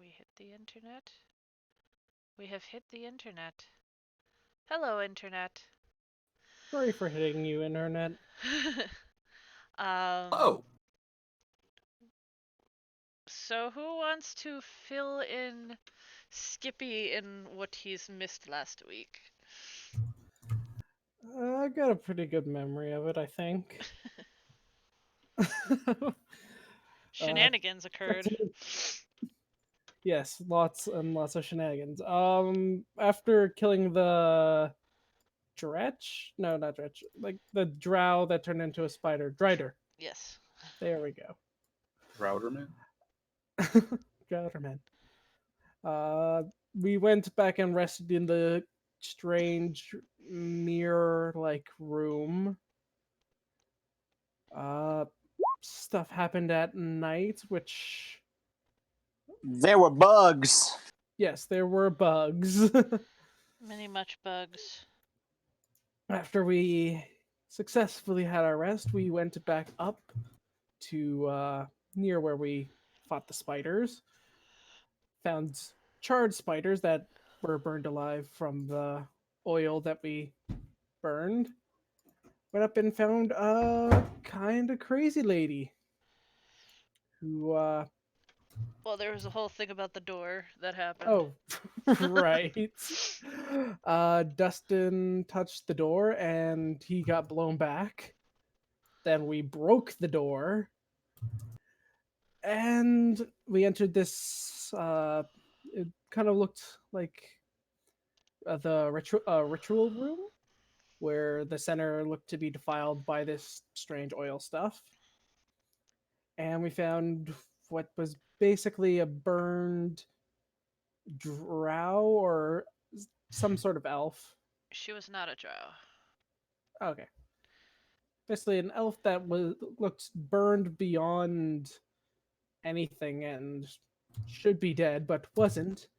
we hit the internet? We have hit the internet. Hello, internet. Sorry for hitting you, internet. Oh, So who wants to fill in Skippy in what he's missed last week? I got a pretty good memory of it, I think. Shenanigans occurred. Yes, lots and lots of shenanigans. After killing the Dretch? No, not Dretch. Like the drow that turned into a spider. Drider. Yes. There we go. Routerman? Droughterman. We went back and rested in the strange mirror-like room. Stuff happened at night, which... There were bugs. Yes, there were bugs. Many much bugs. After we successfully had our rest, we went back up to near where we fought the spiders. Found charred spiders that were burned alive from the oil that we burned. Went up and found a kind of crazy lady who Well, there was a whole thing about the door that happened. oh right. Dustin touched the door and he got blown back. Then we broke the door and we entered this it kind of looked like the ritual room where the center looked to be defiled by this strange oil stuff. And we found what was basically a burned drow or some sort of elf. She was not a drow. Okay. Basically an elf that looked burned beyond anything and should be dead but wasn't,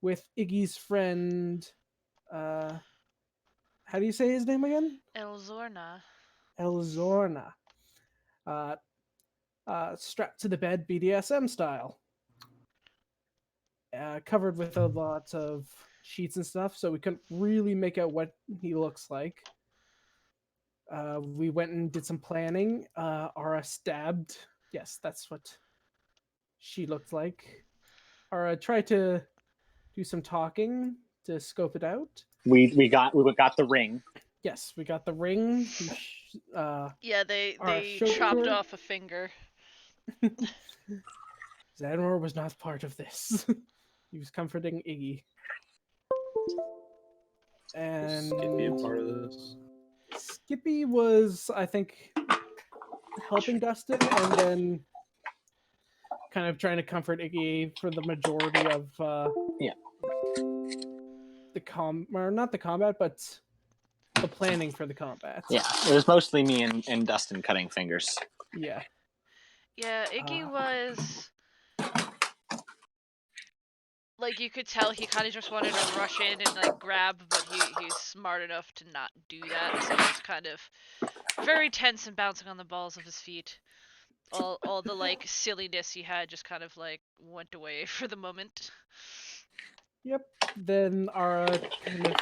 with Iggy's friend how do you say his name again? Elzorna. Elzorna. Strapped to the bed BDSM style. Covered with a lot of sheets and stuff, so we couldn't really make out what he looks like. We went and did some planning. Ara stabbed. Yes, that's what she looked like. Ara tried to do some talking to scope it out. We got the ring. Yes, we got the ring. Yeah, they showed chopped her. off a finger. Xanroar was not part of this. He was comforting Iggy. And Skippy a part of this? Skippy was, I think, helping Dustin and then kind of trying to comfort Iggy for the majority of or not the combat, but the planning for the combat. Yeah, it was mostly me and Dustin cutting fingers. Yeah. Yeah, Iggy was... Like, you could tell he kind of just wanted to rush in and, like, grab, but he's smart enough to not do that, so he's kind of very tense and bouncing on the balls of his feet. All the, like, silliness he had just kind of, like, went away for the moment. Yep. Then Ara kind of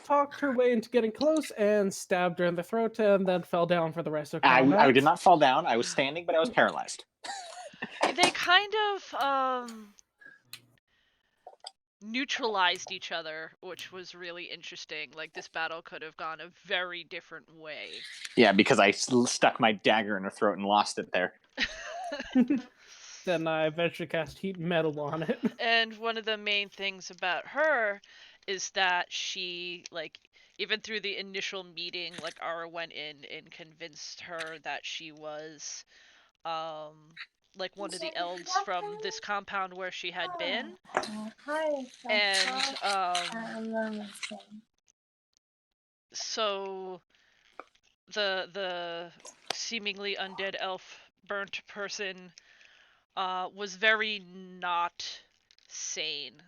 talked her way into getting close and stabbed her in the throat and then fell down for the rest of combat. I did not fall down. I was standing, but I was paralyzed. They kind of, neutralized each other, which was really interesting. Like, this battle could have gone a very different way. Yeah, because I stuck my dagger in her throat and lost it there. Then I eventually cast heat metal on it. And one of the main things about her is that she, like, even through the initial meeting, like, Ara went in and convinced her that she was, like, one of the elves from this compound where she had been. And, so the seemingly undead elf burnt person was very not sane.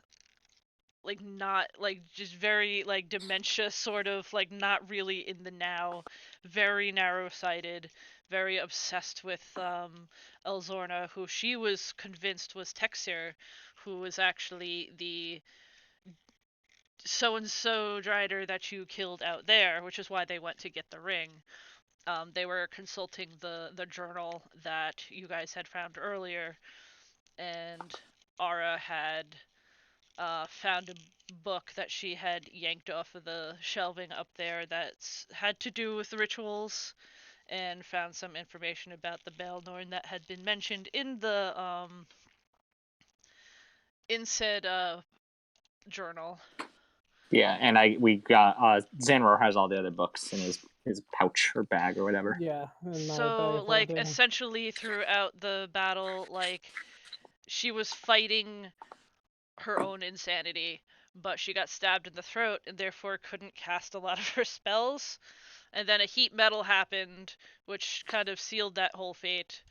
Like, not, like, just very, like, dementia, sort of, like, not really in the now, very narrow-sighted, very obsessed with Elzorna, who she was convinced was Texir, who was actually the so-and-so Drider that you killed out there, which is why they went to get the ring. They were consulting the journal that you guys had found earlier, and Ara had found a book that she had yanked off of the shelving up there that's had to do with rituals, and found some information about the Balnorn that had been mentioned in the in said journal. Yeah, and we got Xanroar has all the other books in his pouch or bag or whatever. Yeah, and my bag So of like holding. essentially throughout the battle, like she was fighting her own insanity, but she got stabbed in the throat and therefore couldn't cast a lot of her spells. And then a heat metal happened, which kind of sealed that whole fate.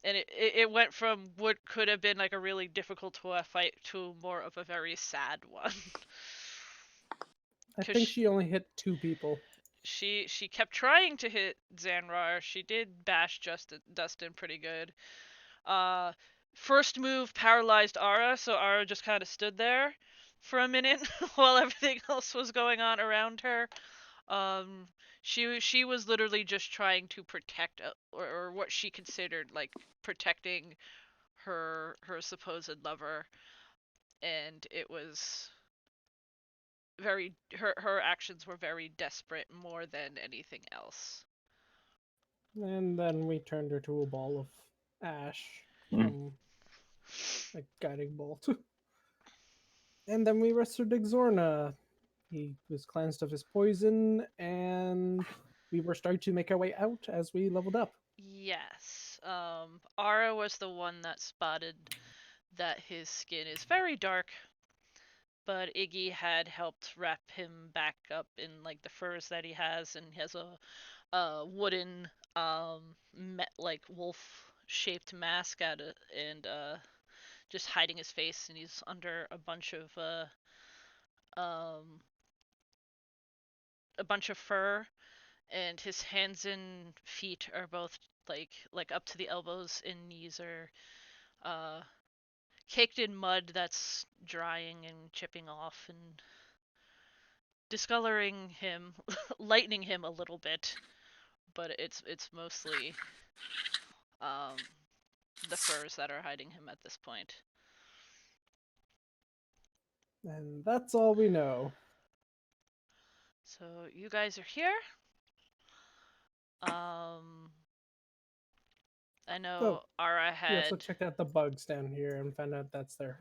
And it went from what could have been like a really difficult fight to more of a very sad one. I 'Cause think she only hit 2 people. she kept trying to hit Xanroar. She did bash Dustin pretty good. First move paralyzed Ara, so Ara just kind of stood there for a minute while everything else was going on around her. She was literally just trying to protect or what she considered like protecting her supposed lover, and it was very her actions were very desperate more than anything else. And then we turned her to a ball of ash Mm. from a guiding bolt. And then we rested Exorna. He was cleansed of his poison, and we were starting to make our way out as we leveled up. Yes. Ara was the one that spotted that his skin is very dark, but Iggy had helped wrap him back up in like the furs that he has, and he has a wooden like wolf shaped mask out of, and just hiding his face, and he's under um a bunch of fur, and his hands and feet are both like up to the elbows, and knees are uh caked in mud that's drying and chipping off and discoloring him, lightening him a little bit, but it's mostly um the furs that are hiding him at this point. And that's all we know. So you guys are here. I know Ara We also had checked out the bugs down here and found out that's the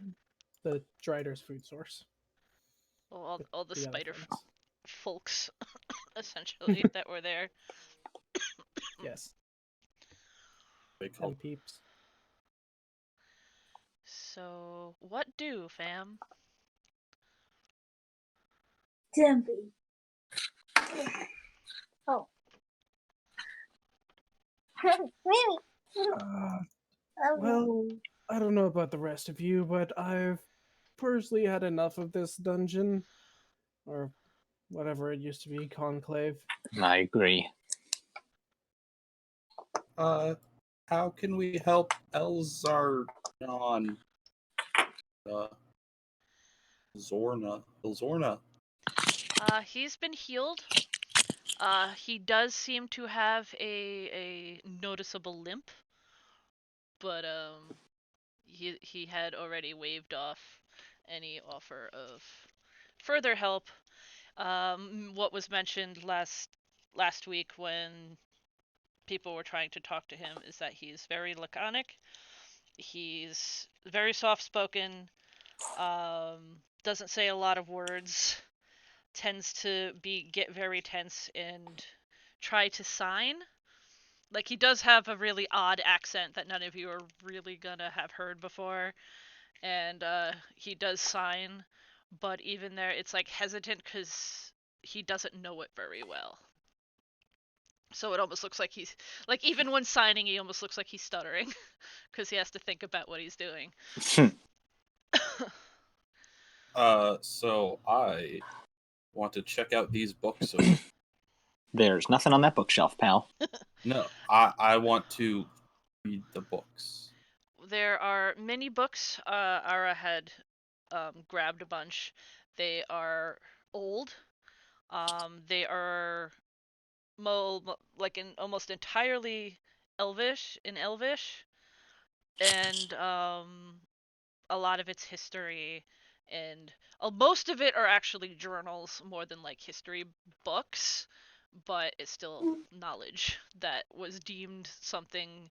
Drider's food source. all the The other spider things. folks essentially that were there. Yes, They call and peeps. So what do, fam? Jumpy. Oh. Really? Well, I don't know about the rest of you, but I've personally had enough of this dungeon, or whatever it used to be, Conclave. I agree. How can we help Elzarnon? Elzorna. He's been healed. He does seem to have a noticeable limp, but he had already waved off any offer of further help. What was mentioned last week when people were trying to talk to him is that he's very laconic. He's very soft-spoken. Doesn't say a lot of words. Tends to get very tense and try to sign. Like he does have a really odd accent that none of you are really gonna have heard before, and he does sign, but even there, it's like hesitant because he doesn't know it very well. So it almost looks like he's like even when signing, he almost looks like he's stuttering because he has to think about what he's doing. So I want to check out these books of There's nothing on that bookshelf, pal. No, I want to read the books. There are many books. Ara had grabbed a bunch. They are old. They are like in almost entirely Elvish, and a lot of it's history, and most of it are actually journals more than like history books, but it's still knowledge that was deemed something,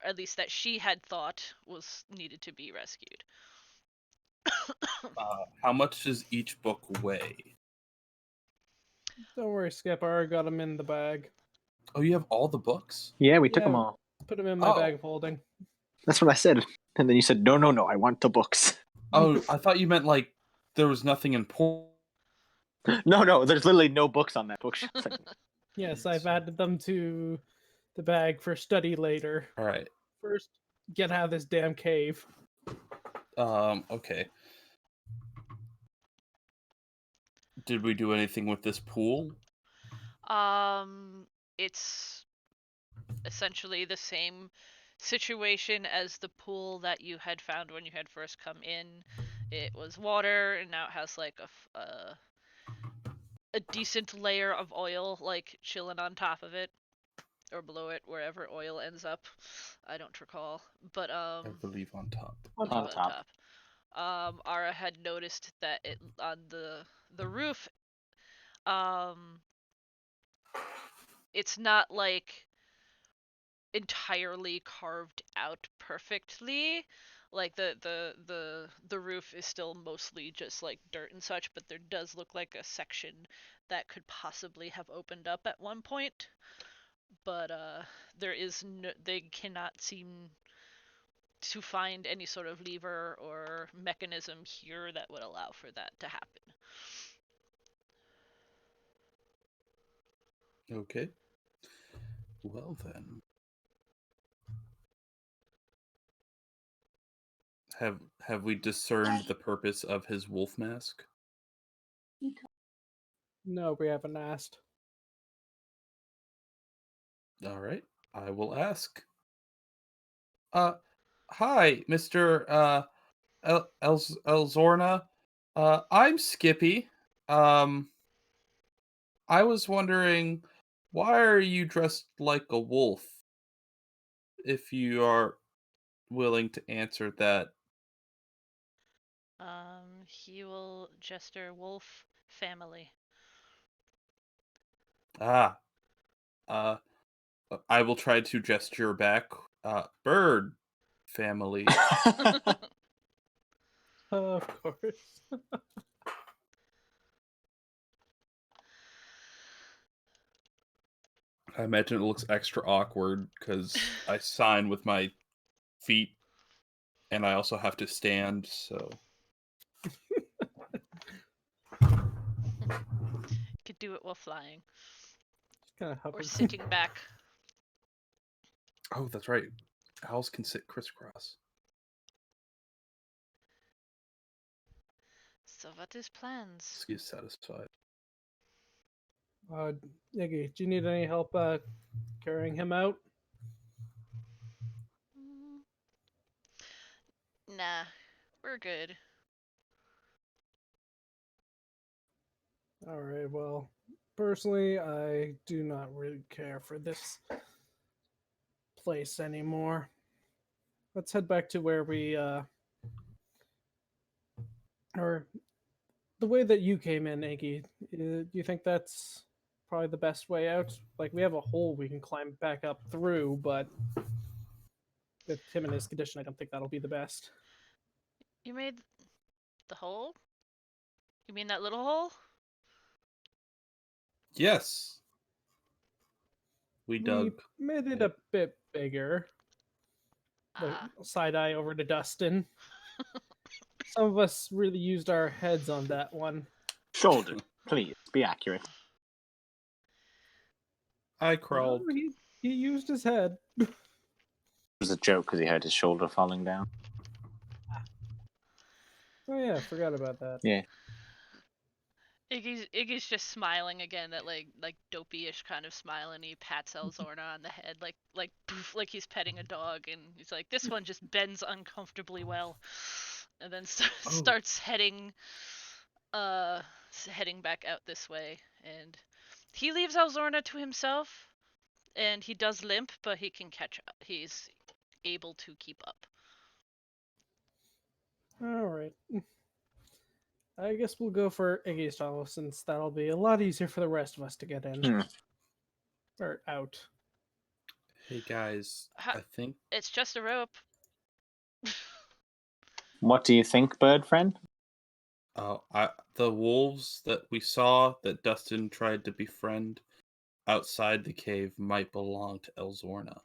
at least that she had thought was needed to be rescued. How much does each book weigh? Don't worry, Skip. I already got them in the bag. Oh, you have all the books? Yeah, we took them Yeah. all. Put them in my Oh. bag of holding. That's what I said. And then you said, no, I want the books. Oh, I thought you meant like there was nothing important. No, there's literally no books on that bookshelf. Yes, I've added them to the bag for study later. All right. First, get out of this damn cave. Okay. Did we do anything with this pool? It's essentially the same situation as the pool that you had found when you had first come in. It was water, and now it has like a decent layer of oil like chilling on top of it, or below it, wherever oil ends up. I don't recall, but I believe on top. On On top. top. Ara had noticed that it on the roof. It's not like entirely carved out perfectly. Like the roof is still mostly just like dirt and such, but there does look like a section that could possibly have opened up at one point. But there is no, they cannot seem to find any sort of lever or mechanism here that would allow for that to happen. Okay. Well then. Have we discerned the purpose of his wolf mask? No, we haven't asked. All right. I will ask. Hi, Mr. Elzorna. I'm Skippy. I was wondering, why are you dressed like a wolf? If you are willing to answer that. He will gesture wolf family. Ah. I will try to gesture back. Bird family. Of course. I imagine it looks extra awkward because I sign with my feet and I also have to stand, so. Could do it while flying Kind of or hovers. sitting back. Oh, that's right. Owls can sit crisscross. So what is plans? He's satisfied. Iggy, do you need any help carrying him out? Nah, we're good. All right, well, personally, I do not really care for this place anymore. Let's head back to where we, or the way that you came in, Iggy. Do you think that's probably the best way out? Like, we have a hole we can climb back up through, but with him in his condition, I don't think that'll be the best. You made the hole? You mean that little hole? Yes. We dug. We made it a bit bigger. Ah, Side eye over to Dustin. Some of us really used our heads on that one. Shoulder, please, be accurate. I crawled. No, he used his head. It was a joke because he had his shoulder falling down. Oh yeah, forgot about that. Yeah. Iggy's just smiling again, that like dopey-ish kind of smile, and he pats Elzorna on the head, like poof, like he's petting a dog, and he's like, "This one just bends uncomfortably well," and then starts heading back out this way, and he leaves Elzorna to himself, and he does limp, but he can catch up. He's able to keep up. All right. I guess we'll go for Iggy's tunnel, since that'll be a lot easier for the rest of us to get in. Or out. Hey guys, I think It's just a rope. What do you think, bird friend? the wolves that we saw that Dustin tried to befriend outside the cave might belong to Elzorna.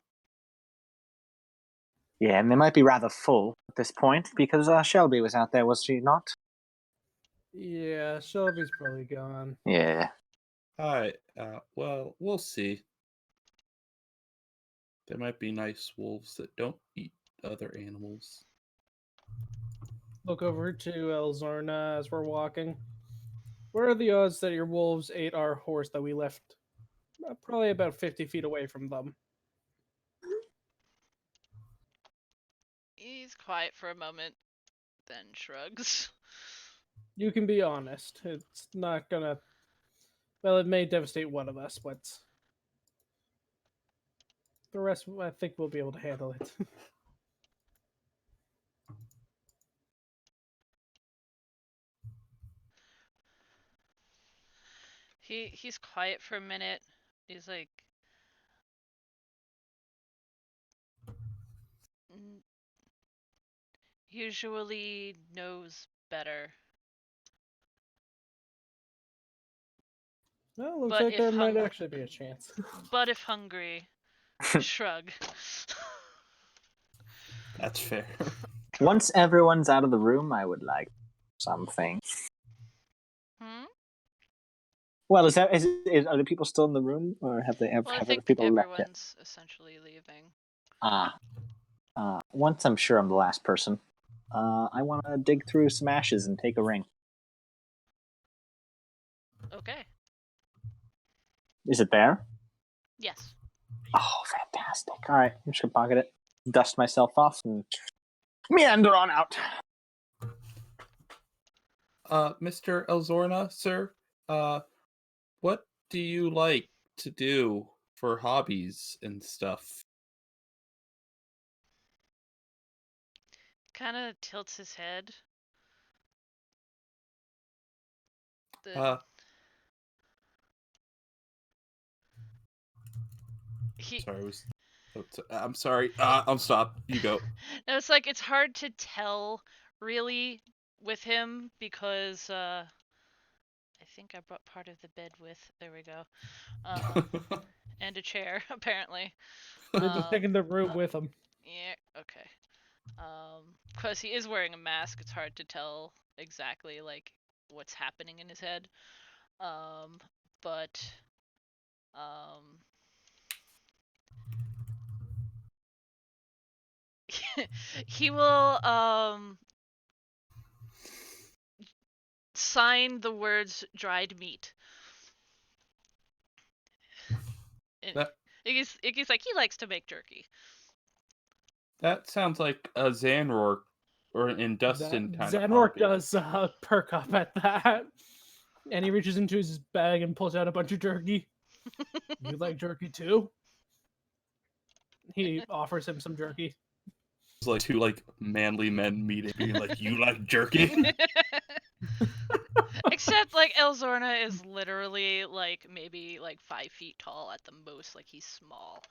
Yeah, and they might be rather full at this point, because Shelby was out there, was she not? Yeah, Shelby's probably gone. Yeah. Alright, well, we'll see. There might be nice wolves that don't eat other animals. Look over to Elzorna as we're walking. What are the odds that your wolves ate our horse that we left probably about 50 feet away from them? He's quiet for a moment, then shrugs. You can be honest. It's not gonna... Well, it may devastate one of us, but... The rest, I think we'll be able to handle it. He's quiet for a minute. He's like, usually knows better. Well, looks But like if there might hung- actually be a chance. But if hungry, shrug. That's fair. Once everyone's out of the room, I would like something. Well, are the people still in the room, or have they Well, I have think other people left it? everyone's essentially leaving. Once I'm sure I'm the last person, I want to dig through some ashes and take a ring. Okay. Is it there? Yes. Oh, fantastic. All right, I'm just going to pocket it, dust myself off, and meander on out. Mr. Elzorna, sir, what do you like to do for hobbies and stuff? Kind of tilts his head. I'm sorry. I'm stop. You go. No, it's like, it's hard to tell really with him, because I think I brought part of the bed with. There we go. And a chair, apparently. They're just taking the room with them. Yeah, okay. Because he is wearing a mask, it's hard to tell exactly like what's happening in his head. But he will sign the words "dried meat." And Iggy's like, he likes to make jerky. That sounds like a Xanroar or in Dustin kind of Xanroar hobby. does perk up at that. And he reaches into his bag and pulls out a bunch of jerky. You like jerky too? He offers him some jerky. It's like two manly men meeting, being like, "You like jerky?" Except like Elzorna is literally like maybe like 5 feet tall at the most. Like, he's small.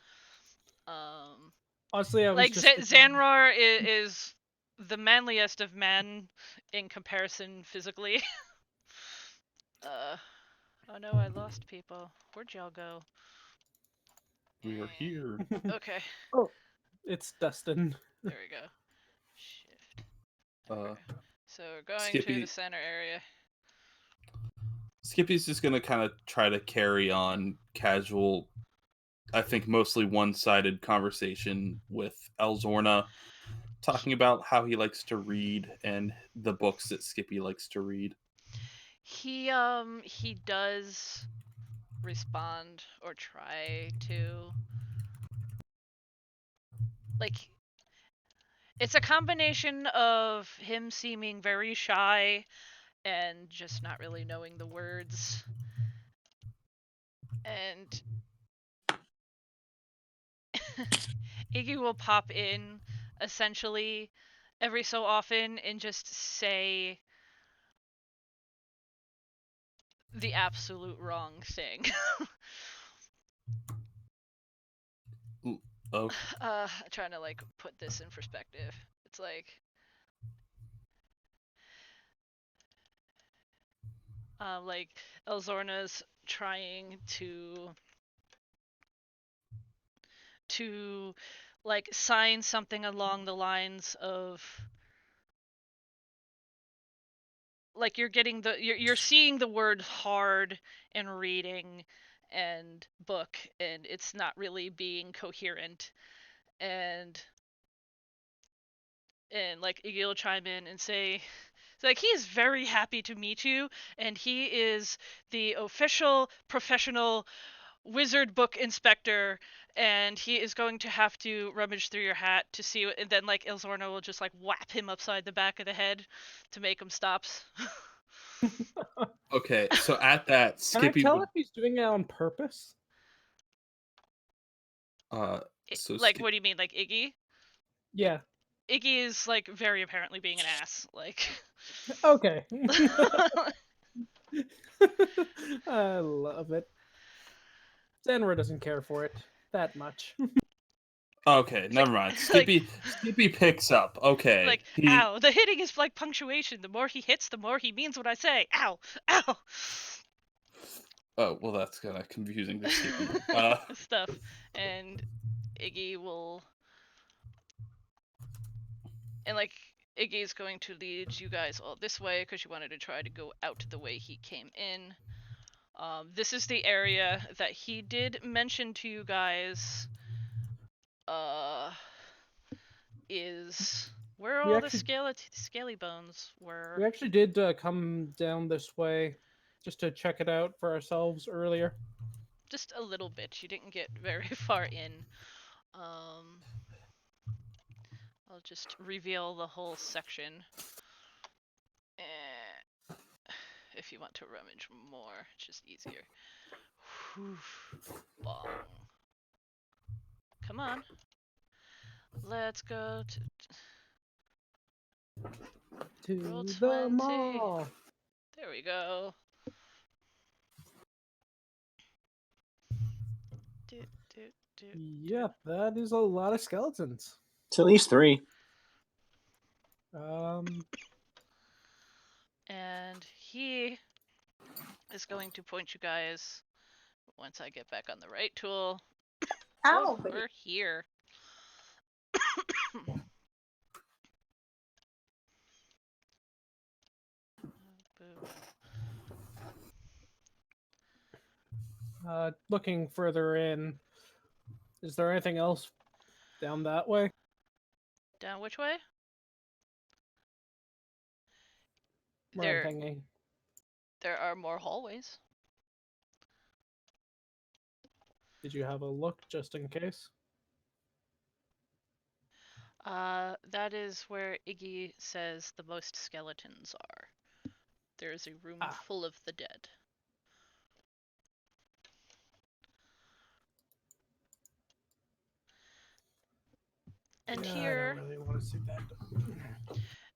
Honestly, I was like just Xanroar is the manliest of men in comparison physically. Oh no, I lost people. Where'd y'all go? We are here. Okay. Oh, it's Dustin. There we go. Shift. There we go. So we're going Skippy... to the center area. Skippy's just gonna kind of try to carry on casual, I think mostly one-sided conversation with Elzorna, talking about how he likes to read and the books that Skippy likes to read. He does respond or try to. Like, it's a combination of him seeming very shy and just not really knowing the words. And Iggy will pop in essentially every so often and just say the absolute wrong thing. Oh, Trying to like put this in perspective. It's like Elzorna's trying to like sign something along the lines of like you're seeing the word hard and reading and book, and it's not really being coherent, and like Iggy will chime in and say like he is very happy to meet you, and he is the official professional wizard book inspector, and he is going to have to rummage through your hat to see what, and then like Ilzorna will just like whap him upside the back of the head to make him stop. okay. So at that, Can I Skippy tell would. if he's doing it on purpose? So Like, what do you mean, like Iggy? Yeah. Iggy is like very apparently being an ass. Like, Okay. I love it. Xanroar doesn't care for it that much. Okay, never mind. Skippy picks up. Okay, like, ow! The hitting is like punctuation. The more he hits, the more he means what I say. Ow! Ow! Oh well, that's kind of confusing to Skippy. Stuff, and Iggy will, and like Iggy's going to lead you guys all this way because you wanted to try to go out the way he came in. This is the area that he did mention to you guys. Is where all the scaly bones were. We actually did come down this way just to check it out for ourselves earlier. Just a little bit. You didn't get very far in. I'll just reveal the whole section. If you want to rummage more, it's just easier. Whew. Bong. Come on. Let's go To roll the 20. mall. There we go. Yep, that is a lot of skeletons. It's at least 3. And he is going to point you guys, once I get back on the right tool. Ow! We're here. Looking further in, is there anything else down that way? Down which way? Where I'm thinking. There are more hallways. Did you have a look just in case? That is where Iggy says the most skeletons are. There is a room full of the dead. And here, I don't really want to see that.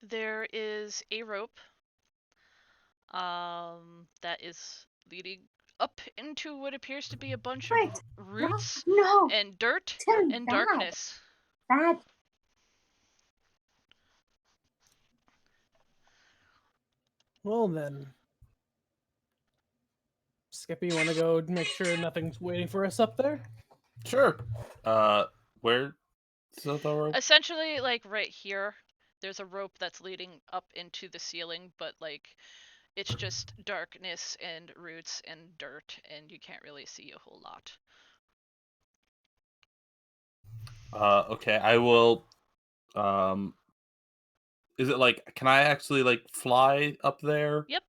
there is a rope that is leading up into what appears to be a bunch of roots and dirt and darkness. Bad. Well then, Skippy, you want to go make sure nothing's waiting for us up there? Sure. Where? So the rope? Essentially, like right here, there's a rope that's leading up into the ceiling, but like it's just darkness and roots and dirt, and you can't really see a whole lot. Okay, I will. Is it like? Can I actually like fly up there? Yep.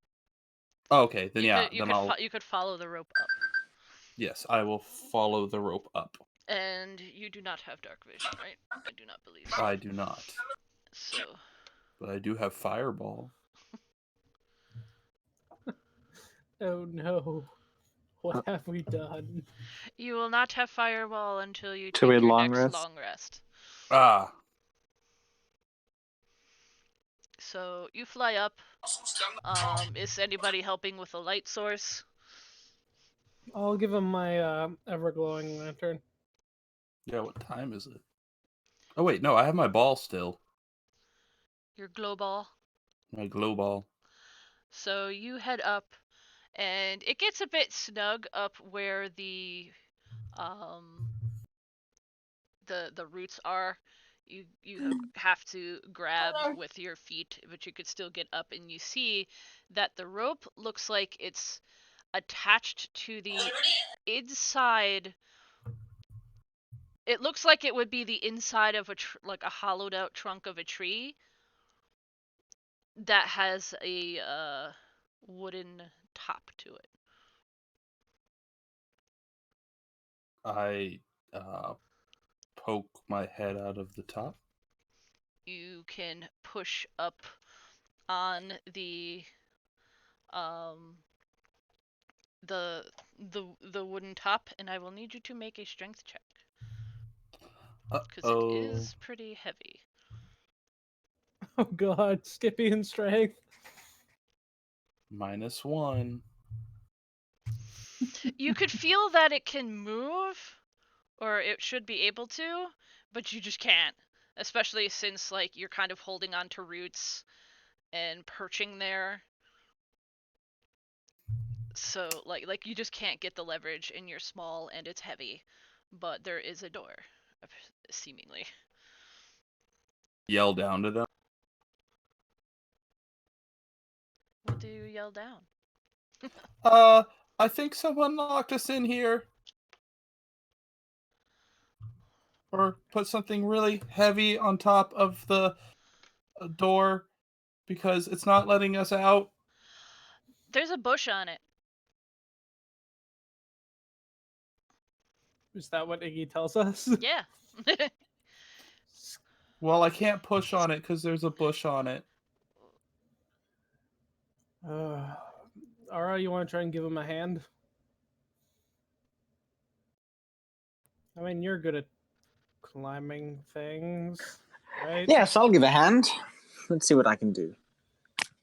Oh, okay, then You could follow the rope up. Yes, I will follow the rope up. And you do not have dark vision, right? I do not believe so. I do not. So. But I do have fireball. Oh no. What have we done? You will not have fireball until you Till take we had your long next rest? long rest. Ah. So you fly up. Is anybody helping with a light source? I'll give him my ever-glowing lantern. Yeah, what time is it? Oh, wait, no, I have my ball still. Your glow ball. My glow ball. So you head up, and it gets a bit snug up where the roots are. You have to grab with your feet, but you could still get up, and you see that the rope looks like it's attached to the inside. It looks like it would be the inside of like a hollowed out trunk of a tree that has a wooden top to it. I poke my head out of the top. You can push up on the the wooden top, and I will need you to make a strength check because it is pretty heavy. Oh god, Skippy and strength. -1. You could feel that it can move, or it should be able to, but you just can't. Especially since like you're kind of holding on to roots and perching there. So like you just can't get the leverage, and you're small and it's heavy. But there is a door, seemingly. Yell down to them. What do you yell down? I think someone locked us in here. Or put something really heavy on top of the door because it's not letting us out. There's a bush on it. Is that what Iggy tells us? Yeah. Well, I can't push on it because there's a bush on it. Ara, you want to try and give him a hand? I mean, you're good at climbing things, right? Yes, I'll give a hand. Let's see what I can do.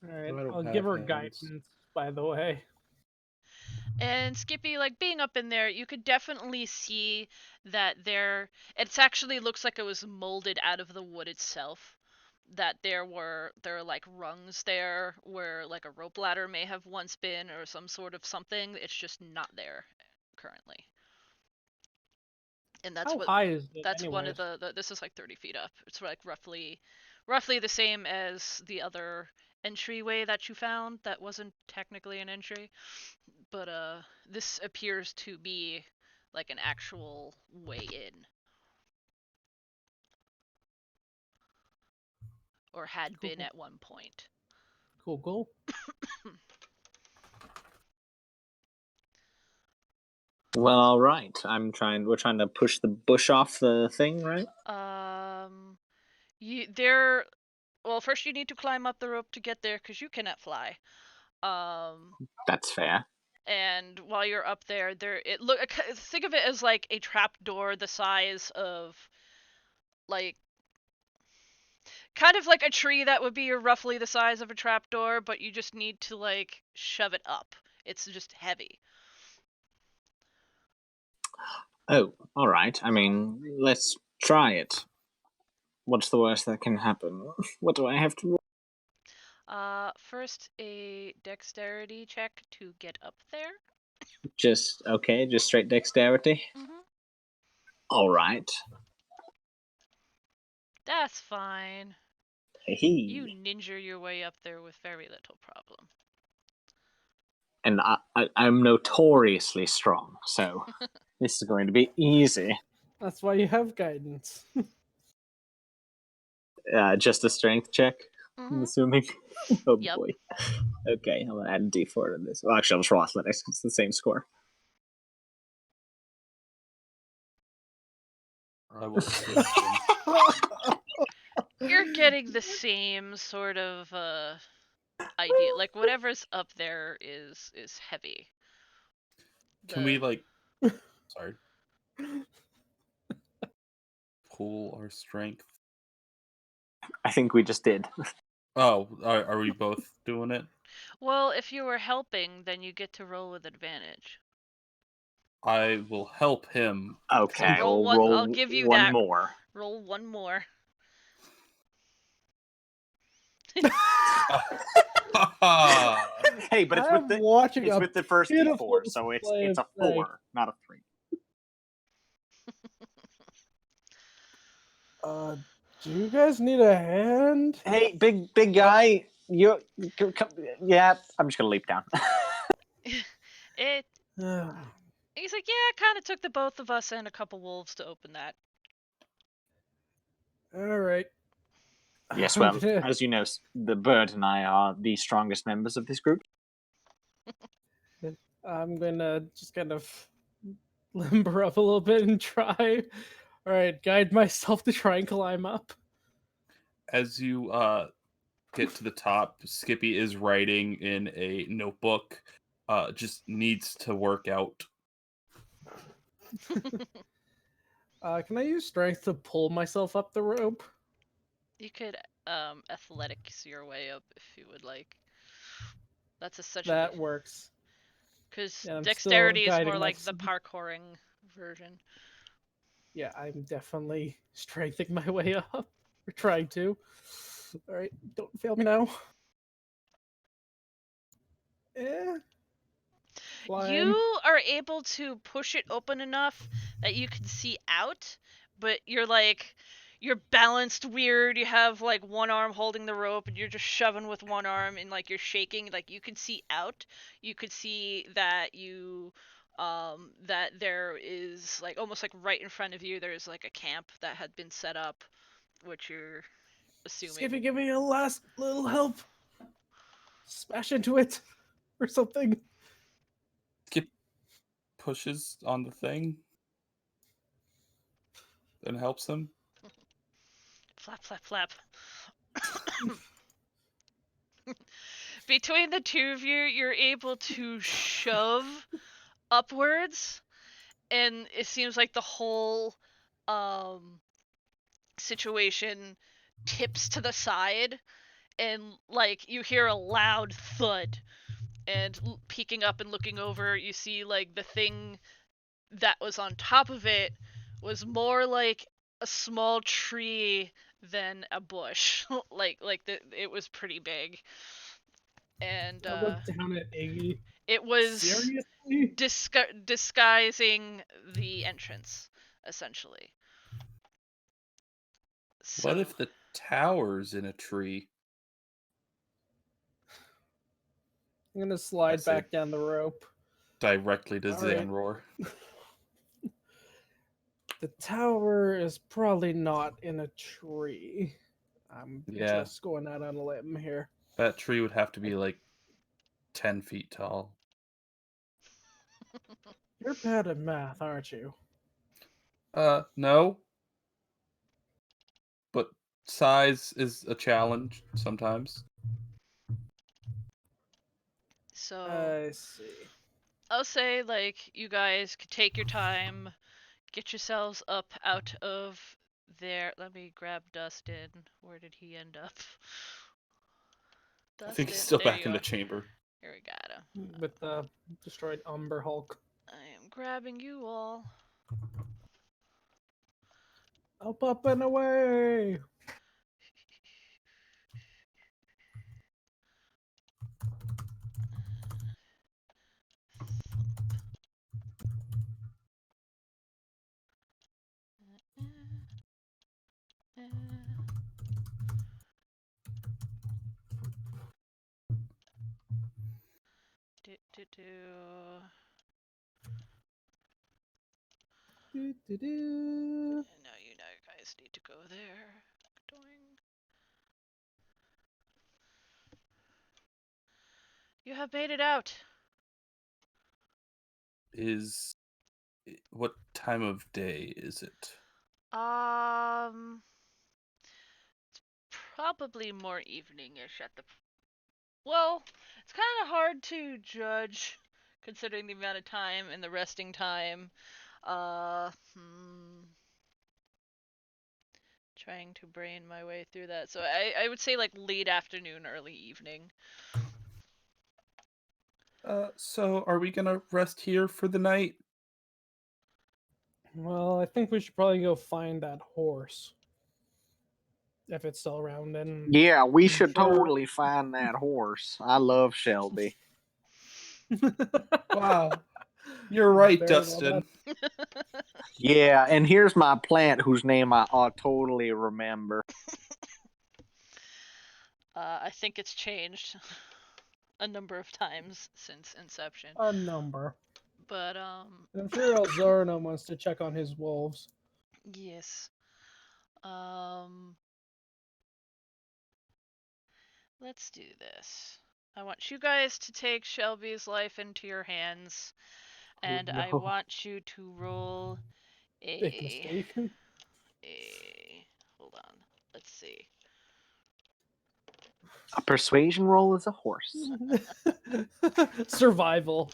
All right, I don't I'll have give her hands. guidance, by the way. And Skippy, like being up in there, you could definitely see that it actually looks like it was molded out of the wood itself. That there are like rungs there where like a rope ladder may have once been, or some sort of something. It's just not there currently. And How high is it? that's one anyways? of the this is like 30 feet up. It's like roughly the same as the other entryway that you found that wasn't technically an entry. But this appears to be like an actual way in. Or had been Cool. at one point. Cool. Well, all right. We're trying to push the bush off the thing, right? Well, first you need to climb up the rope to get there because you cannot fly. That's fair. And while you're up there, think of it as like a trap door the size of like kind of like a tree that would be roughly the size of a trap door, but you just need to like shove it up. It's just heavy. Oh, all right. I mean, let's try it. What's the worst that can happen? What do I have to roll? First a dexterity check to get up there. Just straight dexterity. Mm-hmm. All right. That's fine. Hey. You ninja your way up there with very little problem. And I'm notoriously strong, so this is going to be easy. That's why you have guidance. Just a strength check, I'm assuming. Oh Yep. boy. Okay, I'm gonna add a D4 to this. Well, actually, I'll just roll athletics. It's the same score. I will assist him. You're getting the same sort of idea. Like whatever's up there is heavy. Can we sorry, pool our strength? I think we just did. Oh, are we both doing it? Well, if you were helping, then you get to roll with advantage. I will help him. Okay, roll we'll one. roll I'll give you one that. more. Roll one more. Hey, but it's I'm with watching it's a with the first pitiful D4, so it's display a of 4, strength. not a 3. Do you guys need a hand? Hey, big guy, you come, yeah. I'm just gonna leap down. It. All He's like, yeah, it kind of took the both of us and a couple wolves to open that. right. Yes, I'm well, gonna- as you know, the bird and I are the strongest members of this group. I'm gonna just kind of limber up a little bit and try. All right, guide myself to try and climb up. As you get to the top, Skippy is writing in a notebook. Just needs to work out. Can I use strength to pull myself up the rope? You could athletics your way up if you would like. That's essentially That works. because Yeah, I'm still dexterity is guiding more like the myself. parkouring version. Yeah, I'm definitely strengthening my way up. Or trying to. All right, don't fail me now. Eh. Climb. You are able to push it open enough that you can see out, but you're balanced weird. You have like one arm holding the rope and you're just shoving with one arm and like you're shaking. Like you can see out. You could see that that there is like almost like right in front of you there's like a camp that had been set up, which you're assuming. Skippy, give me a last little help. Smash into it or something. Skip pushes on the thing and helps him. Flap, flap, flap. Between the two of you, you're able to shove upwards, and it seems like the whole situation tips to the side, and like you hear a loud thud, and peeking up and looking over, you see like the thing that was on top of it was more like a small tree than a bush. It was pretty big. And I look down at Iggy. it was Seriously? disguising the entrance, essentially. So, What if the tower's in a tree? I'm gonna slide see. back down the rope. Directly to All right. Xanroar. The tower is probably not in a tree. I'm Yeah. just going out on a limb here. That tree would have to be like 10 feet tall. You're bad at math, aren't you? No. But size is a challenge sometimes. so I see. I'll say like you guys could take your time, get yourselves up out of there. Let me grab Dustin. Where did he end up? Dustin, I think he's still there back you in the are. chamber. Here we got him. With the destroyed Umber Hulk. I am grabbing you all. Up, up, and away! Do, do, do. Do-do-do. No, you guys need to go there. Doing. You have made it out. What time of day is it? It's probably more evening-ish at the. Well, it's kind of hard to judge, considering the amount of time and the resting time. Trying to brain my way through that. So I would say like late afternoon, early evening. So are we gonna rest here for the night? Well, I think we should probably go find that horse. If it's still around. And Yeah, we I'm should sure- totally find that horse. I love Shelby. Wow. You're right, Very well Dustin. Yeah, and here's my plant whose name I totally remember. I think it's changed a number of times since inception. A number. But I'm sure Elzorna wants to check on his wolves. yes. Let's do this. I want you guys to take Shelby's life into your hands, and I no. want you to roll Big mistake. Hold on. Let's see. A persuasion roll is a horse. Survival.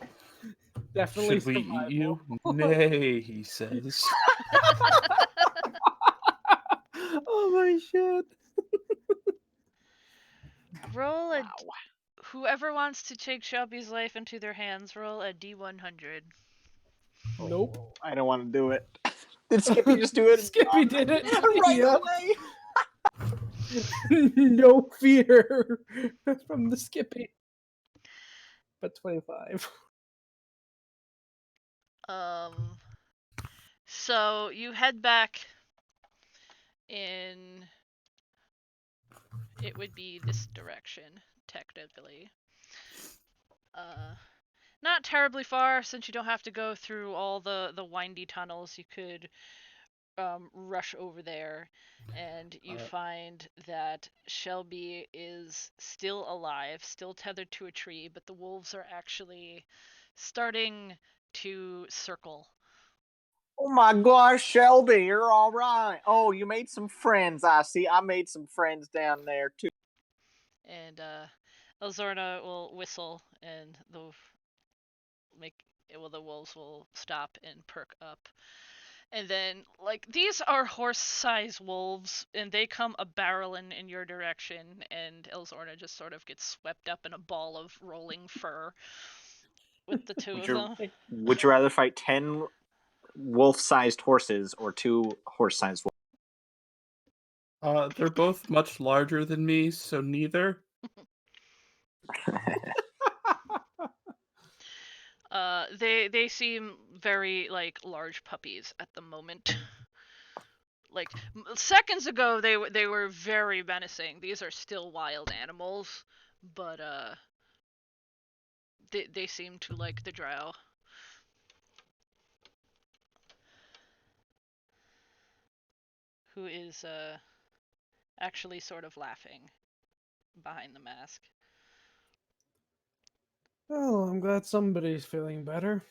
Definitely Should we survival. eat you? Nay, he says. Oh my shit. Roll a. Wow. Whoever wants to take Shelby's life into their hands, roll a D100. Nope. I don't want to do it. Did Skippy just do it? Skippy did it. Right Yep. away. No fear from the Skippy. But 25. So you head back in. It would be this direction, technically. Not terribly far, since you don't have to go through all the windy tunnels. You could rush over there, and you find that Shelby is still alive, still tethered to a tree, but the wolves are actually starting to circle. Oh my gosh, Shelby, you're all right. Oh, you made some friends, I see. I made some friends down there, too. And Elzorna will whistle, and the wolves will stop and perk up. And then, like, these are horse-sized wolves, and they come a-barreling in your direction, and Elzorna just sort of gets swept up in a ball of rolling fur with the two of them. Would you rather fight 10 wolf-sized horses or 2 horse-sized wolves? They're both much larger than me, so neither. They seem very like large puppies at the moment. Like seconds ago, they were very menacing. These are still wild animals, but they seem to like the drow. Who is actually sort of laughing behind the mask. Oh, I'm glad somebody's feeling better.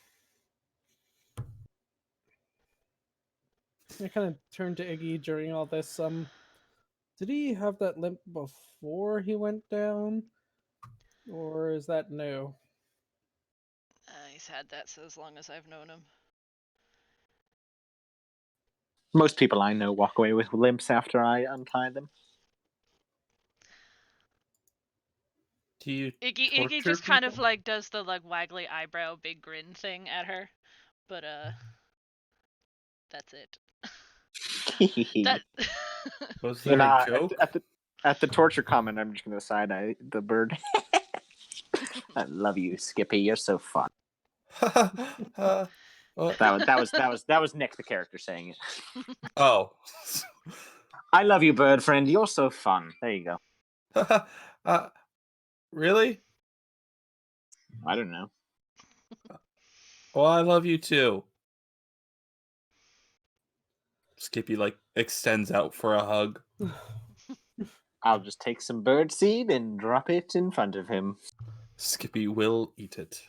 I kind of turned to Iggy during all this. Did he have that limp before he went down? Or is that new? He's had that so as long as I've known him. Most people I know walk away with limps after I untie them. Do you Iggy just kind of like does the like waggly eyebrow, big grin thing at her, but that's it. That Was there a joke? At the torture comment, I'm just gonna side eye the bird. I love you, Skippy. You're so fun. Well, That was Nick, the character, saying it. oh. I love you, bird friend. You're so fun. There you go. Really? I don't know. Well, I love you too. Skippy like extends out for a hug. I'll just take some bird seed and drop it in front of him. Skippy will eat it.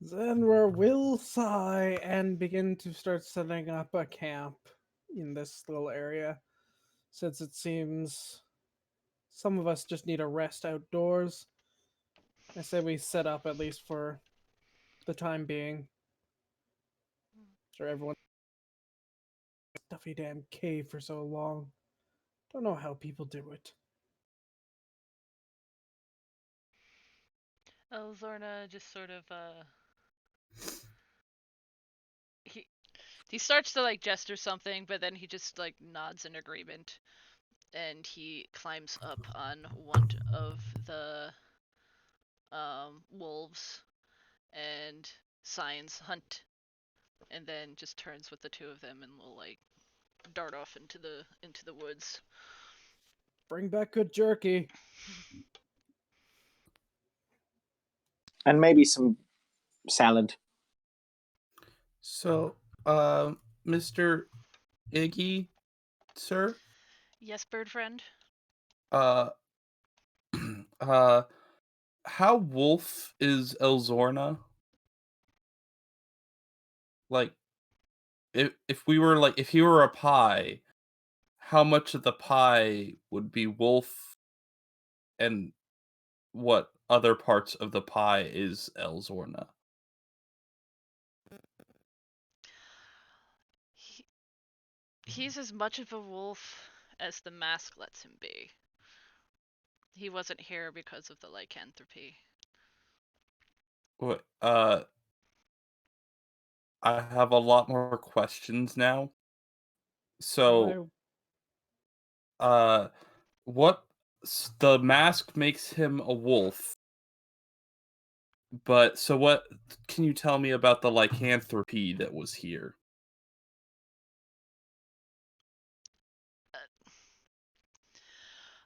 Xanroar will sigh and begin to start setting up a camp in this little area, since it seems some of us just need a rest outdoors. I say we set up at least for the time being. Sure, everyone stuffy damn cave for so long. Don't know how people do it. Zorna just sort of he starts to like gesture something, but then he just like nods in agreement, and he climbs up on one of the wolves and signs hunt, and then just turns with the two of them and will like dart off into the woods. Bring back good jerky. And maybe some salad. So, Mr. Iggy, sir, Yes, bird friend. uh, how wolf is Elzorna? Like, if we were like, if he were a pie, how much of the pie would be wolf, and what other parts of the pie is Elzorna? He's as much of a wolf as the mask lets him be. He wasn't here because of the lycanthropy. What? I have a lot more questions now. So, what the mask makes him a wolf, but so what can you tell me about the lycanthropy that was here?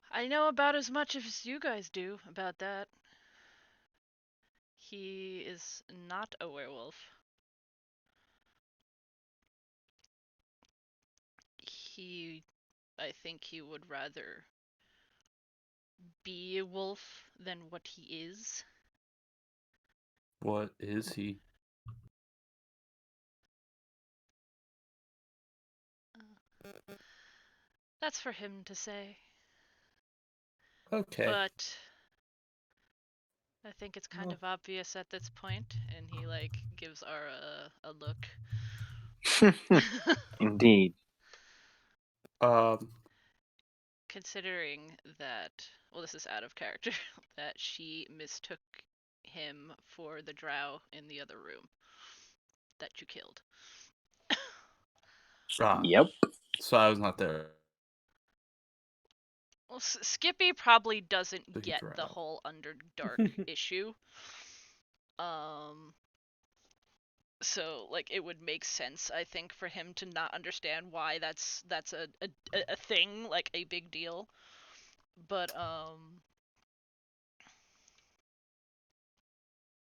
I know about as much as you guys do about that. He is not a werewolf. I think he would rather be a wolf than what he is. What is he? That's for him to say. Okay. But I think it's kind of obvious at this point, and he like gives Ara a look. Indeed. Considering that, well, this is out of character, that she mistook him for the drow in the other room that you killed. Yep. So I was not there. Well, Skippy probably doesn't The get drow. the whole Underdark issue. So like it would make sense, I think, for him to not understand why that's a thing, like a big deal. But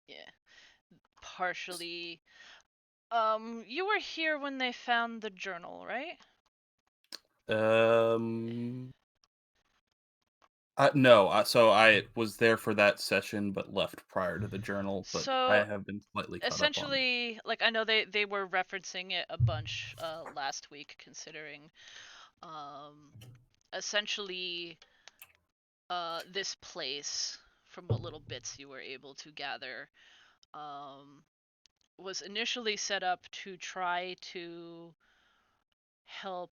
yeah, partially. You were here when they found the journal, right? No, so I was there for that session, but left prior to the journal. But So, I have been slightly caught up on it. Essentially, like I know they were referencing it a bunch last week, considering essentially this place, from what little bits you were able to gather, was initially set up to try to help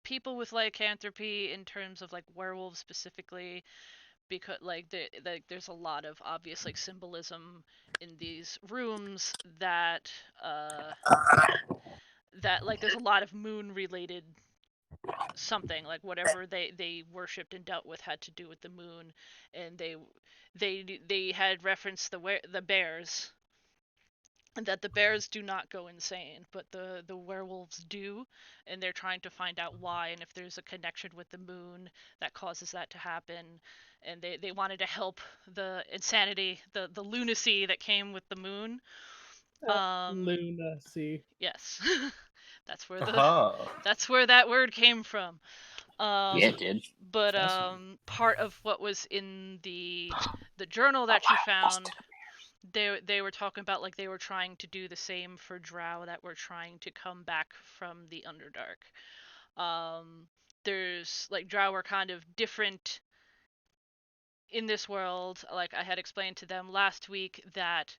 people with lycanthropy in terms of like werewolves specifically, because like there's a lot of obvious like symbolism in these rooms that like there's a lot of moon related something, like whatever they worshipped and dealt with had to do with the moon, and they had referenced the bears, and that the bears do not go insane, but the werewolves do, and they're trying to find out why and if there's a connection with the moon that causes that to happen, and they wanted to help the insanity, the lunacy that came with the moon. Lunacy. Yes. That's where Aha. that's where that word came from. Um, Yeah, it did. but Fascinating. part of what was in the journal that you found, they were talking about like they were trying to do the same for drow that were trying to come back from the Underdark. There's like drow are kind of different in this world. Like I had explained to them last week that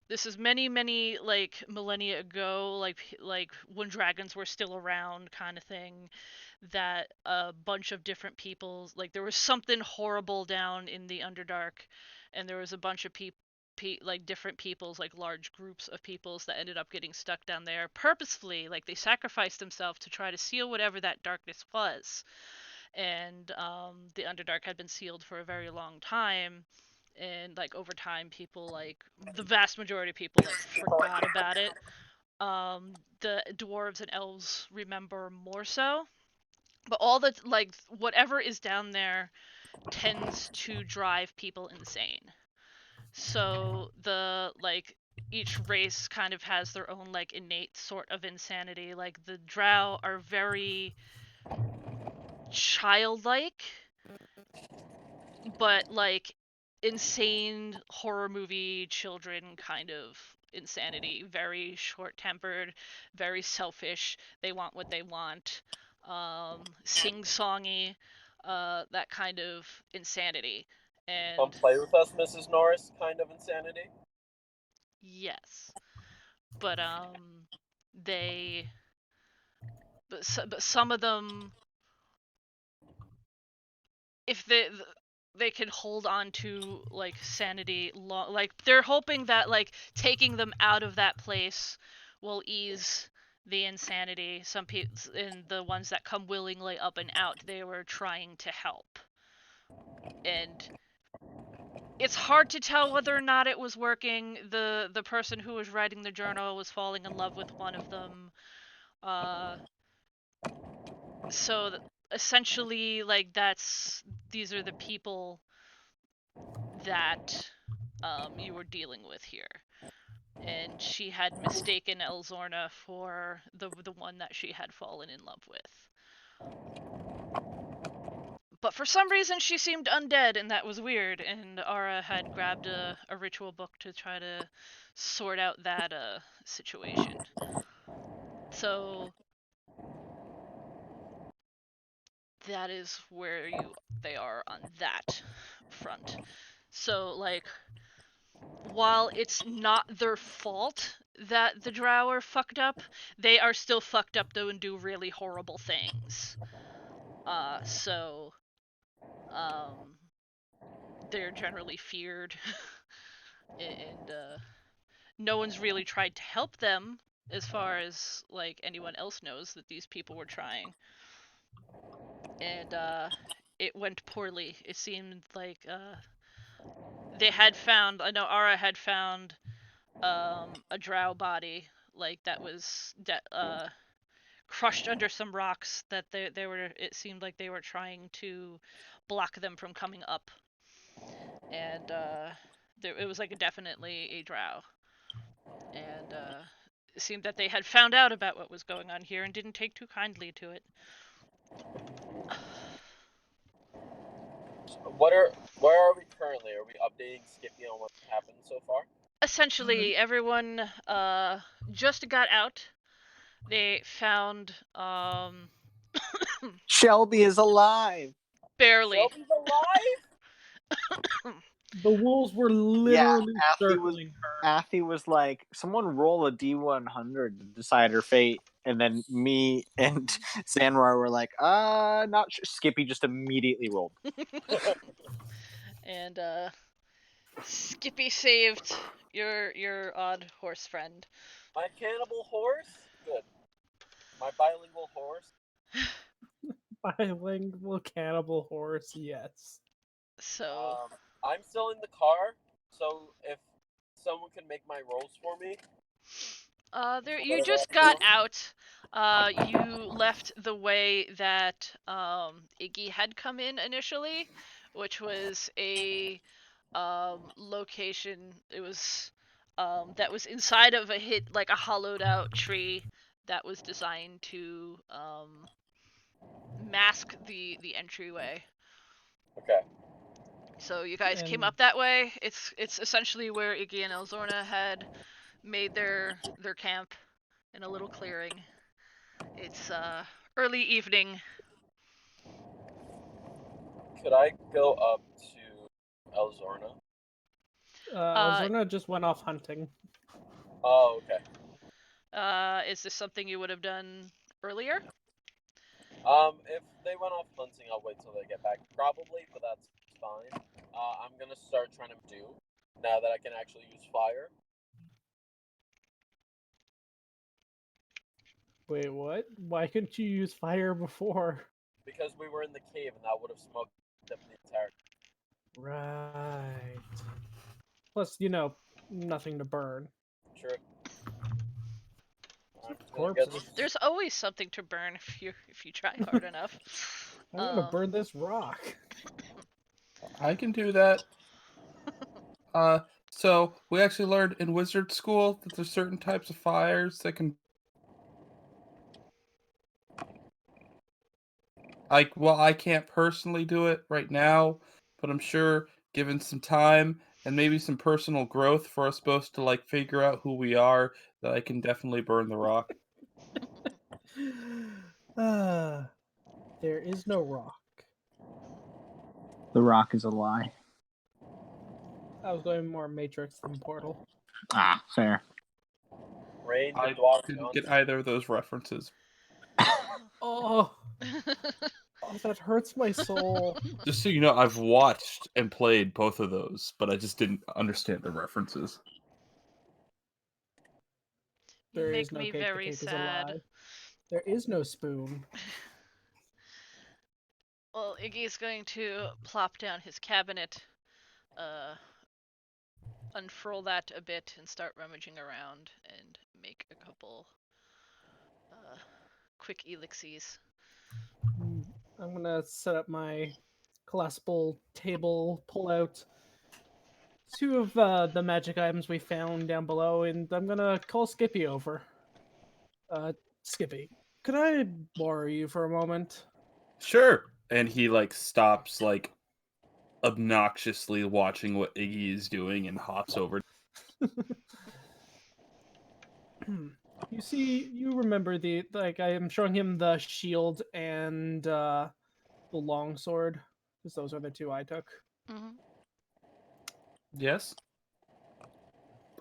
this is many like millennia ago, like when dragons were still around kind of thing, that a bunch of different peoples, like there was something horrible down in the Underdark, and there was a bunch of like different peoples, like large groups of peoples that ended up getting stuck down there purposefully, like they sacrificed themselves to try to seal whatever that darkness was. And the Underdark had been sealed for a very long time, and like over time people, like the vast majority of people, like forgot about it. The dwarves and elves remember more so, but all the like whatever is down there tends to drive people insane. So the like each race kind of has their own like innate sort of insanity. Like the drow are very childlike, but like insane horror movie children kind of insanity. Very short-tempered, very selfish. They want what they want. Sing-songy, that kind of insanity. Come And play with us, Mrs. Norris, kind of insanity. yes, but they, but some of them, if they can hold on to like sanity long, like they're hoping that like taking them out of that place will ease the insanity. Some people, and the ones that come willingly up and out, they were trying to help. And it's hard to tell whether or not it was working. The person who was writing the journal was falling in love with one of them. uh so essentially, like these are the people that you were dealing with here. And she had mistaken Elzorna for the one that she had fallen in love with. But for some reason she seemed undead, and that was weird, and Ara had grabbed a ritual book to try to sort out that situation. So that is where they are on that front. So like, while it's not their fault that the drow are fucked up, they are still fucked up though and do really horrible things. So they're generally feared. And no one's really tried to help them, as far as like anyone else knows that these people were trying. And it went poorly. It seemed like they had found, I know Ara had found a drow body, like that was crushed under some rocks, that they were, it seemed like they were trying to block them from coming up. And it was like definitely a drow. And it seemed that they had found out about what was going on here and didn't take too kindly to it. Where are we currently? Are we updating Skippy on what's happened so far? Essentially, everyone just got out. They found Shelby is alive. barely. Shelby's alive? The wolves were literally Athy was- circling her. Athy was like, someone roll a D100 to decide her fate. And then me and Xanroar were like, not sure. Skippy just immediately rolled. And Skippy saved your odd horse friend. My cannibal horse? Good. My bilingual horse? Bilingual cannibal horse, yes. So I'm still in the car, so if someone can make my rolls for me. you just got out. You left the way that Iggy had come in initially, which was a location. It was that was inside of a hollowed out tree that was designed to mask the entryway. Okay. So you guys came And- up that way. It's essentially where Iggy and Elzorna had made their camp in a little clearing. It's early evening. Could I go up to Elzorna? Elzorna just went off hunting. Oh, okay. Is this something you would have done earlier? If they went off hunting, I'll wait till they get back, probably, but that's fine. I'm gonna start trying to do now that I can actually use fire. Wait, what? Why couldn't you use fire before? Because we were in the cave and that would have smoked up the entire. Right. Plus, nothing to burn. True. I'm just gonna Corpses. get. There's always something to burn if you try hard enough. I'm gonna burn this rock. I can do that. So we actually learned in wizard school that there's certain types of fires that can. I can't personally do it right now, but I'm sure given some time and maybe some personal growth for us both to like figure out who we are, that I can definitely burn the rock. There is no rock. The rock is a lie. I was going more Matrix than Portal. Ah, fair. Rain I the dwarf didn't get Johnson. either of those references. Oh, that hurts my soul. Just so you know, I've watched and played both of those, but I just didn't understand the references. You There make is no me cake. The very cake is a sad. lie. There is no spoon. Well, Iggy's going to plop down his cabinet, unfurl that a bit, and start rummaging around and make a couple quick elixirs. I'm gonna set up my collapsible table, pull out two of the magic items we found down below, and I'm gonna call Skippy over. Skippy, could I borrow you for a moment? Sure. And he like stops like obnoxiously watching what Iggy is doing and hops over. You remember I am showing him the shield and the longsword, because those are the two I took. Mm-hmm. Yes.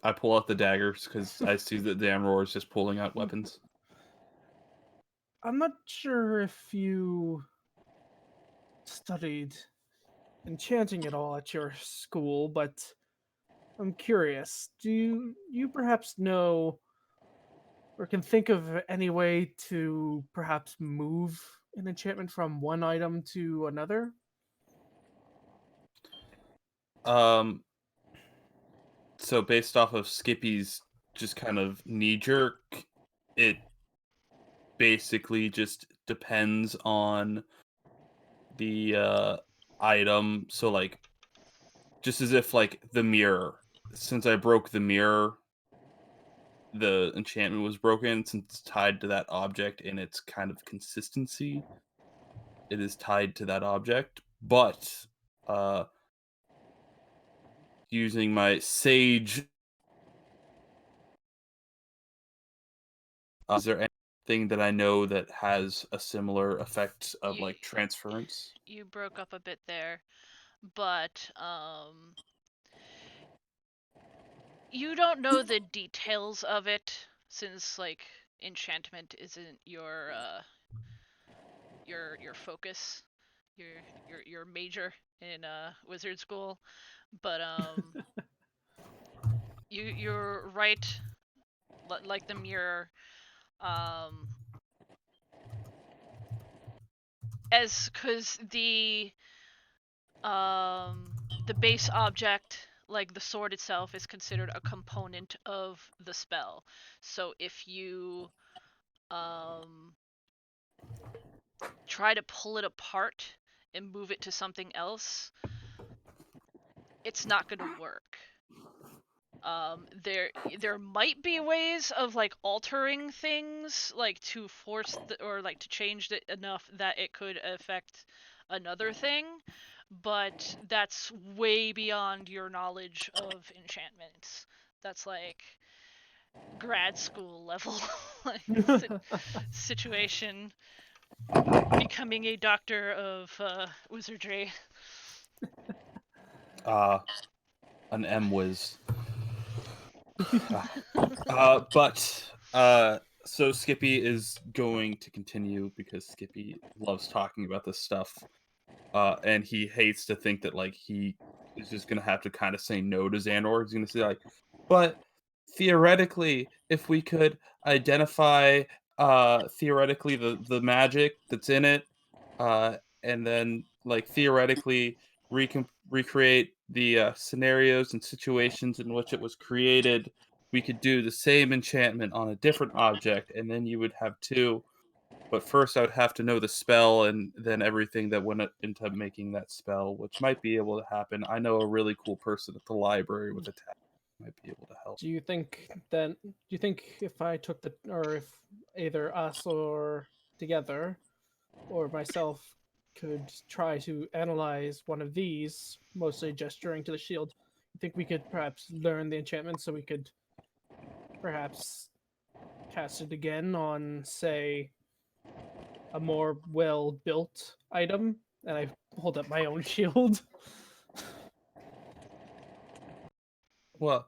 I pull out the daggers because I see that Xanroar is just pulling out weapons. I'm not sure if you studied enchanting at all at your school, but I'm curious. Do you perhaps know or can think of any way to perhaps move an enchantment from one item to another? So based off of Skippy's just kind of knee jerk, it basically just depends on the item. So like just as if like the mirror, since I broke the mirror, the enchantment was broken. Since it's tied to that object and its kind of consistency, it is tied to that object. But using my sage, is there anything that I know that has a similar effect of like transference? You broke up a bit there, but you don't know the details of it since like enchantment isn't your focus, your major in wizard school, but you're right, like the mirror, as cuz the base object, like the sword itself, is considered a component of the spell. So if you try to pull it apart and move it to something else, it's not going to work. There might be ways of like altering things, like to force or like to change it enough that it could affect another thing, but that's way beyond your knowledge of enchantments. That's like grad school level like situation. Becoming a doctor of wizardry. An M-Wiz. So Skippy is going to continue because Skippy loves talking about this stuff. And he hates to think that like he is just gonna have to kind of say no to Xanroar. He's gonna say like, but theoretically, if we could identify theoretically the magic that's in it, and then like theoretically recreate the scenarios and situations in which it was created, we could do the same enchantment on a different object, and then you would have two. But first, I would have to know the spell and then everything that went into making that spell, which might be able to happen. I know a really cool person at the library with a tag might be able to help. Do you think if I took or if either us or together or myself could try to analyze one of these, mostly gesturing to the shield, you think we could perhaps learn the enchantment so we could perhaps cast it again on, say, a more well-built item? And I hold up my own shield. Well,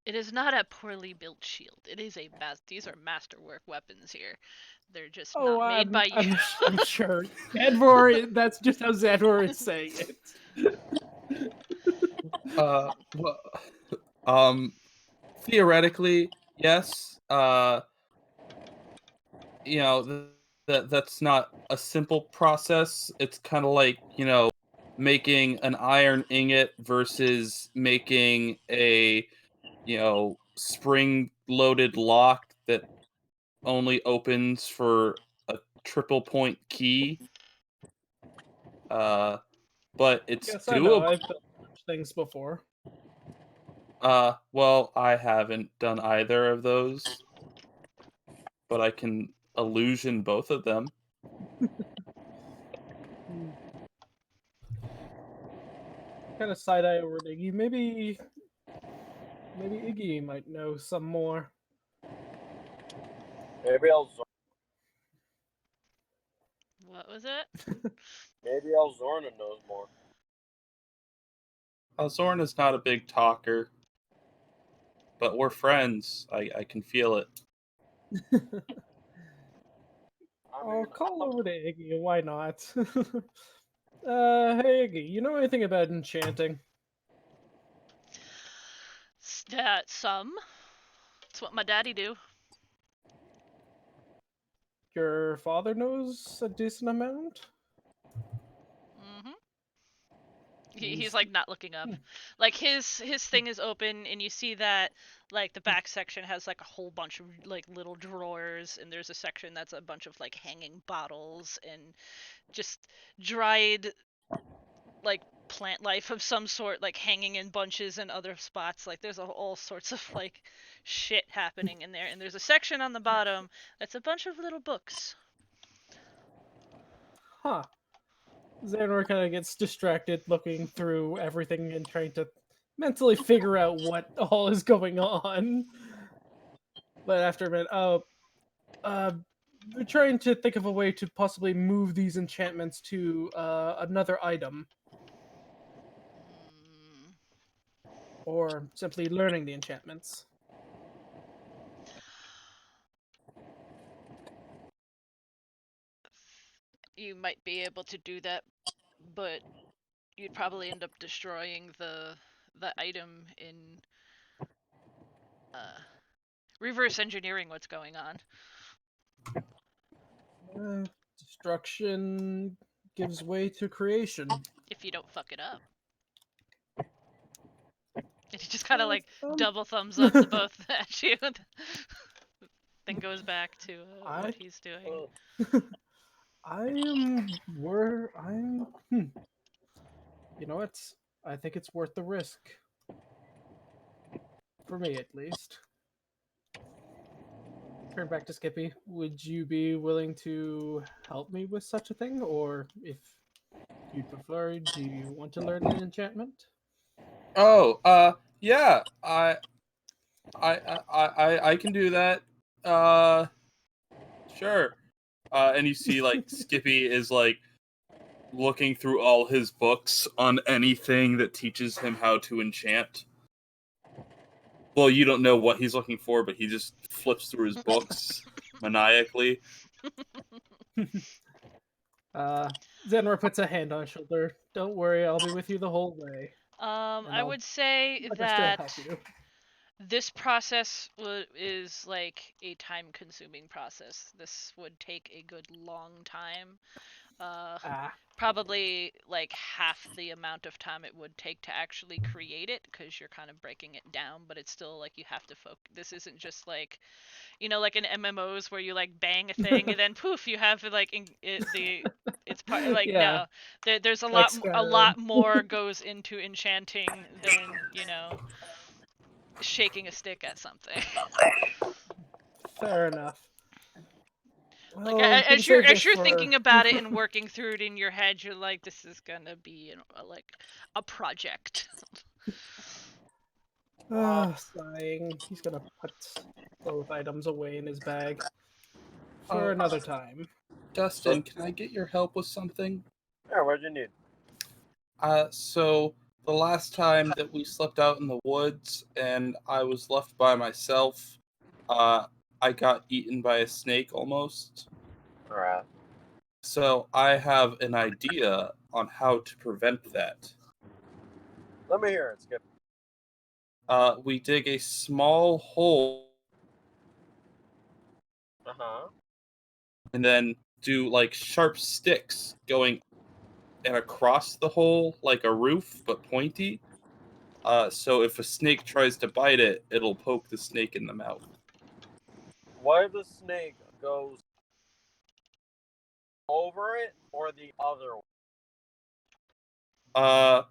It is not a poorly built shield. It is these are masterwork weapons here. They're just Oh, not made by you. I'm sure. Xanroar, that's just how Xanroar is saying it. well, theoretically, yes. That's not a simple process. It's kind of like making an iron ingot versus making a spring-loaded lock that only opens for a triple point key. But it's Yes, I know. doable. I've built such things before. Well, I haven't done either of those, but I can illusion both of them. Kind of side eye over Iggy. Maybe Iggy might know some more. Maybe What was it? maybe Elzorna knows more. Zorn is not a big talker, but we're friends. I can feel it. I'll call over to Iggy. Why not? Hey Iggy, you know anything about enchanting? Some. It's what my daddy do. Your father knows a decent amount? Mm-hmm. He's like not looking up. Like his thing is open, and you see that like the back section has like a whole bunch of like little drawers, and there's a section that's a bunch of like hanging bottles and just dried like plant life of some sort, like hanging in bunches in other spots. Like there's all sorts of like shit happening in there, and there's a section on the bottom that's a bunch of little books. Huh. Xanor kind of gets distracted looking through everything and trying to mentally figure out what all is going on. But after a minute, we're trying to think of a way to possibly move these enchantments to another item, or simply learning the enchantments. You might be able to do that, but you'd probably end up destroying the item in reverse engineering what's going on. Destruction gives way to creation. If you don't fuck it up. And he just kind of like double thumbs up to both at you. Then goes back to what he's doing. You know what? I think it's worth the risk. For me, at least. Turn back to Skippy. Would you be willing to help me with such a thing, or if you'd prefer, do you want to learn an enchantment? Oh, yeah, I can do that. Uh, sure. And you see, like, Skippy is, like, looking through all his books on anything that teaches him how to enchant. Well, you don't know what he's looking for, but he just flips through his books maniacally. Xanroar puts a hand on his shoulder. Don't worry, I'll be with you the whole way. I I'll would say understand that help you. this process is like a time-consuming process. This would take a good long time. Probably like half the amount of time it would take to actually create it, because you're kind of breaking it down, but it's still like you have to focus. This isn't just like, like in MMOs where you like bang a thing and then poof, you have like it's part like Yeah. no, there's a Like lot Skyrim. more goes into enchanting than shaking a stick at something. Fair enough. Like Well, we can as you're save this for... thinking about it and working through it in your head, you're like, this is gonna be like a project. Sighing. He's gonna put both items away in his bag for another time. Dustin, can I get your help with something? Yeah, what'd you need? So the last time that we slept out in the woods and I was left by myself, I got eaten by a snake almost. Alright. So I have an idea on how to prevent that. Let me hear it, Skip. We dig a small hole Uh-huh. and then do like sharp sticks going and across the hole like a roof, but pointy. So if a snake tries to bite it, it'll poke the snake in the mouth. What if the snake goes over it or the other way?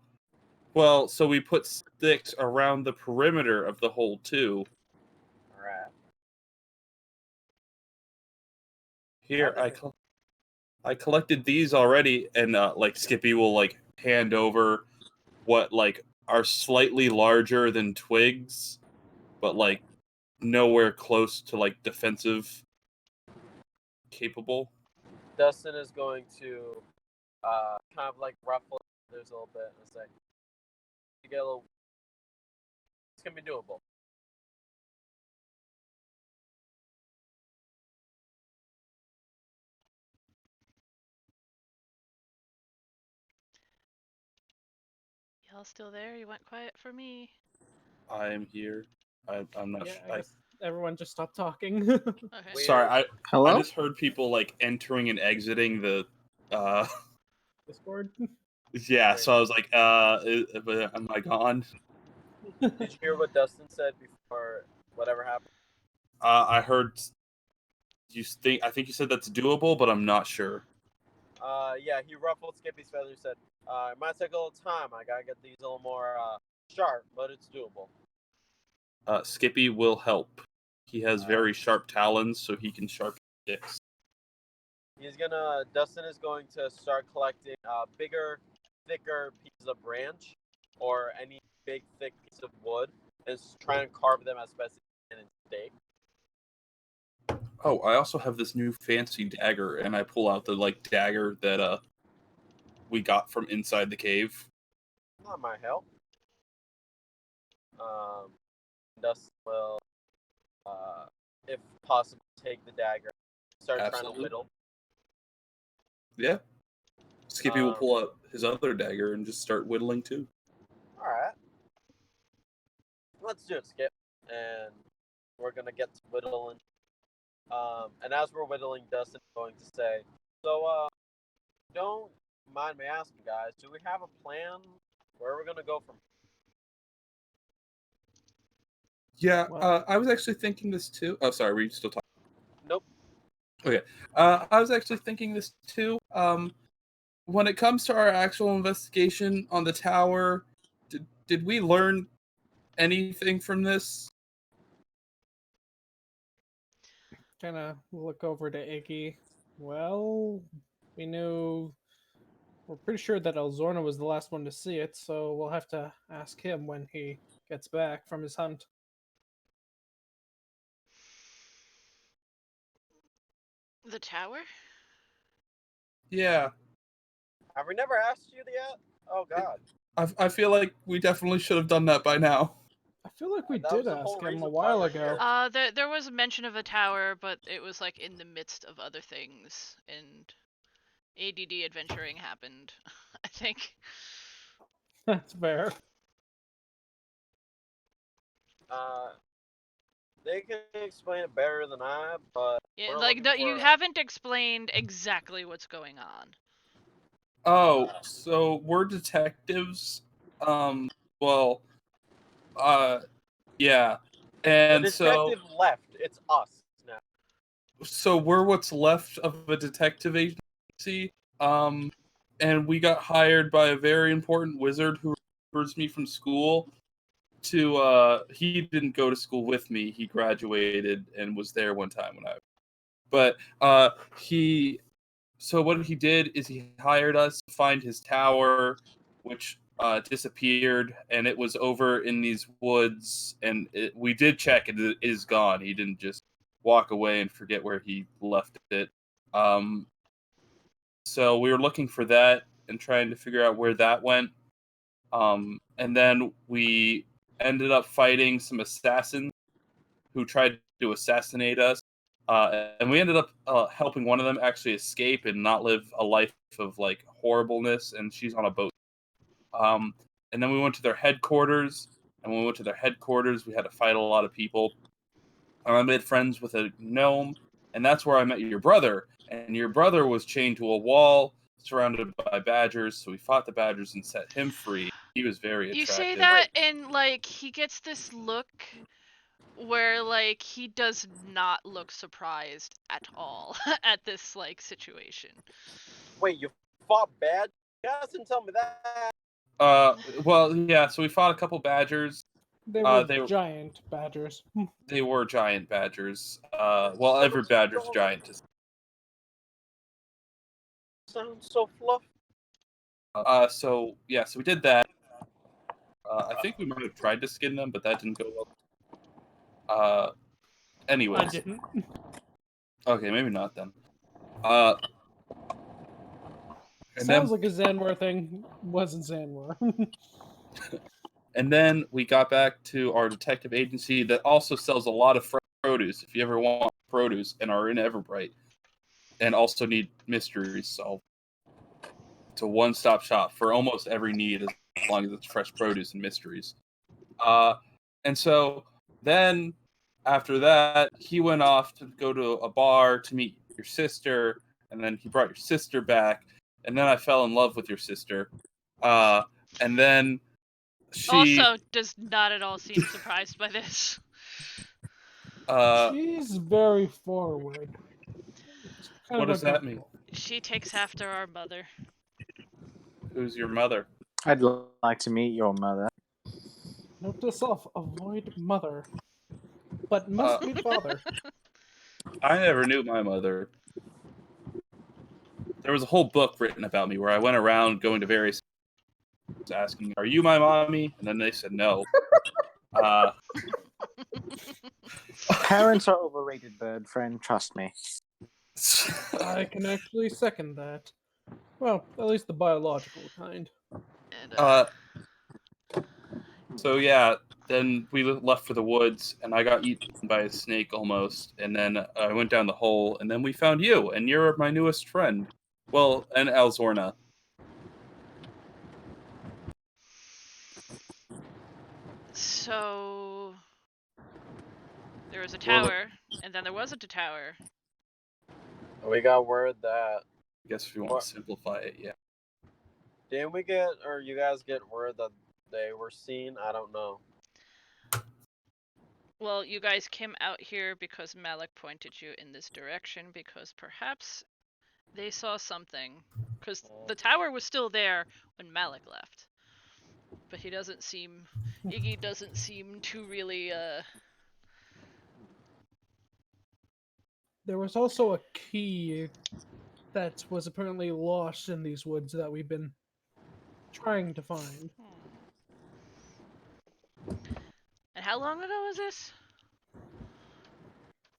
Well, so we put sticks around the perimeter of the hole too. Alright. Here, I collected these already, and like Skippy will like hand over what like are slightly larger than twigs, but like nowhere close to like defensive capable. Dustin is going to kind of like ruffle there's a little bit and say, you get a little. It's gonna be doable. Y'all still there? You went quiet for me. I am here. I'm not. Yeah, I I guess everyone just stopped talking. Okay. sorry. I Hello? just heard people like entering and exiting the. Discord. Yeah. So I was like, am I gone? Did you hear what Dustin said before whatever happened? I heard. I think you said that's doable, but I'm not sure. Yeah, he ruffled Skippy's feathers. Said, "It might take a little time. I gotta get these a little more sharp, but it's doable." Skippy will help. He has very sharp talons, so he can sharpen sticks. Dustin is going to start collecting bigger, thicker pieces of branch or any big, thick piece of wood and try and carve them as best he can in steak. Oh, I also have this new fancy dagger, and I pull out the like dagger that we got from inside the cave. That might help. Dustin will, if possible, take the dagger, start trying Absolutely. to whittle. Yeah. Skippy will pull out his other dagger and just start whittling too. All right. Let's do it, Skip. And we're going to get to whittling. And as we're whittling, Dustin is going to say, so, don't mind me asking, guys, do we have a plan where we're going to go from Yeah, Well- I was actually thinking this too. Oh, sorry, were you still talking? Nope. Okay. I was actually thinking this too. When it comes to our actual investigation on the tower, did we learn anything from this? Kind of look over to Iggy. Well, we're pretty sure that Elzorna was the last one to see it, so we'll have to ask him when he gets back from his hunt. The tower? Yeah, Have we never asked you yet? Oh God. I feel like we definitely should have done that by now. I feel like we That did was the ask whole him a reason while why we're ago. here. There was a mention of a tower, but it was like in the midst of other things, and ADD adventuring happened. I think. That's fair. They can explain it better than I, but Yeah, we're like looking you for- haven't explained exactly what's going on. Oh, so we're detectives. Well, yeah, the and so detective left. It's us now. we're what's left of a detective agency. And we got hired by a very important wizard who remembers me from school. He didn't go to school with me. He graduated and was there one time when I. But So what he did is he hired us to find his tower, which disappeared, and it was over in these woods. And we did check, and it is gone. He didn't just walk away and forget where he left it. So we were looking for that and trying to figure out where that went. And then we ended up fighting some assassins who tried to assassinate us. And we ended up helping one of them actually escape and not live a life of like horribleness. And she's on a boat. And then we went to their headquarters. And when we went to their headquarters, we had to fight a lot of people. And I made friends with a gnome, and that's where I met your brother. And your brother was chained to a wall, surrounded by badgers. So we fought the badgers and set him free. He was very attractive. You say that, and like he gets this look where like he does not look surprised at all at this like situation. Wait, you fought bad? Dustin, tell me that. Well, yeah. So we fought a couple badgers. They were they- giant badgers. They were giant badgers. Well, every badger's giant. Sounds so fluffy. So we did that. I think we might have tried to skin them, but that didn't go well. I Anyways, didn't. okay, maybe not then. And Sounds then, like a Xanroar thing. Wasn't Xanroar. and then we got back to our detective agency that also sells a lot of fresh produce. If you ever want produce and are in Everbright, and also need mysteries solved, it's a one-stop shop for almost every need as long as it's fresh produce and mysteries. And so then after that, he went off to go to a bar to meet your sister, and then he brought your sister back, and then I fell in love with your sister. And then she Also, does not at all seem surprised by this. She's very forward. It's kind What of does that mean? uncomfortable. She takes after our mother. Who's your mother? I'd like to meet your mother. Note to self: avoid mother, but must meet father. I never knew my mother. There was a whole book written about me where I went around going to various asking, "Are you my mommy?" And then they said no. Parents are overrated, bird friend. Trust me. I can actually second that. Well, at least the biological kind. And, So yeah, then we left for the woods, and I got eaten by a snake almost, and then I went down the hole, and then we found you, and you're my newest friend. Well, and Elzorna. So there was a Well, tower, and then there wasn't a tower. We got word that. I guess if you want to simplify it, yeah. Didn't we get, or you guys get word that they were seen? I don't know. Well, you guys came out here because Malik pointed you in this direction because perhaps they saw something. Because the tower was still there when Malik left. but he doesn't seem. Iggy doesn't seem to really. There was also a key that was apparently lost in these woods that we've been trying to find. And how long ago was this?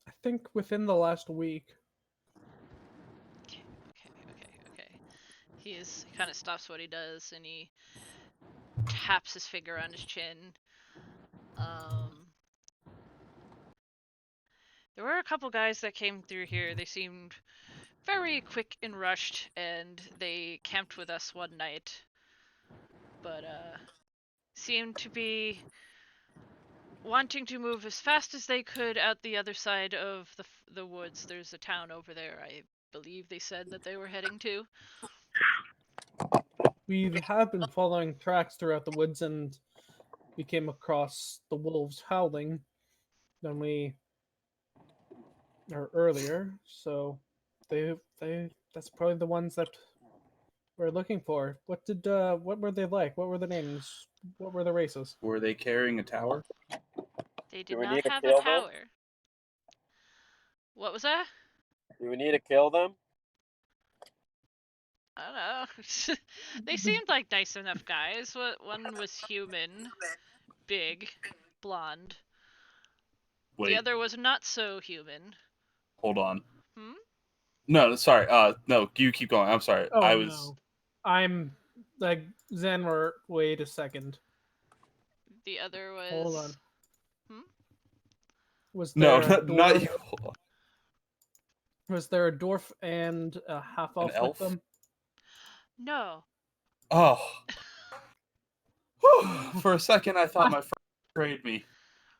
I think within the last week. Okay. He kind of stops what he does and he taps his finger on his chin. There were a couple guys that came through here. They seemed very quick and rushed, and they camped with us one night. But seemed to be wanting to move as fast as they could out the other side of the woods. There's a town over there. I believe they said that they were heading to. We have been following tracks throughout the woods, and we came across the wolves howling earlier. So that's probably the ones that we're looking for. What were they like? What were the names? What were the races? Were they carrying a tower? They Do did we not need to have kill a them? tower. What was that? Do we need to kill them? I don't know. They seemed like nice enough guys. One was human, big, blonde. Wait, The other was not so human. hold on. Hmm? No, sorry. No, you keep going. I'm sorry. Oh I was. no, I'm like Xanroar. Wait a second. The other was. Hold on. Hmm? Was No, there a not dwarf? you. Hold on. Was there a dwarf and a half elf with elf? them? No. Oh. For a second, I thought my friend betrayed me.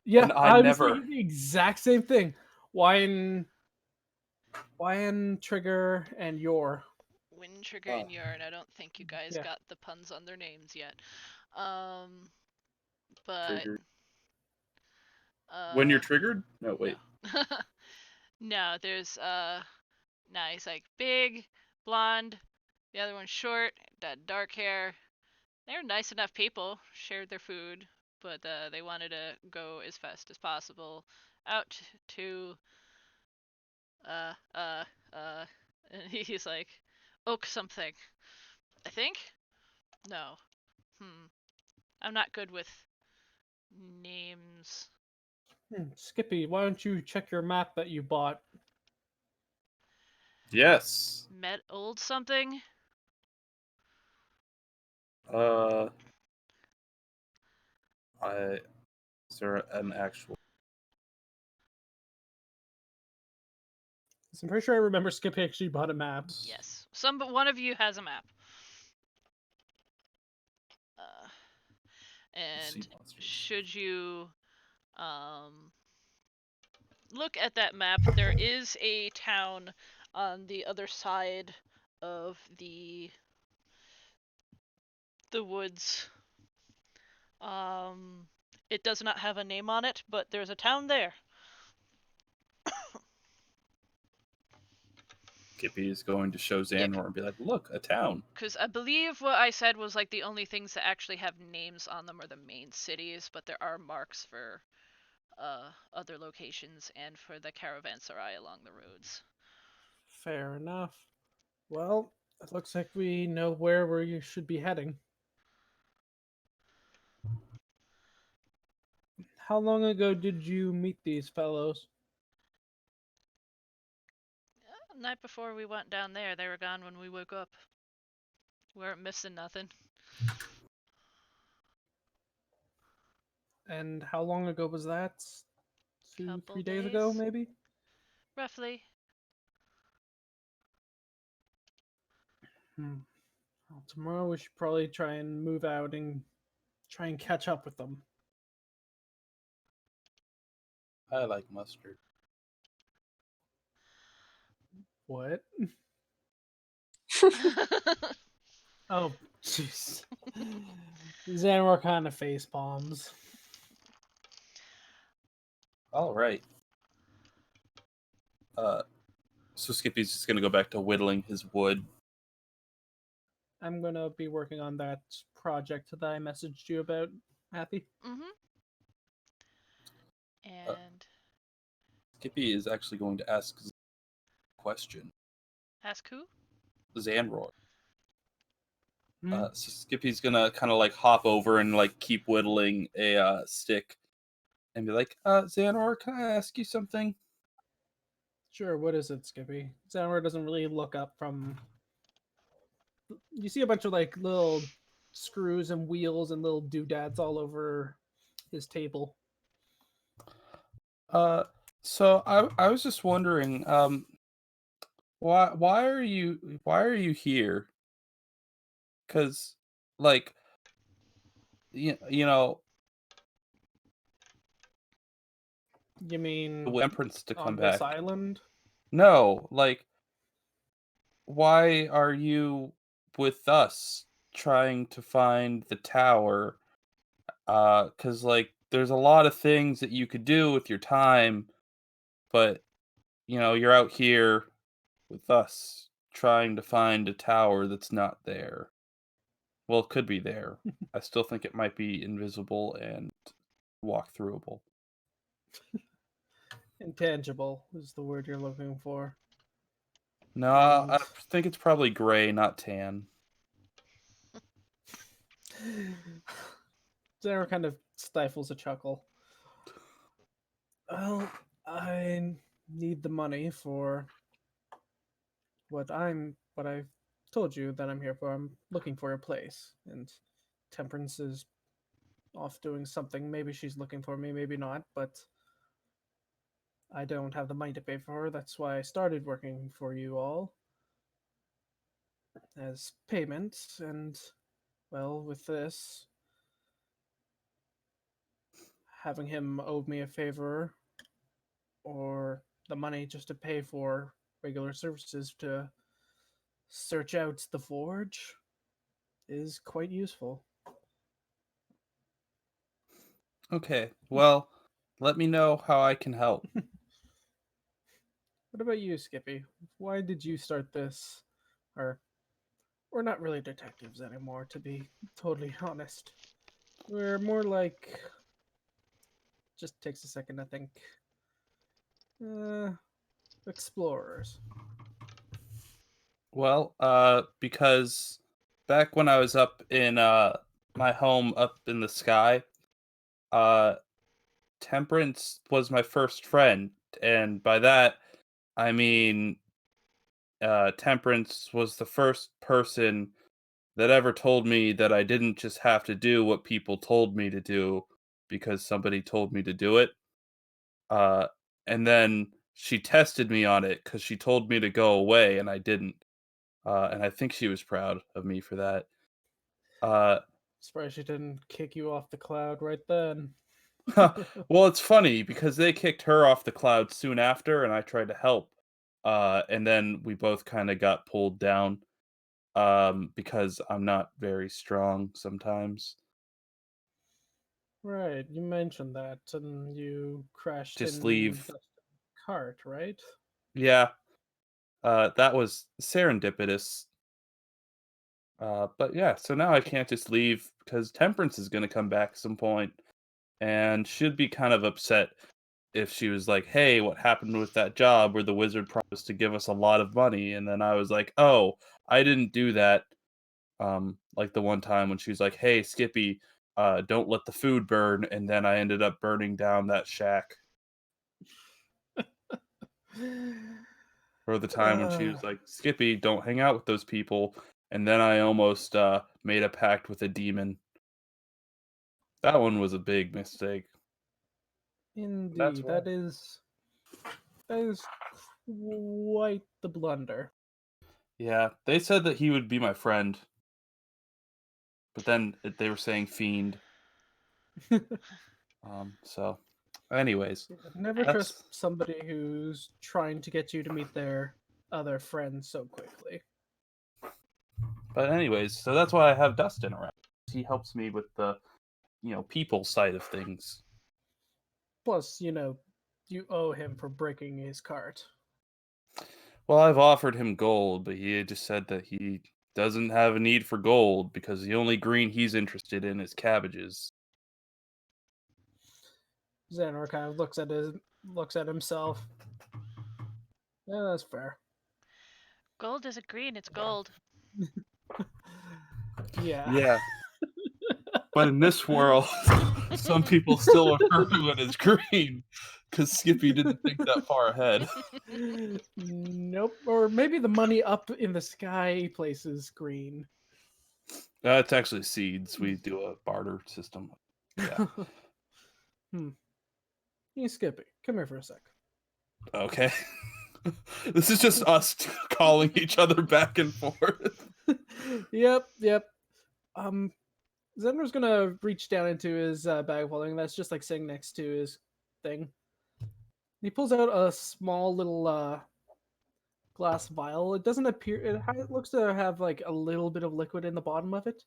Yeah, And I was never. thinking the exact same thing. Wyan, Trigger, and Yor. Wind Trigger and Yarn. I don't think you guys Yeah. got the puns on their names yet. But. Triggered. When you're triggered? No, wait. No. No, there's now he's like big, blonde, the other one's short, had dark hair. They were nice enough people, shared their food, but they wanted to go as fast as possible out to and he's like oak something. I think? No. I'm not good with names. Skippy, why don't you check your map that you bought? Yes. Met old something? Is there an actual? I'm pretty sure I remember Skippy actually bought a map. Yes. But one of you has a map. And should you look at that map, there is a town on the other side of the woods. It does not have a name on it, but there's a town there. Skippy is going to show Xanroar and be like, "Look, a town." Because I believe what I said was like the only things that actually have names on them are the main cities, but there are marks for other locations and for the caravanserai along the roads. Fair enough. Well, it looks like we know where you should be heading. How long ago did you meet these fellows? The night before we went down there, they were gone when we woke up. We weren't missing nothing. And how long ago was that? Couple 3 days ago, days. maybe? Roughly. Well, tomorrow we should probably try and move out and try and catch up with them. I like mustard. What? Oh, jeez. Xanroar kind of face palms. All right. So Skippy's just gonna go back to whittling his wood. I'm gonna be working on that project that I messaged you about, Athy. Mm-hmm. And Skippy is actually going to ask a question. ask who? Xanroar. Hmm? So Skippy's gonna kind of like hop over and like keep whittling a stick, and be like, Xanroar, can I ask you something? Sure, what is it, Skippy? Xanroar doesn't really look up from. You see a bunch of like little screws and wheels and little doodads all over his table. So I was just wondering, why are you here? Because, like, you know, You mean the Temperance to come on this back. island? No, like, why are you with us trying to find the tower? Because like, there's a lot of things that you could do with your time, but you're out here with us trying to find a tower that's not there. Well, it could be there. I still think it might be invisible and walk throughable. Intangible is the word you're looking for. No, I And think it's probably gray, not tan. Xanroar kind of stifles a chuckle. Well, I need the money for what I've told you that I'm here for. I'm looking for a place, and Temperance is off doing something. Maybe she's looking for me, maybe not, but I don't have the money to pay for her. That's why I started working for you all as payment, and well, with this, having him owe me a favor or the money just to pay for regular services to search out the forge is quite useful. Okay, well, let me know how I can help. What about you, Skippy? Why did you start this? Or we're not really detectives anymore, to be totally honest. We're more like just takes a second to think. Explorers. Well, because back when I was up in my home up in the sky, uh Temperance was my first friend, and by that I mean Temperance was the first person that ever told me that I didn't just have to do what people told me to do because somebody told me to do it. Uh, and then she tested me on it because she told me to go away and I didn't. And I think she was proud of me for that. Uh, Surprised she didn't kick you off the cloud right then. well, it's funny because they kicked her off the cloud soon after, and I tried to help. And then we both kind of got pulled down because I'm not very strong sometimes. Right, you mentioned that, and you crashed Just in leave. Dustin's cart, right? Yeah, that was serendipitous. But yeah, so now I can't just leave because Temperance is going to come back at some point, and should be kind of upset if she was like, "Hey, what happened with that job where the wizard promised to give us a lot of money?" And then I was like, "Oh, I didn't do that." Like the one time when she was like, "Hey, Skippy, don't let the food burn," and then I ended up burning down that shack. Or the time when she Uh, was like, "Skippy, don't hang out with those people," and then I almost made a pact with a demon. That one was a big mistake. That's Indeed, why. that is quite the blunder. Yeah, they said that he would be my friend, but then they were saying fiend. So, anyways, Never trust that's. somebody who's trying to get you to meet their other friends so quickly. But anyways, so that's why I have Dustin around. He helps me with the, people side of things. Plus, you owe him for breaking his cart. Well, I've offered him gold, but he just said that he doesn't have a need for gold because the only green he's interested in is cabbages. Xanroar kind of looks at himself. Yeah, that's fair. Gold isn't green, it's gold. Yeah. Yeah. But in this world, some people still refer to it as green because Skippy didn't think that far ahead. Nope. Or maybe the money up in the sky places green. It's actually seeds. We do a barter system. Yeah. Hey, Skippy, come here for a sec. Okay. This is just us calling each other back and forth. Yep. Xander's gonna reach down into his bag of holding that's just like sitting next to his thing. He pulls out a small little glass vial. It doesn't appear. It looks to have like a little bit of liquid in the bottom of it.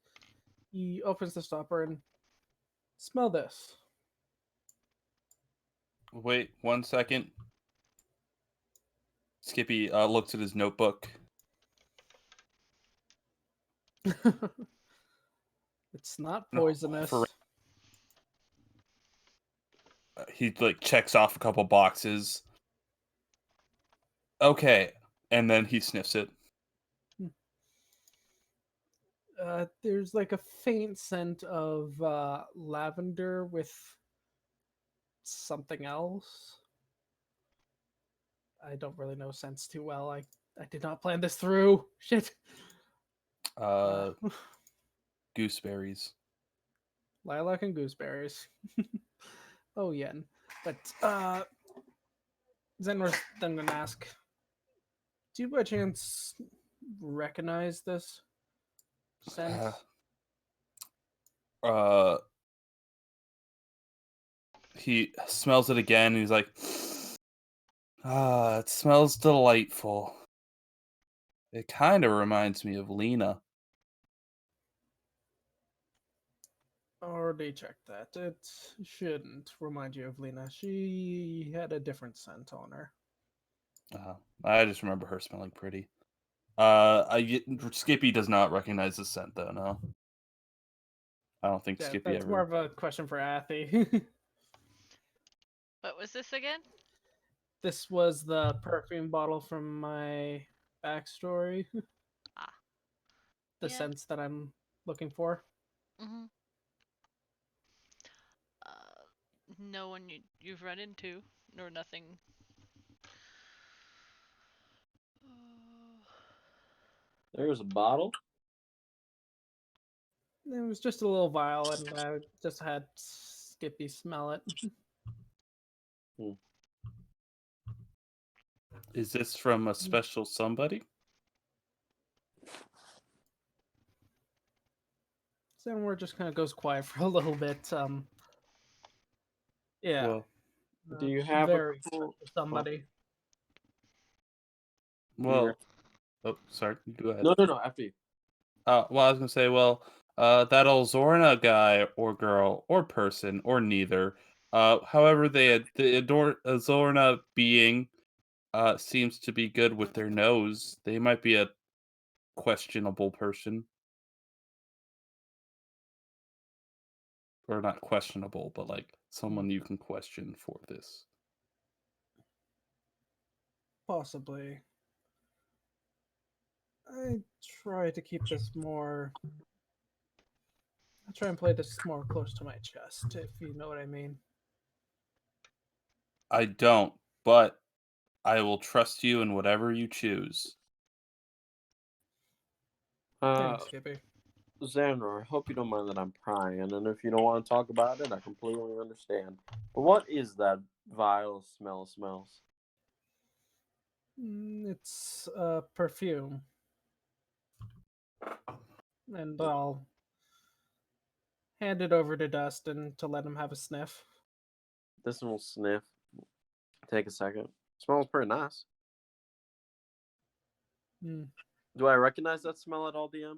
He opens the stopper and smell this. Wait 1 second. Skippy looks at his notebook. It's not No, poisonous. He like checks off a couple boxes. Okay, and then he sniffs it. There's like a faint scent of lavender with something else. I don't really know scents too well. I did not plan this through. Shit. Gooseberries. Lilac and gooseberries. Oh, yen. But Xanroar's then gonna ask, do you by chance recognize this scent? He smells it again and he's like, it smells delightful. It kind of reminds me of Lena. Already checked that. It shouldn't remind you of Lena. She had a different scent on her. I just remember her smelling pretty. Skippy does not recognize the scent though, no. I don't think Yeah, Skippy that's ever. more of a question for Athy. What was this again? This was the perfume bottle from my backstory. Ah. The Yeah. scents that I'm looking for. Mm-hmm. No one you've run into, nor nothing. There's a bottle. It was just a little vial, and I just had Skippy smell it. Is this from a special somebody? Xanroar just kind of goes quiet for a little bit. Yeah. Well, Do you have very a clue? somebody? well. Oh, sorry. Go ahead. No. After you. Well, I was gonna say, that old Zorna guy or girl or person or neither. However, the Zorna being seems to be good with their nose. They might be a questionable person, or not questionable, but like someone you can question for this. Possibly. I try to keep this more. I try and play this more close to my chest, if you know what I mean. I don't, but I will trust you in whatever you choose. Thanks, Skippy. Xanroar, I hope you don't mind that I'm prying, and if you don't want to talk about it, I completely understand. But what is that vile smells? It's perfume. And I'll hand it over to Dustin to let him have a sniff. This one will sniff. Take a second. Smells pretty nice. Do I recognize that smell at all, DM?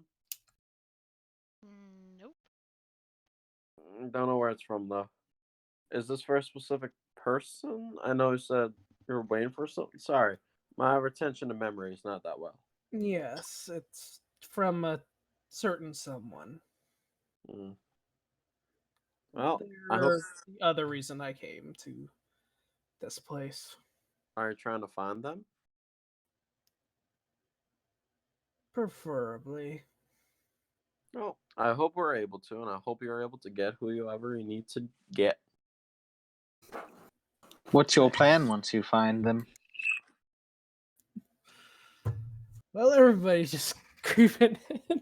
Nope. Don't know where it's from, though. Is this for a specific person? I know you said you're waiting for something. Sorry. My retention and memory is not that well. Yes, it's from a certain someone. Mm. Well, I hope. They're the other reason I came to this place. Are you trying to find them? Preferably. Well, I hope we're able to, and I hope you're able to get whoever you need to get. What's your plan once you find them? Well, everybody's just creeping in.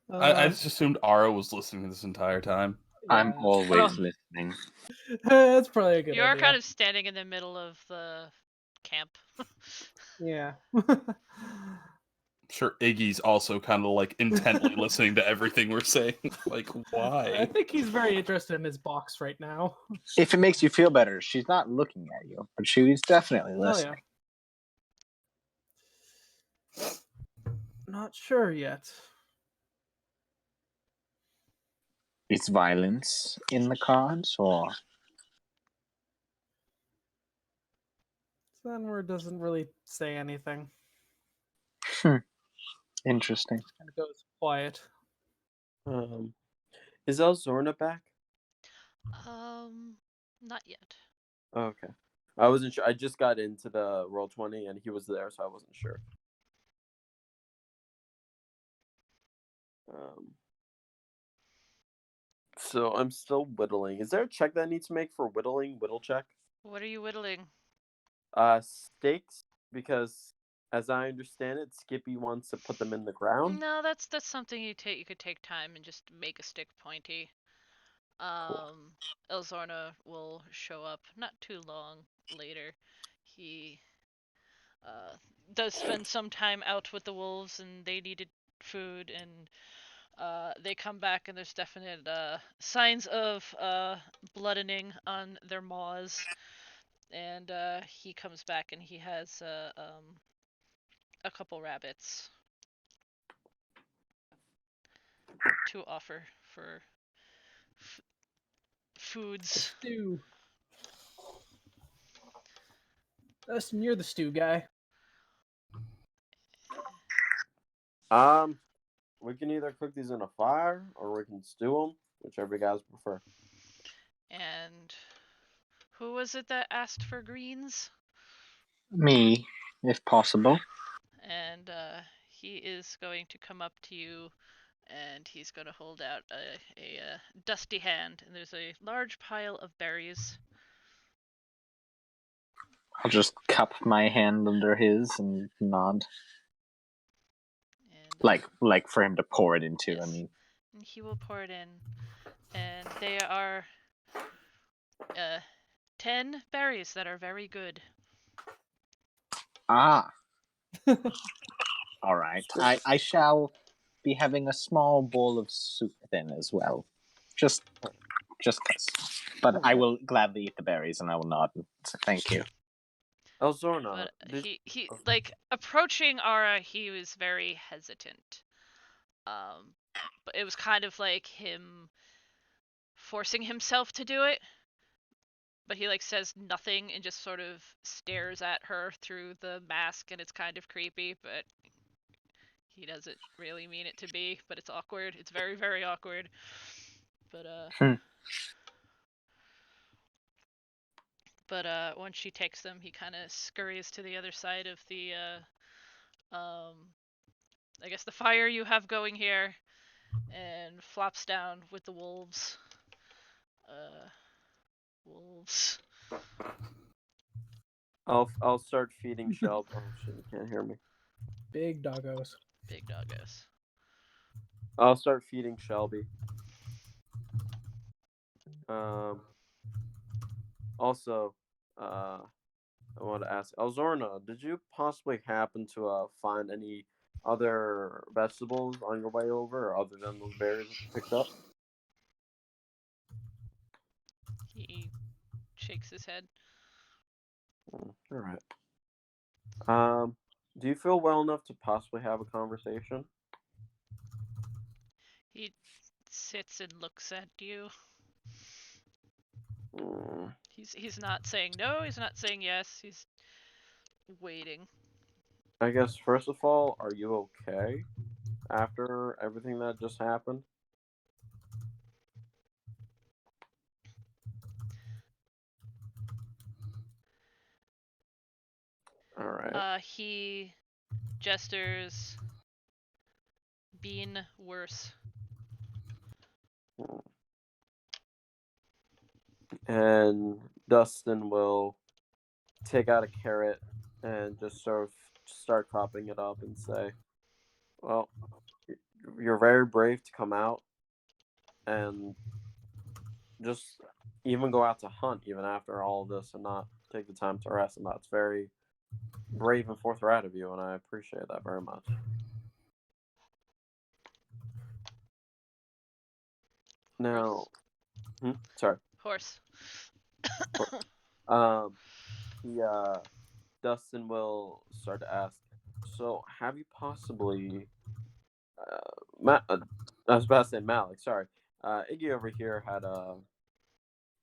I just assumed Ara was listening this entire time. I'm yeah. always Well, listening. that's probably a good You are idea. kind of standing in the middle of the camp. Yeah. I'm sure Iggy's also kind of like intently listening to everything we're saying. Like, I why? think he's very interested in his box right now. If it makes you feel better, she's not looking at you, but she's definitely Oh, listening. yeah. Not sure yet. Is violence in the cards, or Xanroar doesn't really say anything. interesting? Kind of goes quiet. Is Elzorna back? Not yet. Oh, okay. I wasn't sure. I just got into the Roll20 and he was there, so I wasn't sure. So I'm still whittling. Is there a check that I need to make for whittling? Whittle check? What are you whittling? Stakes, because as I understand it, Skippy wants to put them in the ground. No, that's something you could take time and just make a stick pointy. Elzorna will show up not too long later. He does spend some time out with the wolves, and they needed food, and they come back, and there's definite signs of bloodening on their maws. And he comes back, and he has a couple rabbits to offer for foods. Stew. Dustin, you're the stew guy. We can either cook these in a fire or we can stew them, whichever you guys prefer. And who was it that asked for greens? Me, if possible. And he is going to come up to you, and he's going to hold out a dusty hand, and there's a large pile of berries. I'll just cup my hand under his and nod, And, like for him to pour it into. yes. I mean, And he will pour it in, and they are 10 berries that are very good. all right. I shall be having a small bowl of soup then as well, just cause. But I will gladly eat the berries, and I will nod and say thank you. Elzorna, But he like approaching Ara, he was very hesitant. But it was kind of like him forcing himself to do it. But he like says nothing and just sort of stares at her through the mask, and it's kind of creepy, but he doesn't really mean it to be, but it's awkward. It's very, very awkward. But once she takes them, he kind of scurries to the other side of the I guess the fire you have going here, and flops down with the wolves. Wolves. I'll start feeding Shelb. Oh shit, you can't hear me. Big doggos. Big doggos. I'll start feeding Shelby. Also, I want to ask Elzorna, did you possibly happen to find any other vegetables on your way over, other than those berries that you picked up? He shakes his head. All right. Do you feel well enough to possibly have a conversation? He sits and looks at you. He's not saying no, he's not saying yes, he's waiting. I guess first of all, are you okay after everything that just happened? All right. He gestures. Been worse. And Dustin will take out a carrot and just sort of start chopping it up and say, "Well, you're very brave to come out and just even go out to hunt even after all of this and not take the time to rest, and that's very brave and forthright of you, and I appreciate that very much." Now, sorry. Horse. Um, he Dustin will start to ask, so have you possibly, I was about to say Malik, sorry. Iggy over here had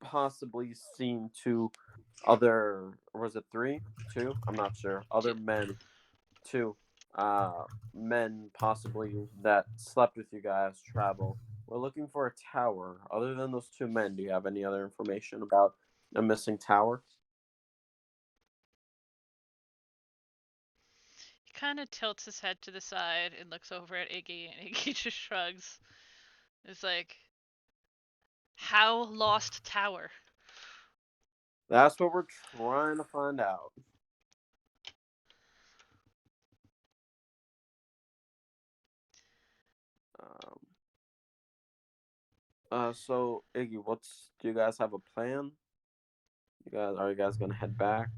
possibly seen two other, or was it three? Two? I'm not sure. Other men, two men possibly that slept with you guys travel. We're looking for a tower. Other than those two men, do you have any other information about a missing tower? He kind of tilts his head to the side and looks over at Iggy, and Iggy just shrugs. It's like, how lost tower? That's what we're trying to find out. So Iggy, do you guys have a plan? Are you guys gonna head back?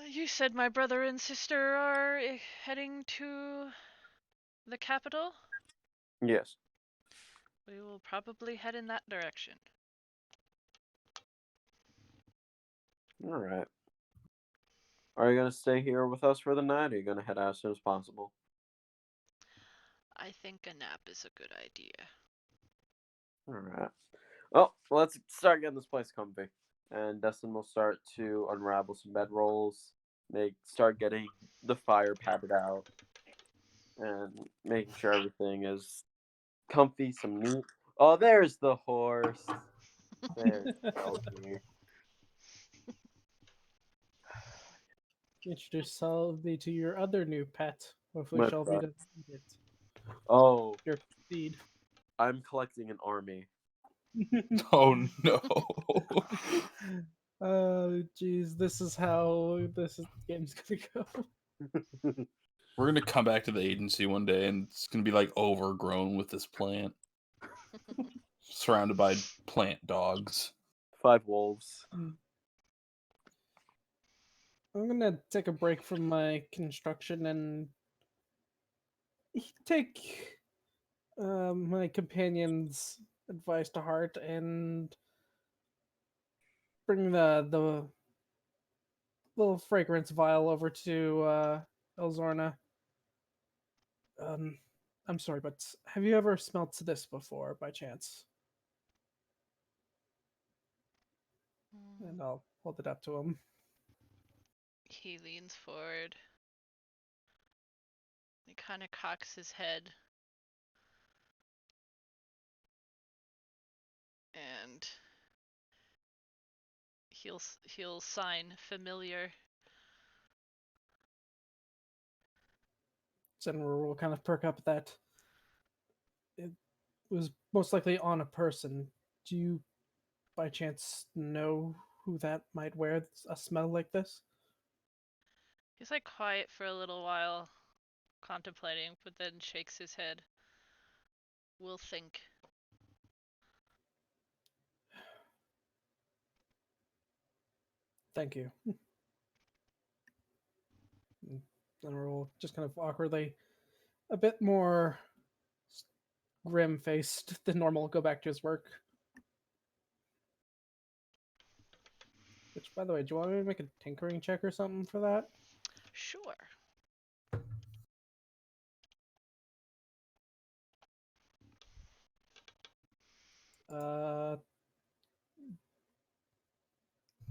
You said my brother and sister are heading to the capital? Yes. We will probably head in that direction. All right. Are you gonna stay here with us for the night, or are you gonna head out as soon as possible? I think a nap is a good idea. All right. Well, let's start getting this place comfy. And Dustin will start to unravel some bedrolls, start getting the fire patted out, and making sure everything is comfy, some meat. Oh, there's the horse. There's Elkie. Introduce me to your other new pet. Hopefully, My Shelby pet. doesn't eat it. Oh, Your seed. I'm collecting an army. Oh no. Oh, jeez, this is how this game's gonna go. We're gonna come back to the agency one day, and it's gonna be like overgrown with this plant, surrounded by plant dogs. 5 wolves. I'm gonna take a break from my construction and take my companion's advice to heart and bring the little fragrance vial over to Elzorna. I'm sorry, but have you ever smelt this before, by chance? And I'll hold it up to him. He leans forward. He kind of cocks his head. And he'll sign familiar. Xanroar will kind of perk up that it was most likely on a person. Do you, by chance, know who that might wear a smell like this? He's like quiet for a little while, contemplating, but then shakes his head. We'll think. Thank you. Xanroar will just kind of awkwardly, a bit more grim-faced than normal, go back to his work. Which, by the way, do you want me to make a tinkering check or something for that? Sure.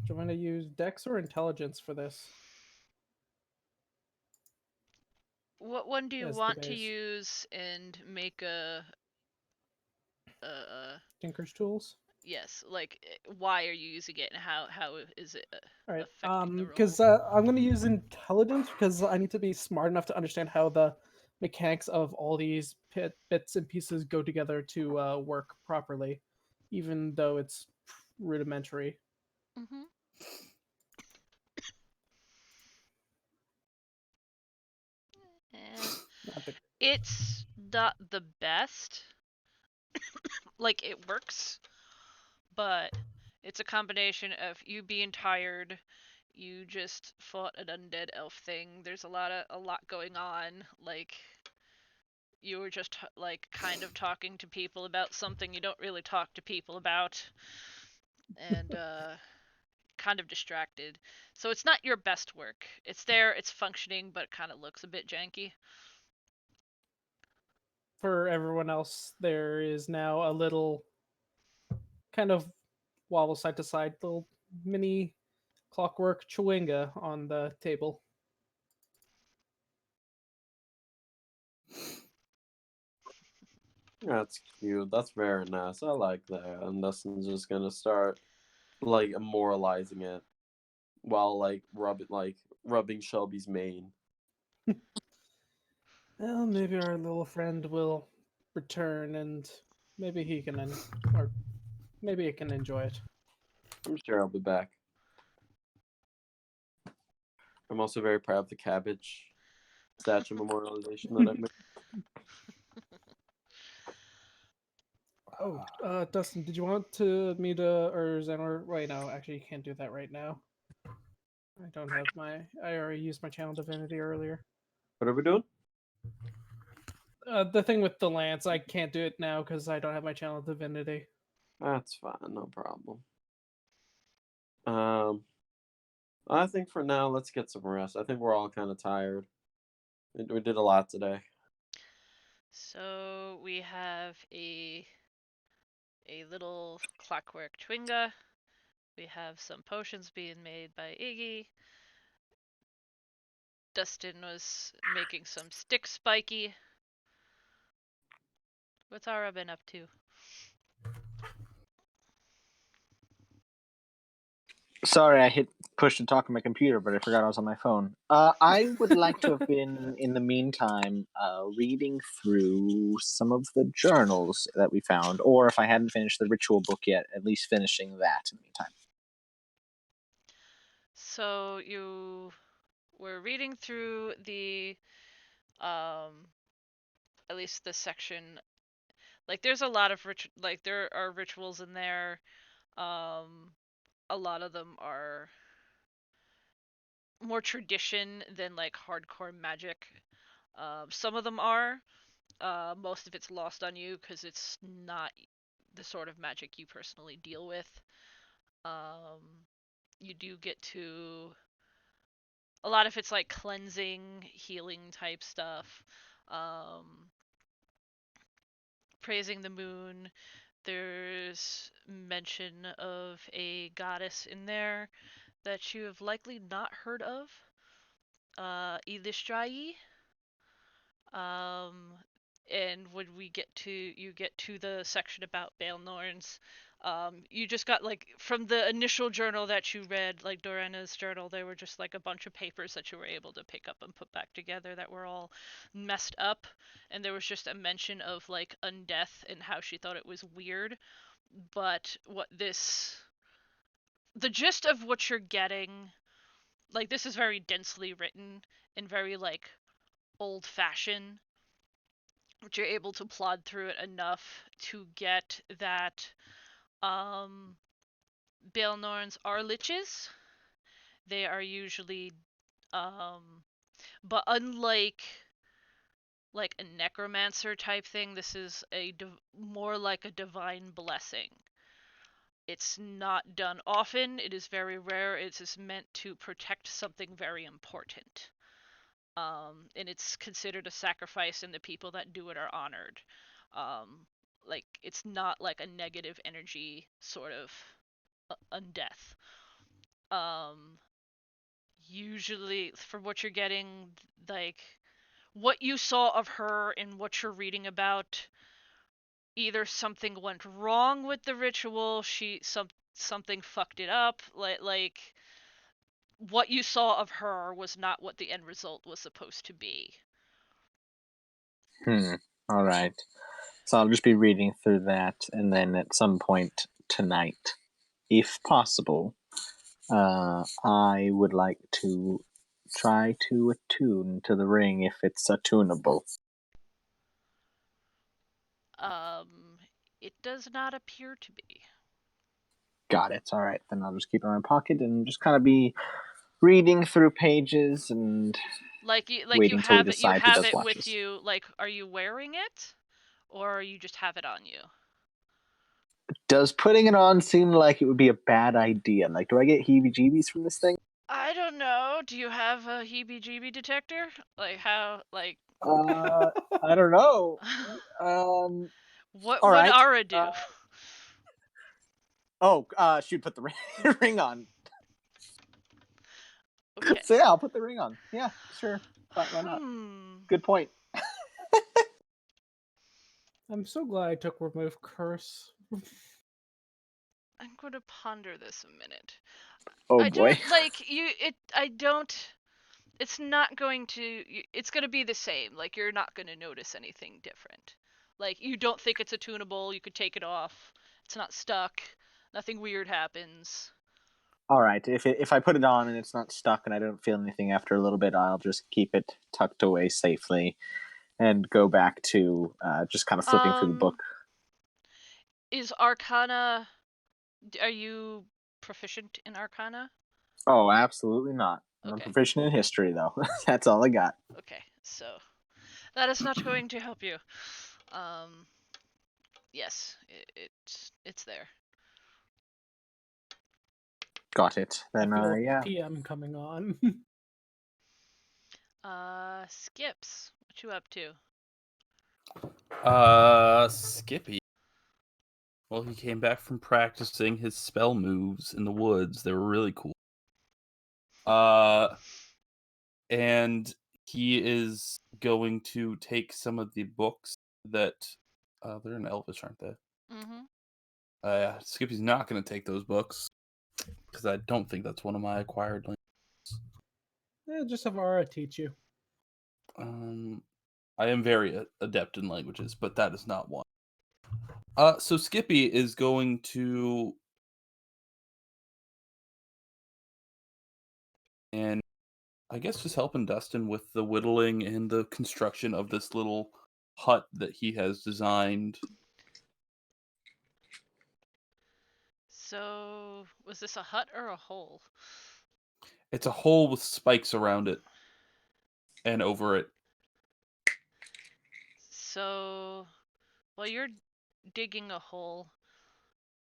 Do you want to use Dex or Intelligence for this? What one do you as the want to base. use and make a Tinker's tools. yes, like why are you using it and how is it All right. affecting the role? Because I'm going to use intelligence because I need to be smart enough to understand how the mechanics of all these bits and pieces go together to work properly, even though it's rudimentary. Mm-hmm. Not the It's not the best. Like it works, but it's a combination of you being tired. You just fought an undead elf thing. There's a lot going on. Like you were just like kind of talking to people about something you don't really talk to people about, and kind of distracted. So it's not your best work. It's there, it's functioning, but it kind of looks a bit janky. For everyone else, there is now a little kind of wobble side to side, little mini clockwork chewinga on the table. That's cute. That's very nice. I like that. And Dustin's just gonna start like immortalizing it while rubbing Shelby's mane. Well, maybe our little friend will return and maybe he can, or maybe he can enjoy it. I'm sure I'll be back. I'm also very proud of the cabbage statue memorialization that I've made. Oh, Dustin, did you want me to, or Xanroar? Wait, no, actually, you can't do that right now. I don't have I already used my channel divinity earlier. What are we doing? The thing with the lance, I can't do it now because I don't have my channel divinity. That's fine, no problem. I think for now, let's get some rest. I think we're all kind of tired. We did a lot today. So we have a little clockwork chwinga. We have some potions being made by Iggy. Dustin was making some stick spiky. What's Ara been up to? Sorry, I hit push to talk on my computer, but I forgot I was on my phone. I would like to have been, in the meantime, reading through some of the journals that we found, or if I hadn't finished the ritual book yet, at least finishing that in the meantime. So you were reading through the at least this section. Like there's a lot of there are rituals in there. A lot of them are more tradition than like hardcore magic. Some of them are. Most of it's lost on you because it's not the sort of magic you personally deal with. You do get to a lot of it's like cleansing, healing type stuff. Um, praising the moon. There's mention of a goddess in there that you have likely not heard of. Ilishtrayi. Um, and when you get to the section about Baelnorns, you just got like from the initial journal that you read, like Dorena's journal, there were just like a bunch of papers that you were able to pick up and put back together that were all messed up, and there was just a mention of like undeath and how she thought it was weird, but the gist of what you're getting, like this is very densely written and very like old fashioned, but you're able to plod through it enough to get that Baelnorns are liches. They are usually but unlike like a necromancer type thing, this is more like a divine blessing. It's not done often, it is very rare, it is meant to protect something very important. And it's considered a sacrifice, and the people that do it are honored. Like it's not like a negative energy sort of undeath. Um, usually, for what you're getting, like what you saw of her and what you're reading about, either something went wrong with the ritual, something fucked it up, like what you saw of her was not what the end result was supposed to be. All right. So I'll just be reading through that, and then at some point tonight, if possible, I would like to try to attune to the ring if it's attunable. It does not appear to be. Got it. All right, then I'll just keep it in my pocket and just kind of be reading through pages and waiting till we decide who have does it with watches. you. Like, are you wearing it, or you just have it on you? Does putting it on seem like it would be a bad idea? Like, do I get heebie-jeebies from this thing? I don't know. Do you have a heebie-jeebie detector? Like how? Like I don't know. what all would right. Ara do? Shoot, put the ring on. Okay. So yeah, I'll put the ring on. Yeah, sure. Why not? Good point. I'm so glad I took remove curse. I'm going to ponder this a minute. Oh I boy. don't like you. I don't. It's not going to. It's going to be the same. Like, you're not going to notice anything different. Like, you don't think it's attunable. You could take it off. It's not stuck. Nothing weird happens. All right. If I put it on and it's not stuck and I don't feel anything after a little bit, I'll just keep it tucked away safely and go back to just kind of flipping through the book. Is Arcana? Are you proficient in Arcana? Oh, absolutely not. I'm Okay. proficient in history, though. That's all I got. Okay, so that is not going to help you. Yes, it's there. Got it. Then, I feel yeah. PM coming on. Skips, what you up to? Skippy. Well, he came back from practicing his spell moves in the woods. They were really cool. And he is going to take some of the books that they're in Elvish, aren't they? Mm-hmm. Skippy's not going to take those books because I don't think that's one of my acquired languages. Yeah, just have Ara teach you. I am very adept in languages, but that is not one. So Skippy is going to, and I guess just helping Dustin with the whittling and the construction of this little hut that he has designed. So, was this a hut or a hole? It's a hole with spikes around it and over it. So, while you're digging a hole,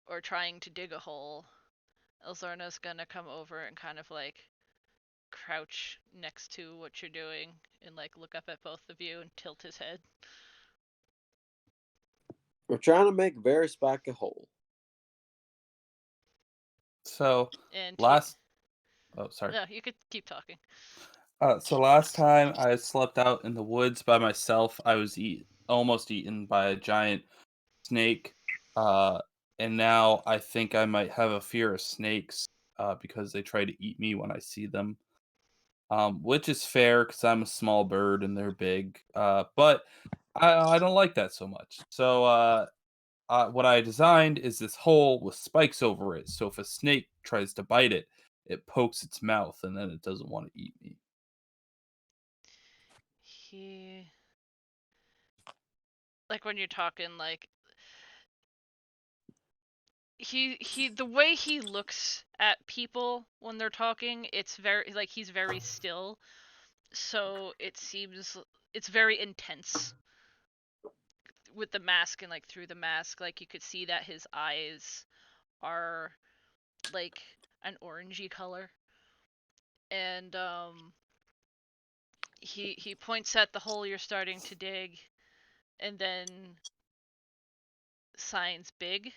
or trying to dig a hole, Elzarna's gonna come over and kind of like crouch next to what you're doing and like look up at both of you and tilt his head. We're trying to make very spike a hole. So And oh, sorry. no, you could keep talking. So last time I slept out in the woods by myself, I was almost eaten by a giant snake. And now I think I might have a fear of snakes because they try to eat me when I see them. Which is fair because I'm a small bird and they're big. But I don't like that so much. So what I designed is this hole with spikes over it. So if a snake tries to bite it, it pokes its mouth and then it doesn't want to eat me. He, like, when you're talking, like, he the way he looks at people when they're talking, it's very, like, he's very still, so it seems it's very intense with the mask, and like through the mask, like, you could see that his eyes are like an orangey color, and he points at the hole you're starting to dig, and then signs big.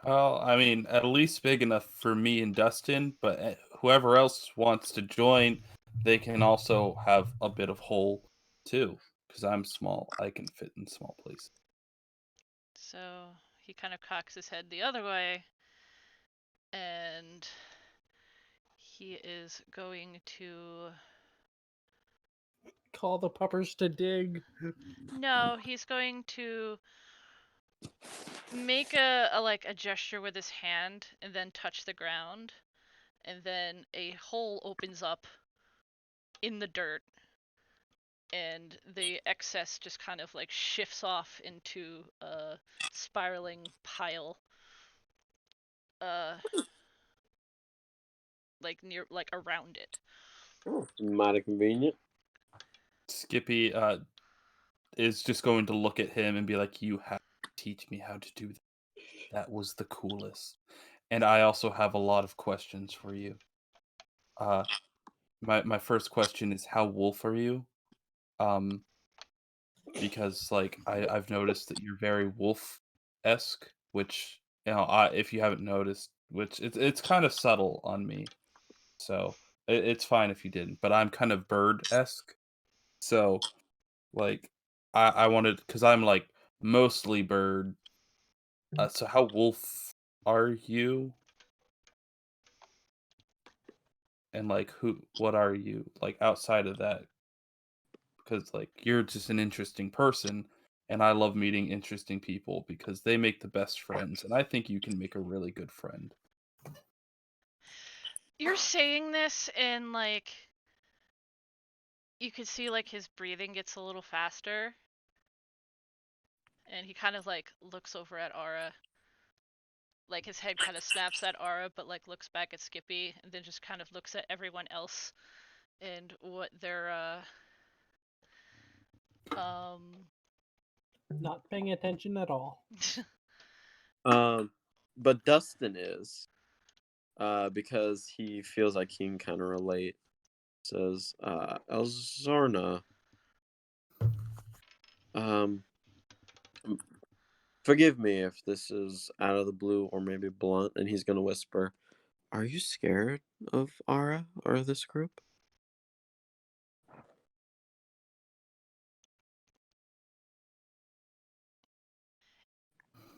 Well, I mean, at least big enough for me and Dustin, but whoever else wants to join they can also have a bit of hole too, because I'm small. I can fit in small places. So he kind of cocks his head the other way, and he is going to. Call the puppers to dig. No, he's going to make a gesture with his hand and then touch the ground, and then a hole opens up in the dirt, and the excess just kind of like shifts off into a spiraling pile, like around it. Oh, mighty convenient. Skippy is just going to look at him and be like, "You have to teach me how to do that. That was the coolest." And I also have a lot of questions for you. My first question is, how wolf are you? Because like I've noticed that you're very wolf-esque, which if you haven't noticed, which it's kind of subtle on me, so it's fine if you didn't. But I'm kind of bird-esque, so like I wanted, because I'm like mostly bird. So how wolf are you? And like what are you like outside of that? Because like you're just an interesting person, and I love meeting interesting people because they make the best friends, and I think you can make a really good friend. You're saying this, and like you could see like his breathing gets a little faster, and he kind of like looks over at Aura. Like his head kind of snaps at Aura, but like looks back at Skippy, and then just kind of looks at everyone else and what their Not paying attention at all. But Dustin is, because he feels like he can kind of relate. Says, Elzorna, forgive me if this is out of the blue or maybe blunt, and he's gonna whisper, "Are you scared of Ara or this group?"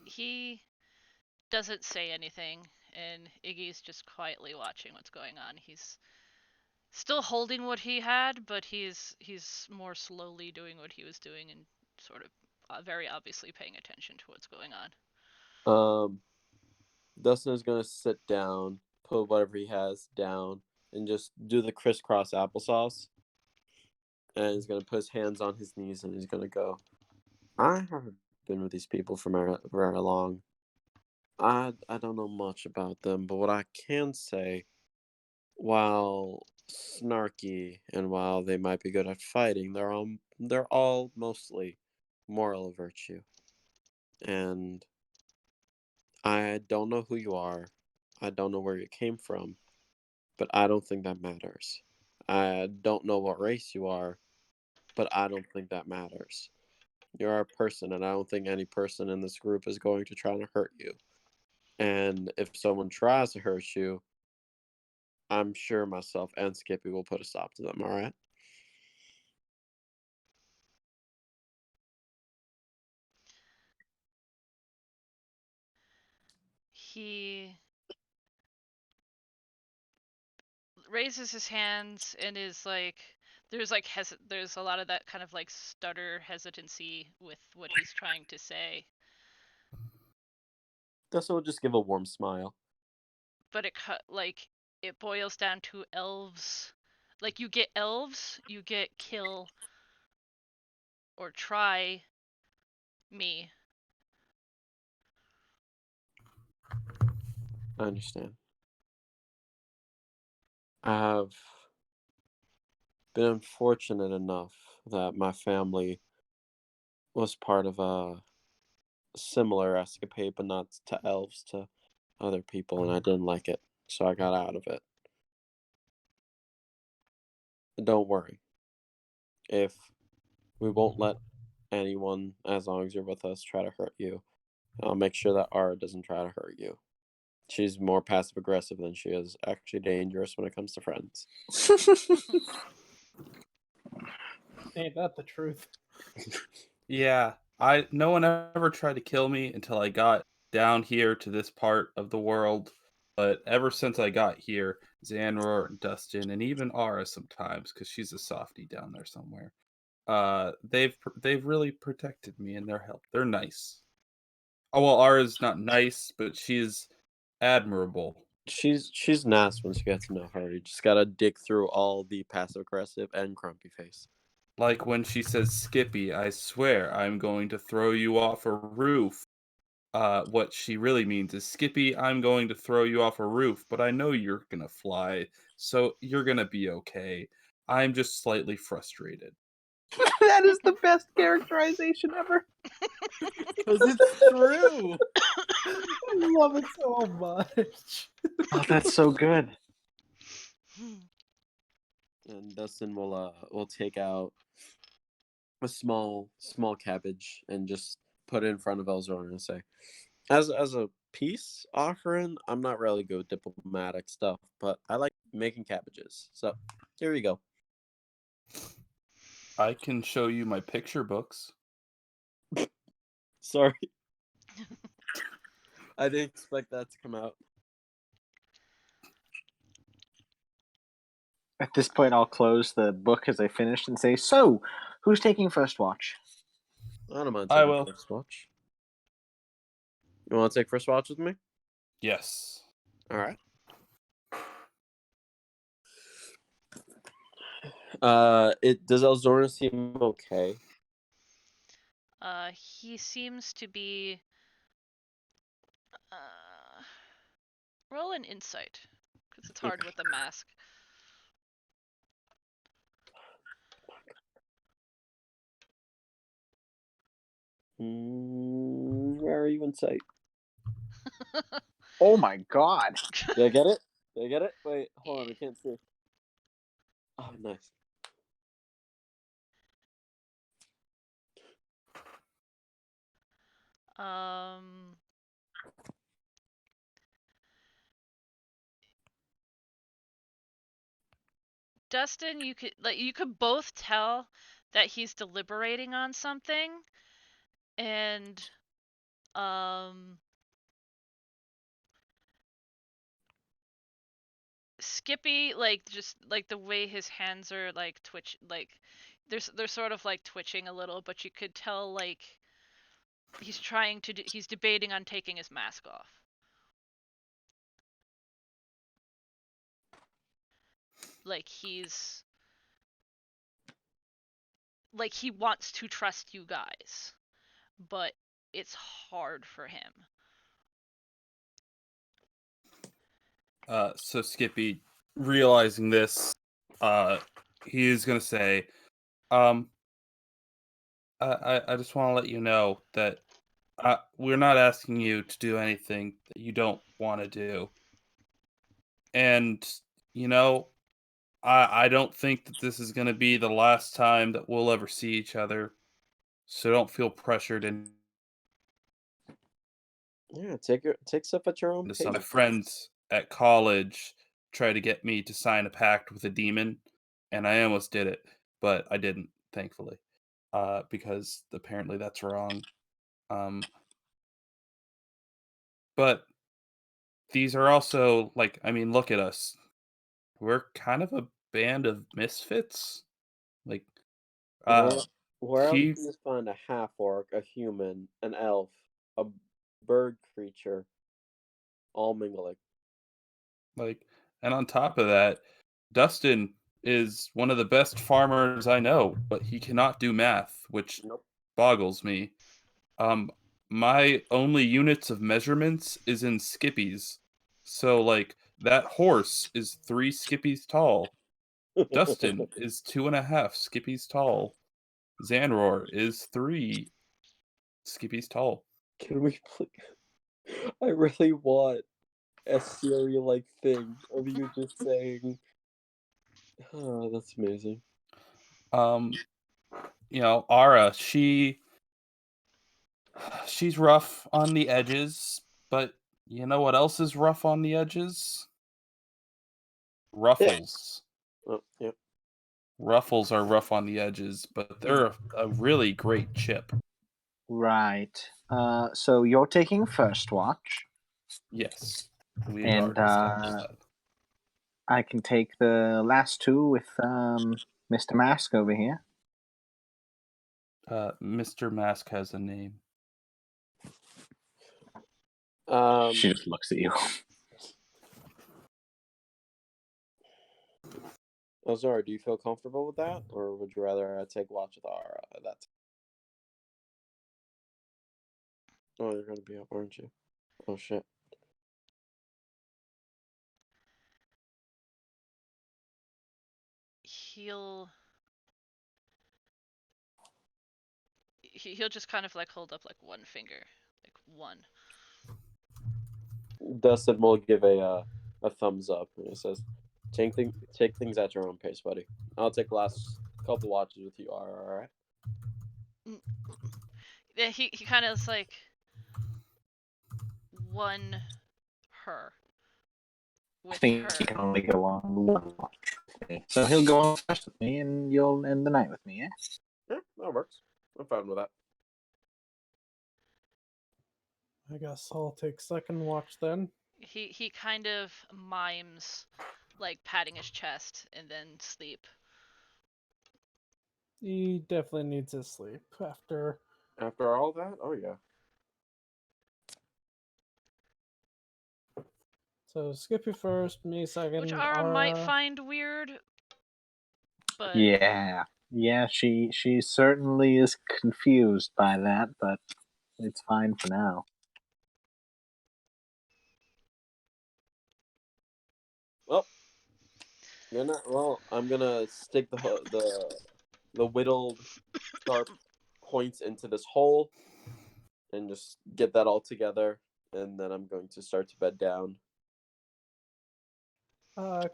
He doesn't say anything, and Iggy's just quietly watching what's going on. He's still holding what he had, but he's more slowly doing what he was doing and sort of very obviously paying attention to what's going on. Dustin is gonna sit down, put whatever he has down, and just do the crisscross applesauce. And he's gonna put his hands on his knees, and he's gonna go, "I haven't been with these people for very long. I don't know much about them, but what I can say, while snarky and while they might be good at fighting, they're all mostly moral virtue. And I don't know who you are. I don't know where you came from, but I don't think that matters. I don't know what race you are, but I don't think that matters. You're a person, and I don't think any person in this group is going to try to hurt you. And if someone tries to hurt you, I'm sure myself and Skippy will put a stop to them, alright?" He raises his hands and is like, there's like there's a lot of that kind of like stutter hesitancy with what he's trying to say, Dustin will just give a warm smile. but it boils down to elves. Like you get elves, you get kill or try me. I understand. I have been unfortunate enough that my family was part of a similar escapade, but not to elves, to other people, and I didn't like it, so I got out of it. Don't worry. If we won't let anyone, as long as you're with us, try to hurt you, I'll make sure that Ara doesn't try to hurt you. She's more passive aggressive than she is actually dangerous when it comes to friends. Ain't that the truth? Yeah, no one ever tried to kill me until I got down here to this part of the world. But ever since I got here, Xanroar and Dustin and even Ara sometimes, because she's a softie down there somewhere. They've really protected me and their help. They're nice. Oh well, Ara's not nice, but she's admirable. She's nice once you get to know her. You just gotta dig through all the passive aggressive and grumpy face. Like when she says, "Skippy, I swear I'm going to throw you off a roof." What she really means is, "Skippy, I'm going to throw you off a roof, but I know you're gonna fly, so you're gonna be okay. I'm just slightly frustrated." That is the best characterization ever. Because it's true. I love it so much. Oh, that's so good. And Dustin will take out a small cabbage and just put it in front of Elzor and say, as a peace offering, I'm not really good with diplomatic stuff, but I like making cabbages. So here you go. I can show you my picture books. Sorry. I didn't expect that to come out. At this point, I'll close the book as I finish and say, "So, who's taking first watch?" I don't mind I taking will. first watch. You want to take first watch with me? Yes. All right. Does Elzorn seem okay? He seems to be. Roll an insight, because it's hard with a mask. Where are you in sight? Oh my god. Did I get it? Did I get it? Wait, hold on, I can't see. Oh, nice. Dustin, you could both tell that he's deliberating on something, and Skippy, just the way his hands are twitch, they're sort of twitching a little, but you could tell he's trying to he's debating on taking his mask off. He's he wants to trust you guys, but it's hard for him. So Skippy, realizing this, he is gonna say, I just want to let you know that we're not asking you to do anything that you don't want to do. And, I don't think that this is going to be the last time that we'll ever see each other. So don't feel pressured into Yeah, take stuff at your own pace. some. My friends at college tried to get me to sign a pact with a demon, and I almost did it, but I didn't, thankfully, because apparently that's wrong. But these are also look at us. We're kind of a band of misfits. Where, Uh, where else he can you find a half-orc, a human, an elf, a bird creature, all mingling? And on top of that, Dustin is one of the best farmers I know, but he cannot do math, which Nope. boggles me. My only units of measurements is in Skippies. So that horse is 3 Skippies tall. Dustin is 2.5 Skippies tall. Xanroar is 3 Skippies tall. Can we please? I really want a Siri-like thing of you just saying, "Oh, that's amazing." Ara, she's rough on the edges, but you know what else is rough on the edges? Ruffles. Oh, yeah. ruffles are rough on the edges, but they're a really great chip. Right. So you're taking first watch, Yes, we and already established I can take the last two with Mr. Mask over here. that. Mr. Mask has a name. She just looks at you. Azar, do you feel comfortable with that, or would you rather take watch with Ara? That's. Oh, you're gonna be up, aren't you? Oh shit. He'll just kind of like hold up like one finger, like one. Dustin will give a thumbs up, and he says, take things at your own pace, buddy. I'll take the last couple watches with you, Ara, alright? Yeah, he kind of is like one her. I With think her. he can only go on one watch with me. So he'll go on first with me, and you'll end the night with me, yeah? Yeah, that works. I'm fine with that. I guess I'll take second watch then. He kind of mimes like patting his chest and then sleep. He definitely needs his sleep after. After all that, oh yeah. So Skippy first, me second. Which Ara might find weird, but Yeah, she certainly is confused by that, but it's fine for now. I'm gonna stick the whittled sharp points into this hole and just get that all together, and then I'm going to start to bed down.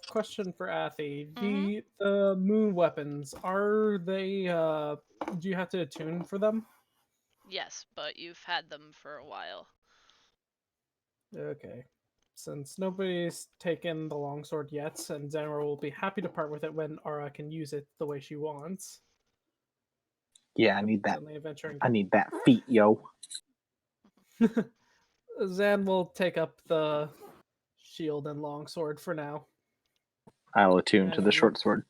Question for Athy. Mhm. The moon weapons, are they do you have to attune for them? yes, but you've had them for a while. Okay. Since nobody's taken the longsword yet, and Xanroar will be happy to part with it when Ara can use it the way she wants. Yeah, I need that. Only adventuring. I need that feat, yo. Zan will take up the shield and longsword for now. I'll attune to the And short sword.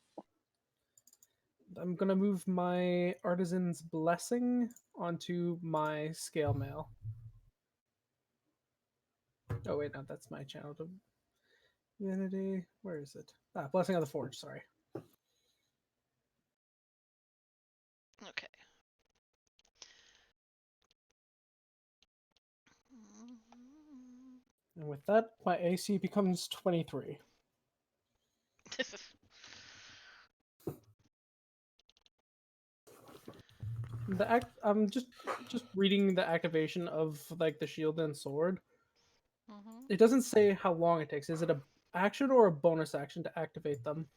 I'm gonna move my Artisan's Blessing onto my Scale Mail. Oh wait, no, that's my channel divinity. Where is it? Blessing of the Forge. Sorry. Okay. And with that, my AC becomes 23. I'm just reading the activation of like the shield and sword. Mhm. It doesn't say how long it takes. Is it a action or a bonus action to activate them?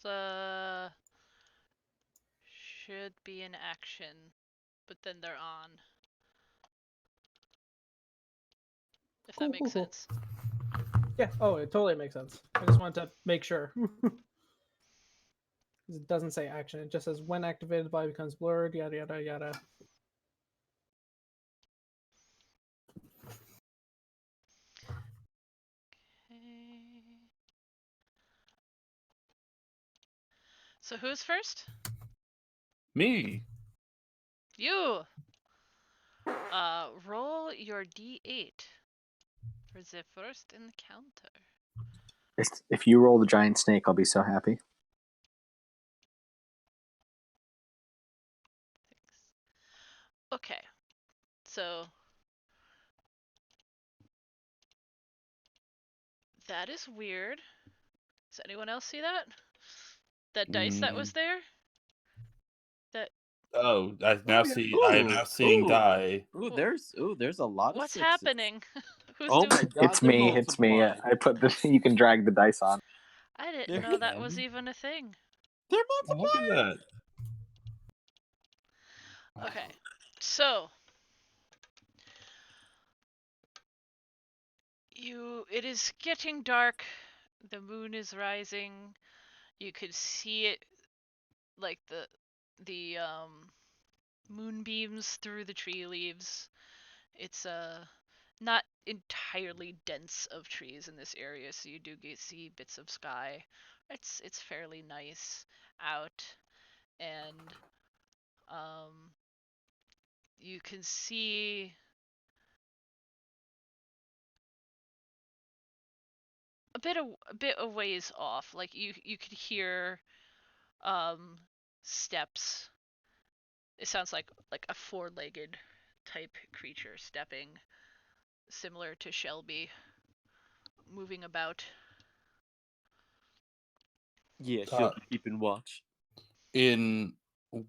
The should be an action, but then they're on. If that makes Cool. sense. Yeah. Oh, it totally makes sense. I just wanted to make sure. It doesn't say action. It just says when activated, the body becomes blurred. Yada yada yada. Okay. So who's first? Me. You. Roll your d8 for the first encounter. If you roll the giant snake, I'll be so happy. Okay. So that is weird. Does anyone else see that? That dice that was there? That Oh, I now see. I am now Ooh, seeing ooh. die. There's a lot of what's sixes. happening? Who's Oh doing my god, It's they're me. It's me. multiplying. I put the. You can drag the dice on. I didn't There know you that go. was even a thing. They're Oh, look at multiplying. that. Okay. So it is getting dark. The moon is rising. You could see it, like the moonbeams through the tree leaves. It's not entirely dense of trees in this area, so you do see bits of sky. It's fairly nice out, and you can see a bit of ways off. Like you could hear steps. It sounds like a four-legged type creature stepping, similar to Shelby, moving about. Yeah, Uh, she'll be keeping watch. In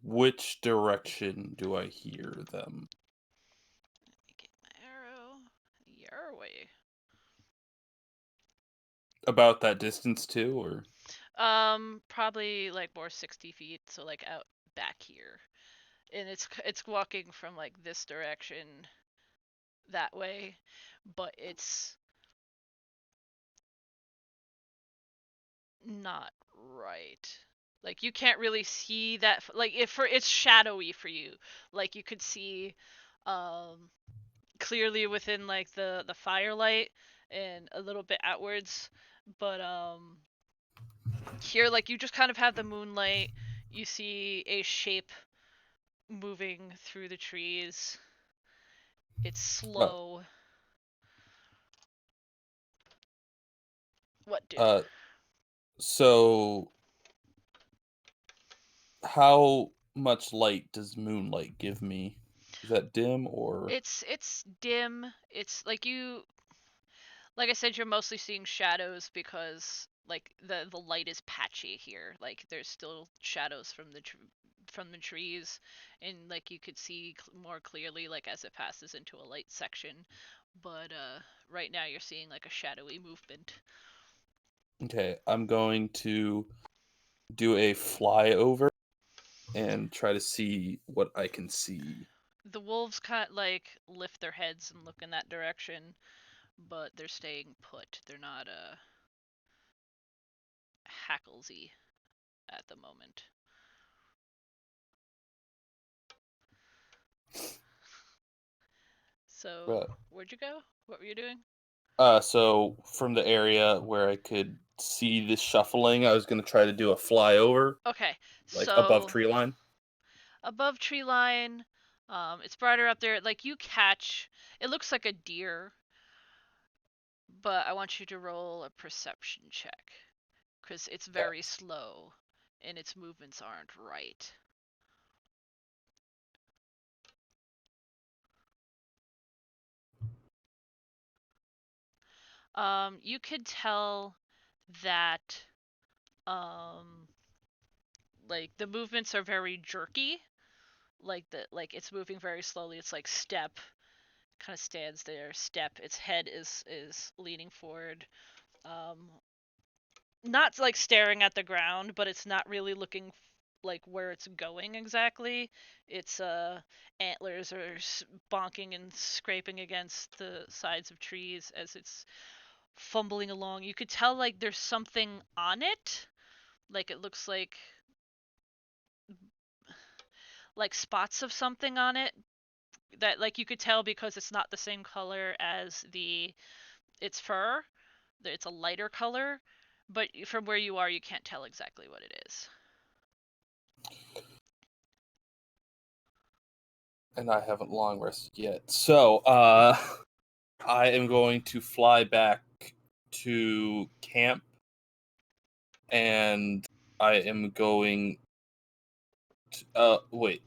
which direction do I hear them? Let me get my arrow. Your way. About that distance too, or Probably like more 60 feet, so like out back here. And it's walking from like this direction that way, but it's not right. Like you can't really see that like it's shadowy for you. Like you could see clearly within like the firelight and a little bit outwards, but here like you just kind of have the moonlight. You see a shape moving through the trees. It's slow. What, dude? So how much light does moonlight give me? Is that dim or? It's dim. It's like I said, you're mostly seeing shadows because like the light is patchy here. Like there's still shadows from the trees, and like you could see more clearly like as it passes into a light section. But right now you're seeing like a shadowy movement. Okay, I'm going to do a flyover and try to see what I can see. The wolves kind of like lift their heads and look in that direction, but they're staying put. They're not hacklesy at the moment. So, where'd you go? What were you doing? So from the area where I could see the shuffling, I was gonna try to do a flyover, Okay, like above so tree line. above tree line, it's brighter up there. Like you catch, it looks like a deer, but I want you to roll a perception check because it's very slow and its movements aren't right. You could tell that like the movements are very jerky. Like it's moving very slowly. It's like step, kind of stands there, step. Its head is leaning forward. Um, Not like staring at the ground, but it's not really looking like where it's going exactly. Its antlers are bonking and scraping against the sides of trees as it's fumbling along. You could tell like there's something on it. Like it looks like spots of something on it that like you could tell because it's not the same color as its fur. It's a lighter color, but from where you are you can't tell exactly what it is. And I haven't long rested yet. So, I am going to fly back to camp, and I am going to, wait.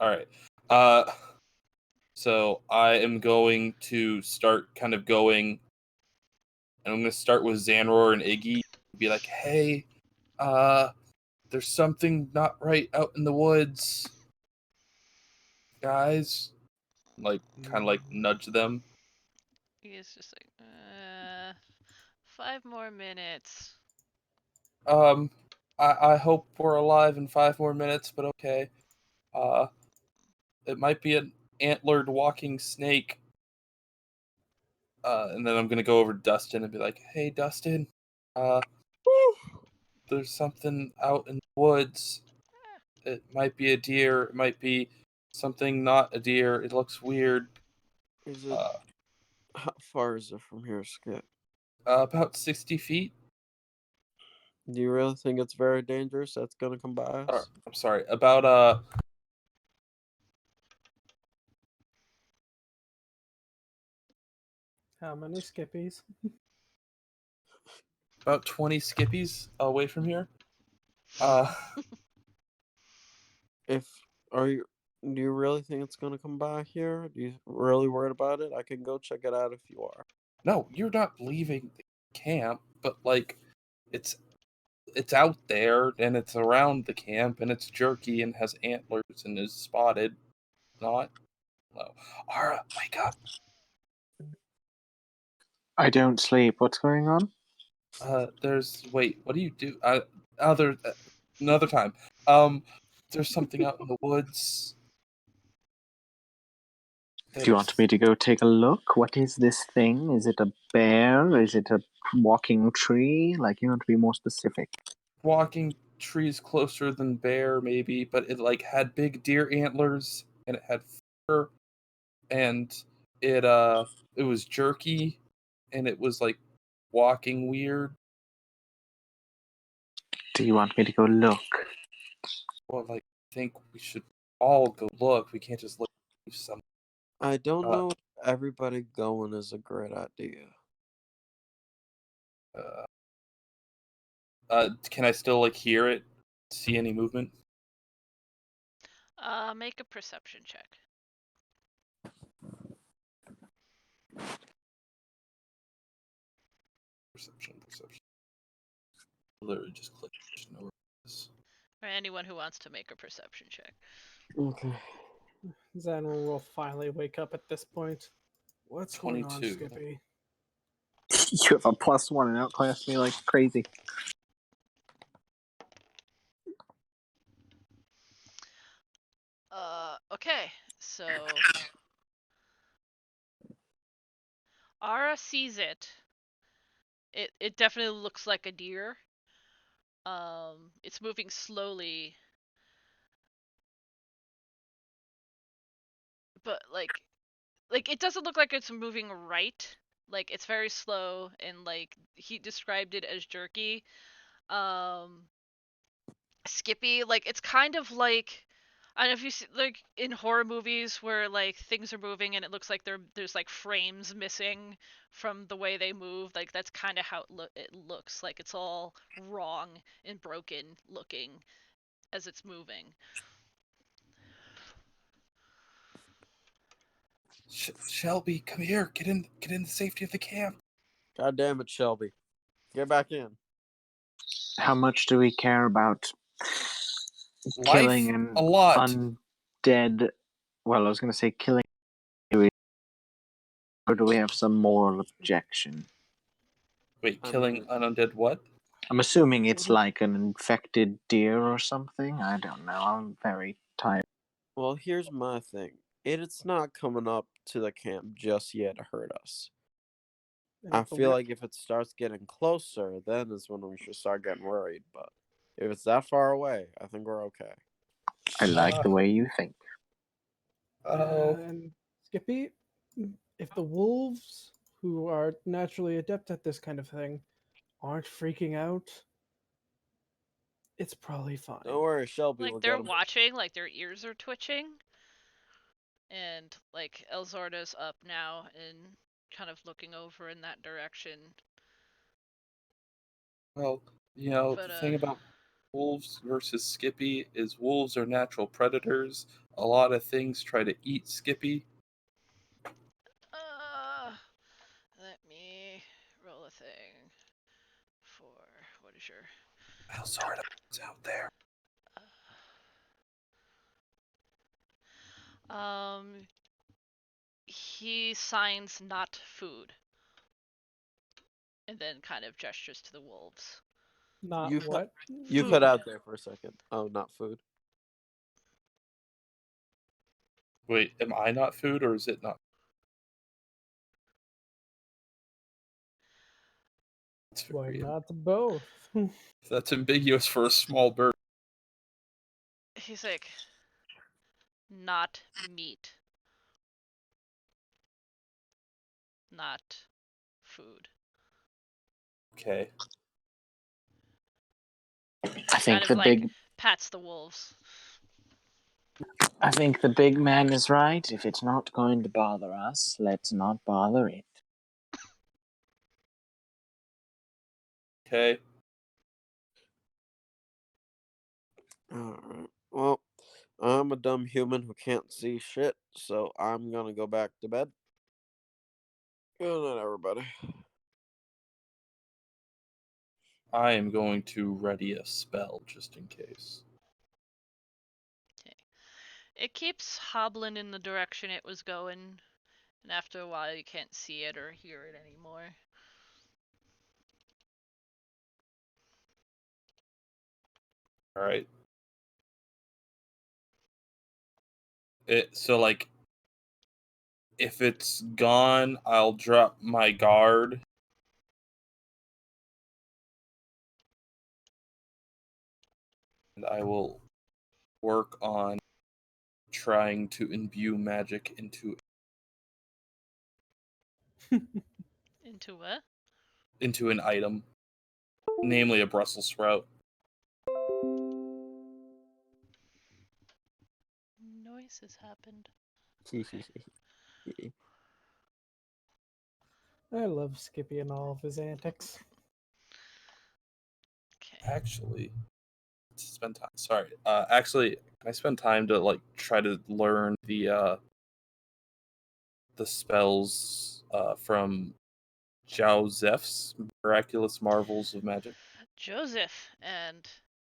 All right. So I am going to start kind of going, and I'm going to start with Xanroar and Iggy. Be like, hey, there's something not right out in the woods, guys. Like, kind of like nudge them. He's just like, 5 more minutes. I hope we're alive in 5 more minutes, but okay. It might be an antlered walking snake. And then I'm gonna go over to Dustin and be like, "Hey, Dustin, there's something out in the woods. It might be a deer. It might be something not a deer. It looks weird. Is it? How far is it from here, Skip? About 60 feet. Do you really think it's very dangerous? That's gonna come by us? I'm sorry. About How many Skippies? about 20 skippies away from here. If are you? Do you really think it's gonna come by here? Do you really worried about it? I can go check it out if you are. No, you're not leaving the camp, but like, it's out there and it's around the camp and it's jerky and has antlers and is spotted. Not. No. Ara, wake up. I don't sleep. What's going on? Wait, what do you do? Another time. There's something out in the woods. Do you want me to go take a look? What is this thing? Is it a bear? Is it a walking tree? Like, you want to be more specific. Walking trees closer than bear, maybe, but it like had big deer antlers and it had fur and it was jerky and it was like walking weird. Do you want me to go look? Well, like, I think we should all go look. We can't just look at some. I don't know if everybody going is a great idea. Can I still like hear it? See any movement? Make a perception check. Perception. Literally just click. Just know where it is. Or anyone who wants to make a perception check. Okay. Xanroar will finally wake up at this point. What's going on, 22. Skippy? You have a +1 and outclass me like crazy. Okay, so Ara sees it. It definitely looks like a deer. It's moving slowly, but like it doesn't look like it's moving right. Like it's very slow, and like he described it as jerky. Skippy, like it's kind of like, I don't know if you see like in horror movies where like things are moving and it looks like there's like frames missing from the way they move. Like that's kind of how it looks. Like it's all wrong and broken looking as it's moving. Shelby, come here. Get in the safety of the camp. God damn it, Shelby. Get back in. How much do we care about Life? killing an A lot. undead? Well, I was going to say killing. Or do we have some moral objection? Wait, killing an undead what? I'm assuming it's like an infected deer or something. I don't know. I'm very tired. Well, here's my thing. It's not coming up to the camp just yet to hurt us. I feel like if it starts getting closer, then is when we should start getting worried. But if it's that far away, I think we're okay. I like the way you think. And Skippy, if the wolves, who are naturally adept at this kind of thing, aren't freaking out, it's probably fine. Don't worry, Shelby. Like We'll they're get 'em. watching, like their ears are twitching, and like Elzorda's up now and kind of looking over in that direction. Well, the But thing about wolves versus Skippy is wolves are natural predators. A lot of things try to eat Skippy. let me roll a thing for what is your Elzorda's out there. he signs not food. And then kind of gestures to the wolves. Not You what? You cut out there for a second. Oh, not food. Wait, am I not food or is it not? It's Why very not both? that's ambiguous for a small bird. He's like, not meat. Not food. Okay. I think Kind of the like big pats the wolves. I think the big man is right. If it's not going to bother us, let's not bother it. Okay. Alright. Well, I'm a dumb human who can't see shit, so I'm gonna go back to bed. Good night, everybody. I am going to ready a spell just in case. It keeps hobbling in the direction it was going, and after a while you can't see it or hear it anymore. All right. So like, if it's gone, I'll drop my guard. And I will work on trying to imbue magic into Into what? an item, namely a Brussels sprout. Noises happened. I love Skippy and all of his antics. Okay. Actually, spend time. Sorry. Actually, can I spend time to like try to learn the spells from Joseph's Miraculous Marvels of Magic? Joseph, and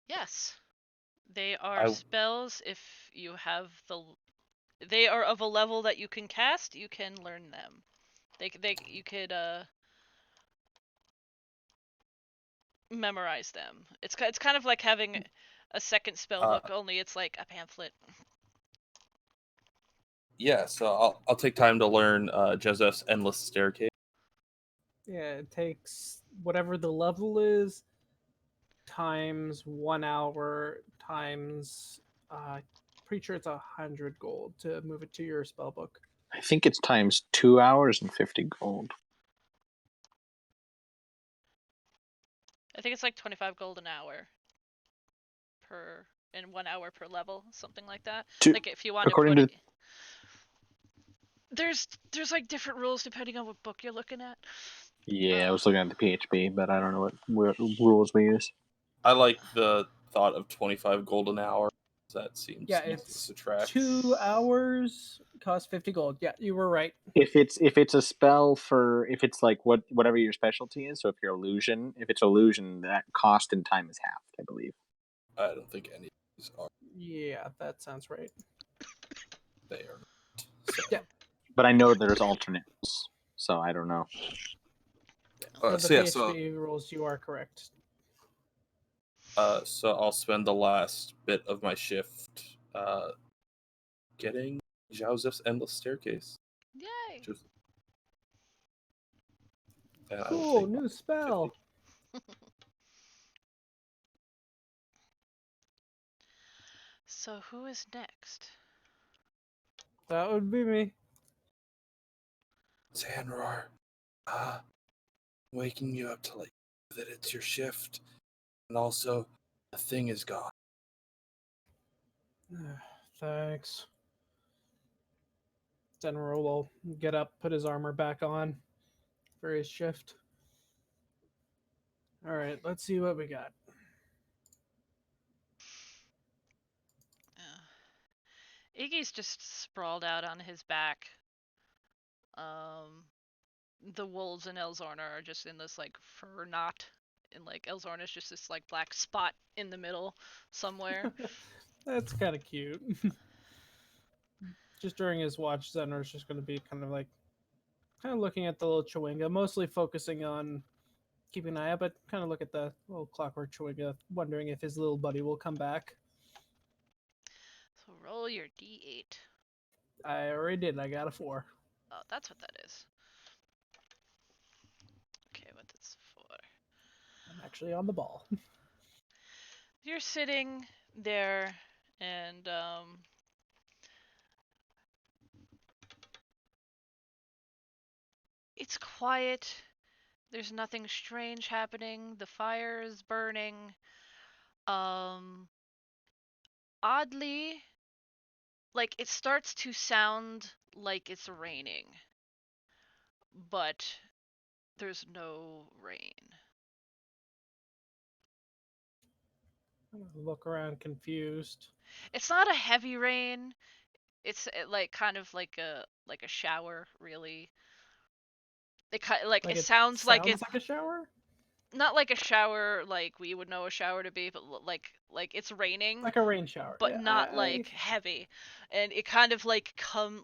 yes, they are I spells. If you have they are of a level that you can cast, you can learn them. You could memorize them. It's kind of like having a second spell uh, book, only it's like a pamphlet. yeah. So I'll take time to learn Joseph's Endless Staircase. Yeah, it takes whatever the level is times 1 hour times pretty sure it's 100 gold to move it to your spell book. I think it's times 2 hours and 50 gold. I think it's like 25 gold an hour per in 1 hour per level, something like that. Like if you want to According put to it, there's like different rules depending on what book you're looking at. I was looking at the PHP, but I don't know what rules we use. I like the thought of 25 gold an hour. That seems Yeah, easy to it's subtract. 2 hours cost 50 gold. Yeah, you were right. If it's a spell for if it's like whatever your specialty is, so if you're illusion, if it's illusion, that cost and time is halved, I believe. I don't think any of these are. Yeah, that sounds right. They are not. So, Yeah. But I know there's alternates, so I don't know. For the so yeah, PHP rules, you are correct. so I'll spend the last bit of my shift getting Joseph's Endless Staircase. Yay! Just, and I will Cool, take new spell. 50. So who is next? That would be me. Xanroar, waking you up to let you know that it's your shift, and also the thing is gone. Thanks. General will get up, put his armor back on for his shift. All right, let's see what we got. Iggy's just sprawled out on his back. The wolves and Elzorna are just in this like fur knot, and like Elzorna is just this like black spot in the middle somewhere. That's kind of cute. Just during his watch, Zenner's just going to be kind of looking at the little Chewinga, mostly focusing on keeping an eye out, but kind of look at the little clockwork Chewinga, wondering if his little buddy will come back. So roll your d8. I already did. I got a 4. Oh, that's what that is. Okay, what is 4? actually on the ball. You're sitting there, and it's quiet. There's nothing strange happening. The fire is burning. Oddly, like it starts to sound like it's raining, but there's no rain. I look around confused. It's not a heavy rain. It's like kind of like a shower, really. Like Like it it sounds like it, like a shower? not like a shower like we would know a shower to be, but like it's raining, Like a rain shower. but Yeah, not like heavy. And it kind of like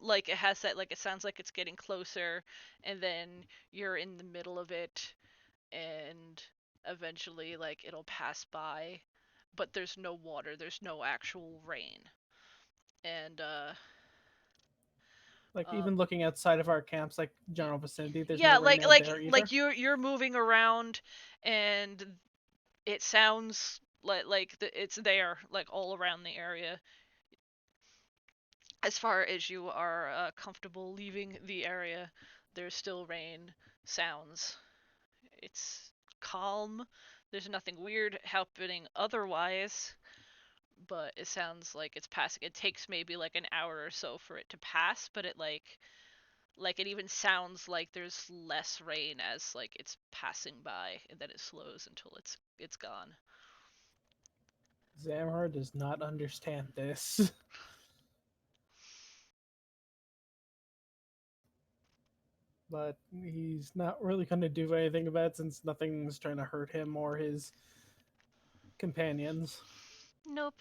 like it has that, like it sounds like it's getting closer, and then you're in the middle of it, and eventually like it'll pass by, but there's no water, there's no actual rain. And like even looking outside of our camps, like general vicinity, there's yeah, no rain out there either. like you're moving around, and it sounds like it's there, like all around the area. As far as you are comfortable leaving the area, there's still rain sounds. It's calm. There's nothing weird happening otherwise, but it sounds like it's passing. It takes maybe like an hour or so for it to pass, but it like it even sounds like there's less rain as like it's passing by, and then it slows until it's gone. Xanroar does not understand this. But he's not really going to do anything about it since nothing's trying to hurt him or his companions. Nope.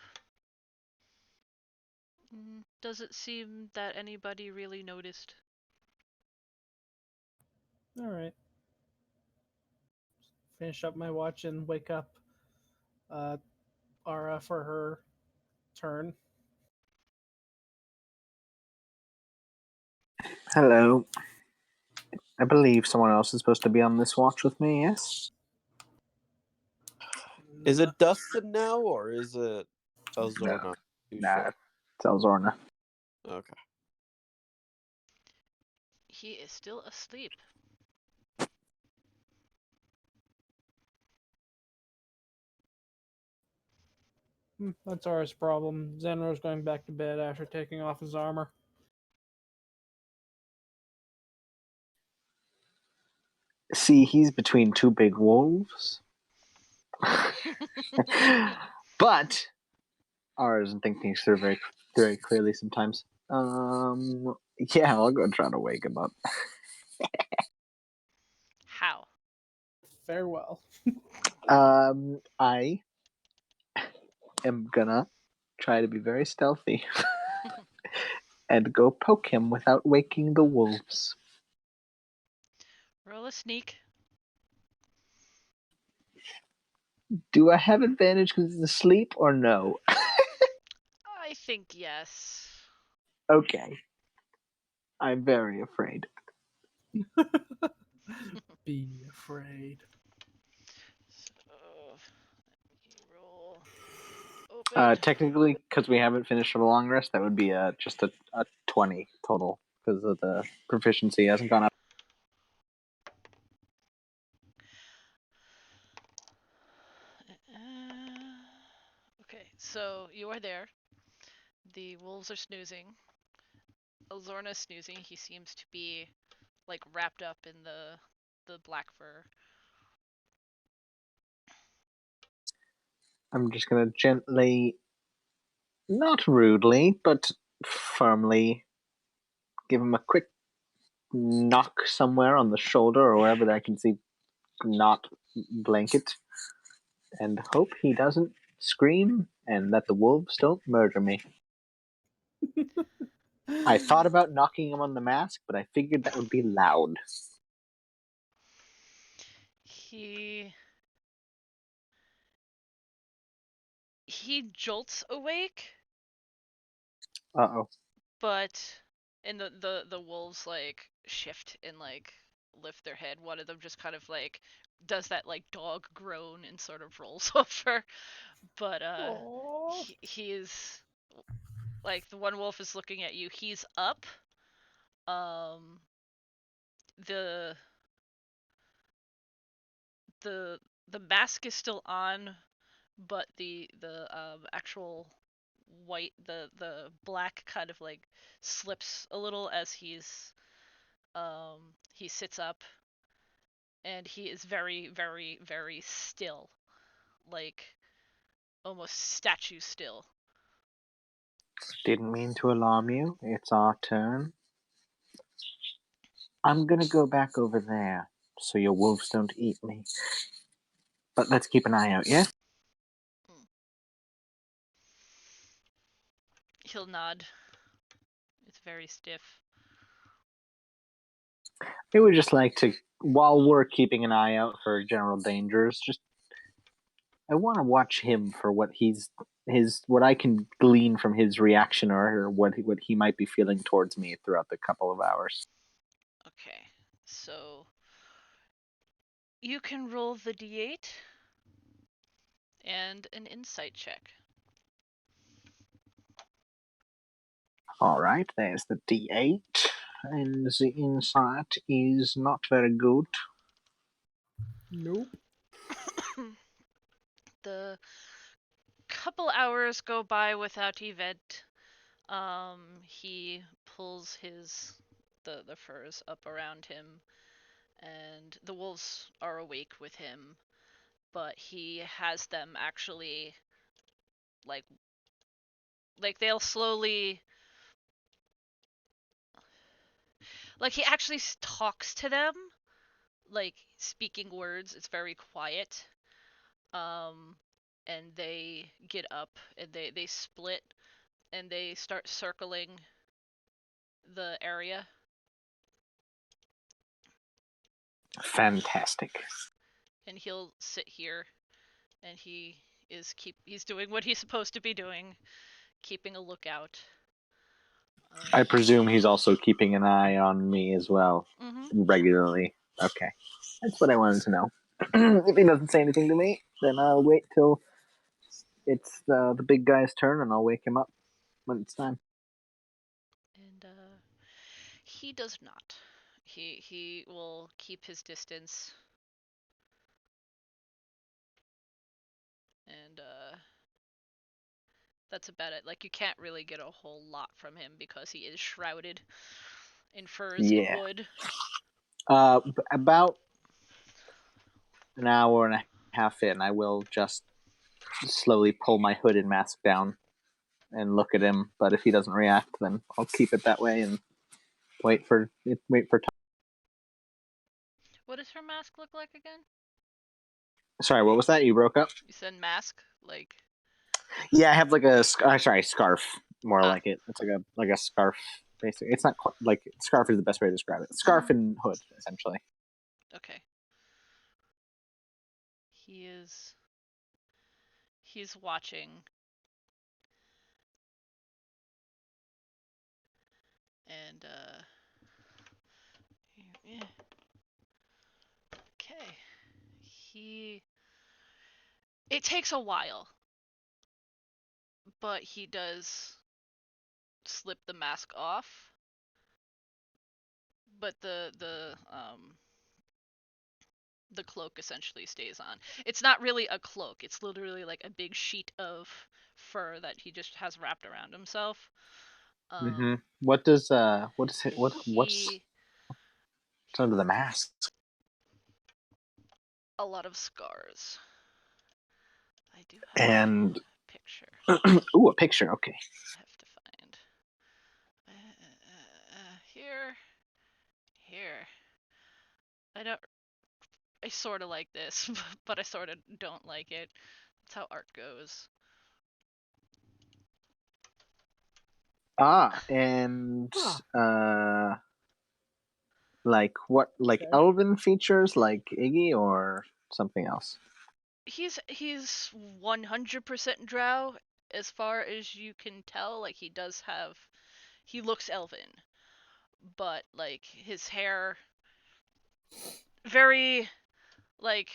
Doesn't seem that anybody really noticed. All right. Finish up my watch and wake up Ara for her turn. Hello. I believe someone else is supposed to be on this watch with me, yes? Is it Dustin now, or is it Azorna? No. You Nah, sure? it's Elzorna. Okay. He is still asleep. That's Ara's problem. Xanroar's going back to bed after taking off his armor. See, he's between two big wolves. But Ara doesn't think things through very, very clearly sometimes. Yeah, I'll go try to wake him up. How? Farewell. I am gonna try to be very stealthy and go poke him without waking the wolves. Roll a sneak. Do I have advantage because he's asleep or no? I think yes. Okay. I'm very afraid. Be afraid. So, let me roll. Open. Technically, because we haven't finished for the long rest, that would be just a 20 total because of the proficiency hasn't gone up. Okay, so you are there. The wolves are snoozing. Elzorna is snoozing. He seems to be like wrapped up in the black fur. I'm just gonna gently, not rudely, but firmly give him a quick knock somewhere on the shoulder or wherever that I can see not blanket, and hope he doesn't scream and that the wolves don't murder me. I thought about knocking him on the mask, but I figured that would be loud. He jolts awake, Uh-oh. but and the wolves like shift and like lift their head. One of them just kind of like does that like dog groan and sort of rolls over. But Aw. he is like the one wolf is looking at you. He's up. Um, the the mask is still on, but the actual white the black kind of like slips a little as he sits up, and he is very very very still, like almost statue still. Didn't mean to alarm you. It's our turn. I'm gonna go back over there so your wolves don't eat me. But let's keep an eye out, yeah? He'll nod. It's very stiff. We would just like to, while we're keeping an eye out for general dangers, I want to watch him for what what I can glean from his reaction or what he might be feeling towards me throughout the couple of hours. Okay, so you can roll the d8 and an insight check. All right, there's the D8, and the insight is not very good. Nope. The couple hours go by without event. He pulls the furs up around him, and the wolves are awake with him, but he has them actually like they'll slowly, like he actually talks to them, like speaking words. It's very quiet. And they get up and they split and they start circling the area. Fantastic. And he'll sit here, and he's doing what he's supposed to be doing, keeping a lookout. I presume he's also keeping an eye on me as well, regularly. Okay, that's what I wanted to know. If he doesn't say anything to me, then I'll wait till it's the big guy's turn, and I'll wake him up when it's time. And he does not. He will keep his distance. And that's about it. Like, you can't really get a whole lot from him because he is shrouded in furs and wood. About an hour and a half in, I will just slowly pull my hood and mask down and look at him. But if he doesn't react, then I'll keep it that way and wait for time. What does her mask look like again? Sorry, what was that? You broke up? You said mask? Like... Yeah, I have like a scarf. More like it. It's like a scarf. Basically, it's not quite like scarf is the best way to describe it. Scarf and hood, essentially. Okay. He's watching. And okay. It takes a while, but he does slip the mask off. But the cloak essentially stays on. It's not really a cloak. It's literally like a big sheet of fur that he just has wrapped around himself. What's under the mask? A lot of scars. I do have a picture. Ooh, a picture. Okay. I have to find. Here. I sort of like this, but I sort of don't like it. That's how art goes. And like what? Like elven features, like Iggy, or something else? He's 100% drow as far as you can tell. Like, he looks elven, but like his hair very like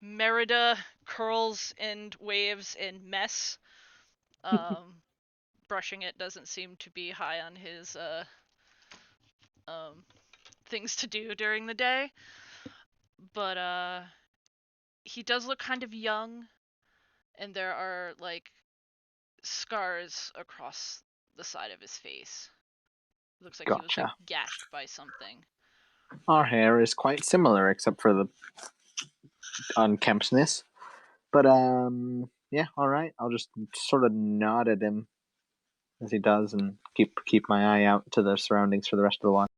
Merida curls and waves and mess. Brushing it doesn't seem to be high on his things to do during the day. But he does look kind of young, and there are like scars across the side of his face. Looks like he was like Gotcha. gashed by something. Our hair is quite similar, except for the unkemptness. But yeah, all right. I'll just sort of nod at him as he does, and keep my eye out to the surroundings for the rest of the watch.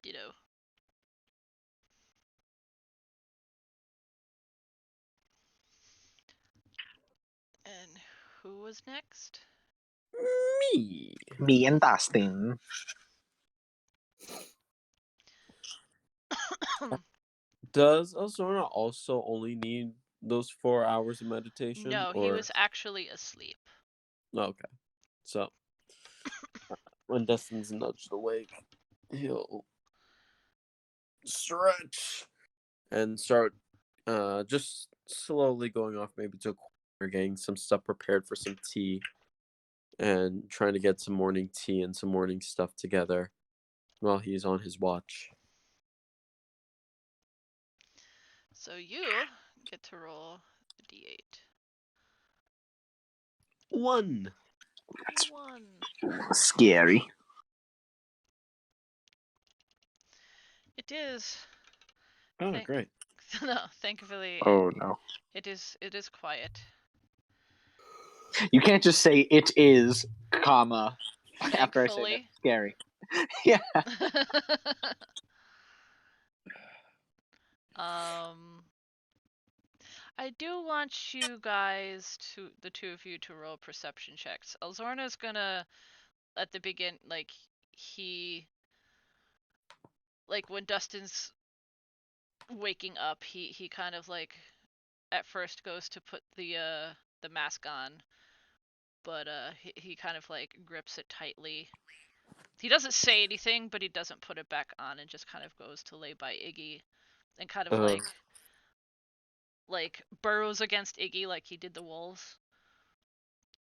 Ditto. And who was next? Me. Me and Dustin. Does Azorna also only need those 4 hours of meditation? No, he or was actually asleep. Okay. So when Dustin's nudged awake, he'll stretch and start just slowly going off maybe to a corner, getting some stuff prepared for some tea, and trying to get some morning tea and some morning stuff together while he's on his watch. So you get to roll the d8. 1. That's 1. scary. It is. Oh, Thank- great. No, thankfully Oh no. it is quiet. You can't just say it is, comma, after I say that. Thankfully. Scary. Yeah. I do want you guys to, the two of you, to roll perception checks. Elzorna's gonna, at the begin, like, when Dustin's waking up, he kind of, like, at first goes to put the mask on, but, he kind of, like, grips it tightly. He doesn't say anything, but he doesn't put it back on and just kind of goes to lay by Iggy and kind of, like burrows against Iggy like he did the wolves.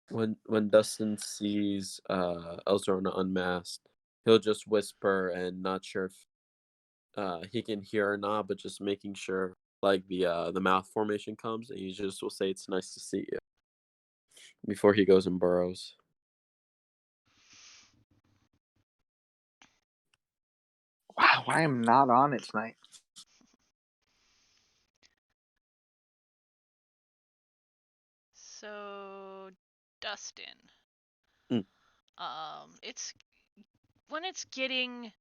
When Dustin sees Elzorna unmasked, he'll just whisper and not sure if he can hear or not, but just making sure like the mouth formation comes, and he just will say it's nice to see you before he goes and burrows. Wow, I am not on it tonight. So, Dustin. Mm. It's when it's getting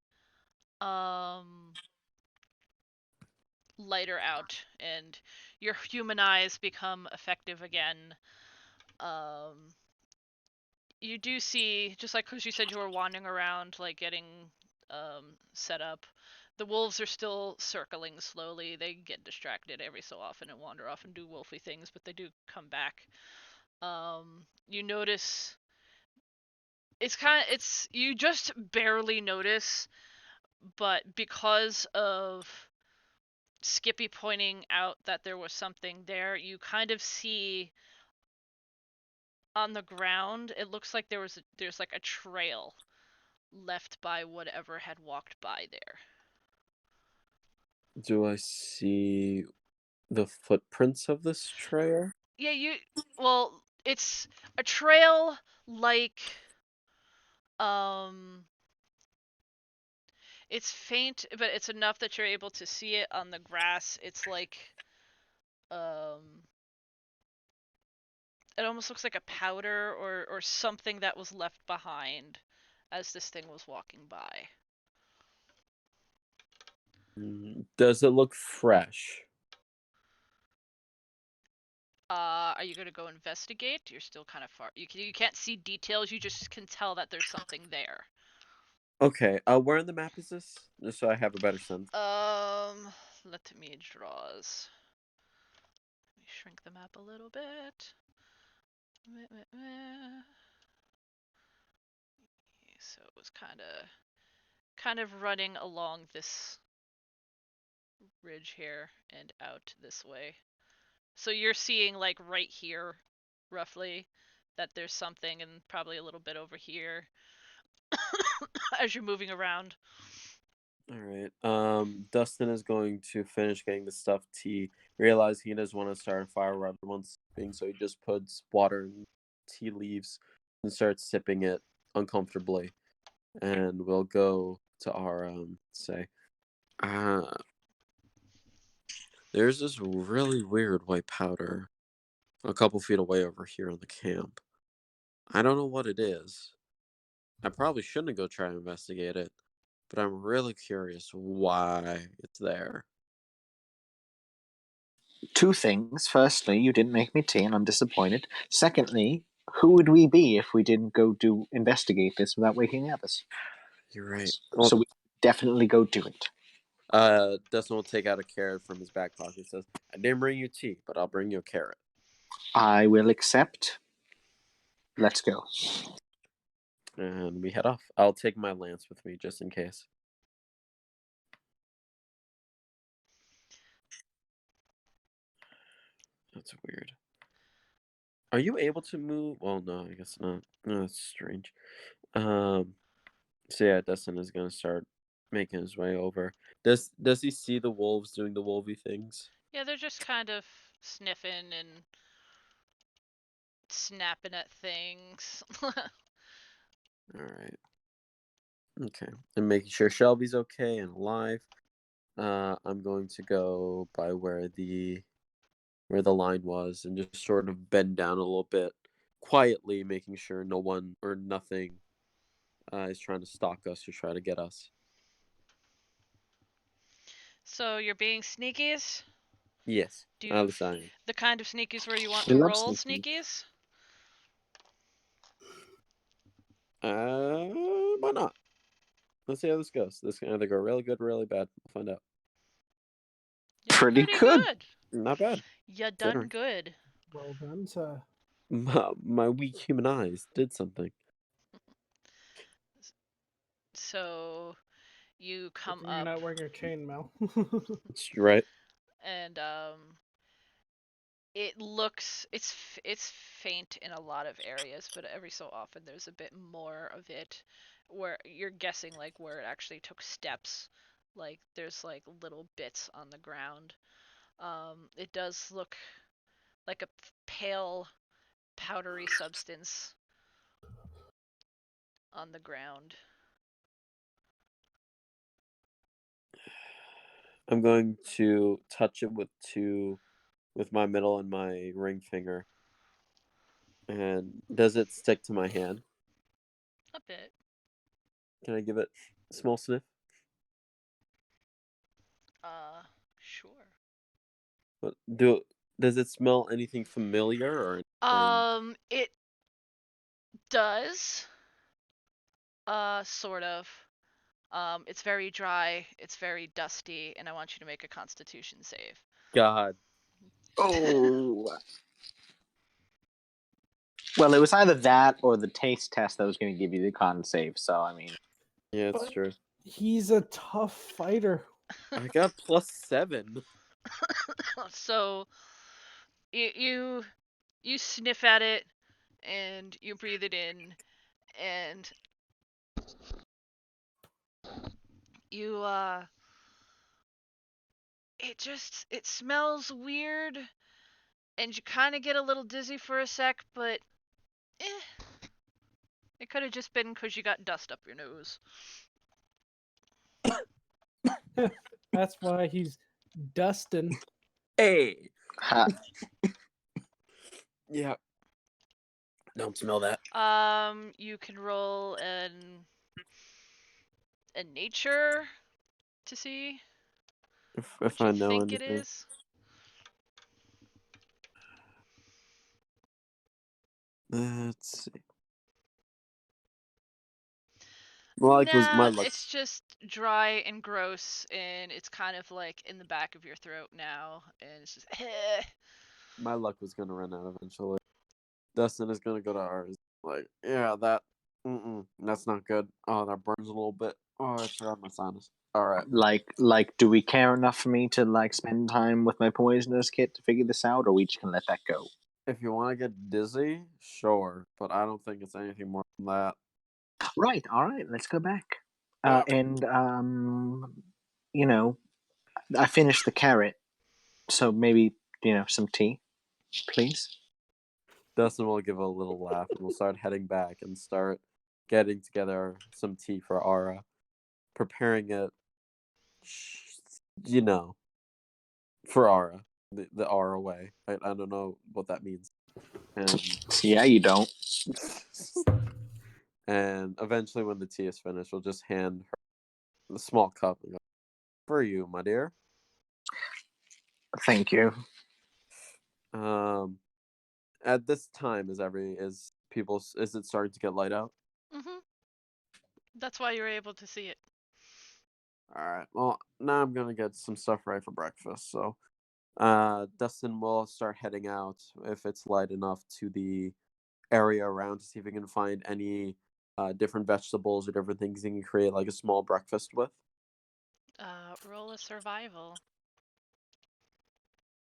lighter out and your human eyes become effective again. You do see, just like because you said you were wandering around, like getting set up. The wolves are still circling slowly. They get distracted every so often and wander off and do wolfy things, but they do come back. You notice it's you just barely notice, but because of Skippy pointing out that there was something there, you kind of see on the ground, it looks like there's like a trail left by whatever had walked by there. Do I see the footprints of this trail? Yeah, well, it's a trail like it's faint, but it's enough that you're able to see it on the grass. It's like it almost looks like a powder or something that was left behind as this thing was walking by. Does it look fresh? Are you gonna go investigate? You're still kind of far. You can't see details. You just can tell that there's something there. Okay. Where on the map is this? Just so I have a better sense. Let me draws. Let me shrink the map a little bit. So it was kind of running along this ridge here and out this way. So you're seeing like right here, roughly, that there's something, and probably a little bit over here as you're moving around. All right. Dustin is going to finish getting the stuffed tea. Realize he doesn't want to start a fire while everyone's sleeping, so he just puts water and tea leaves and starts sipping it uncomfortably. And we'll go to our say. There's this really weird white powder a couple feet away over here in the camp. I don't know what it is. I probably shouldn't go try and investigate it, but I'm really curious why it's there. Two things. Firstly, you didn't make me tea, and I'm disappointed. Secondly, who would we be if we didn't go investigate this without waking the others? You're right. So we definitely go do it. Dustin will take out a carrot from his back pocket. He says, I didn't bring you tea, but I'll bring you a carrot. I will accept. Let's go. And we head off. I'll take my lance with me just in case. That's weird. Are you able to move? Well, no, I guess not. No, that's strange. So yeah, Dustin is gonna start making his way over. Does he see the wolves doing the wolvy things? Yeah, they're just kind of sniffing and snapping at things. All right. Okay. And making sure Shelby's okay and alive. I'm going to go by where the line was and just sort of bend down a little bit, quietly making sure no one or nothing is trying to stalk us or try to get us. So you're being sneakies? Yes, Do you at have least I am. the kind of sneakies where you want We to love roll sneaky. sneakies? Why not? Let's see how this goes. This can either go really good or really bad. We'll find out. You did Pretty good. good. Not bad. You done Considering. good. Well done, sir. My weak human eyes did something. So you come Good thing you're up not wearing a chainmail. Right? and it looks it's faint in a lot of areas, but every so often there's a bit more of it where you're guessing like where it actually took steps. Like there's like little bits on the ground. It does look like a pale powdery substance on the ground. I'm going to touch it with my middle and my ring finger. And does it stick to my hand? A bit. Can I give it a small sniff? Sure. But does it smell anything familiar or It does. Sort of. It's very dry, it's very dusty, and I want you to make a constitution save. God? Oh. Well, it was either that or the taste test that was going to give you the con save. So, I mean, Yeah, it's But- true. He's a tough fighter. I got +7. So you sniff at it and you breathe it in and you it smells weird and you kind of get a little dizzy for a sec, but it could have just been because you got dust up your nose. That's why he's Dustin. Hey. ha, Yeah. Don't smell that. You can roll a nature to see If what I you know think anything. it is. Let's see. My luck. It's just dry and gross, and it's kind of like in the back of your throat now, and it's just. My luck was gonna run out eventually. Dustin is gonna go to ours. Like, yeah, that's not good. Oh, that burns a little bit. Oh, it's around my sinus. All right. Like, do we care enough for me to like spend time with my poisonous kit to figure this out, or we just can let that go? If you want to get dizzy, sure, but I don't think it's anything more than that. Right. All right. Let's go back. Yeah. And you know, I finished the carrot, so maybe some tea, please. Dustin will give a little laugh and we'll start heading back and start getting together some tea for Aura, preparing it, for Aura, the Aura way. I don't know what that means. And Yeah, you don't. and eventually, when the tea is finished, we'll just hand her the small cup and go, "For you, my dear." Thank you. At this time, is it starting to get light out? Mm-hmm. That's why you were able to see it. All right. Well, now I'm gonna get some stuff ready for breakfast. So, Dustin will start heading out if it's light enough to the area around to see if he can find any different vegetables or different things he can create like a small breakfast with. Roll a survival.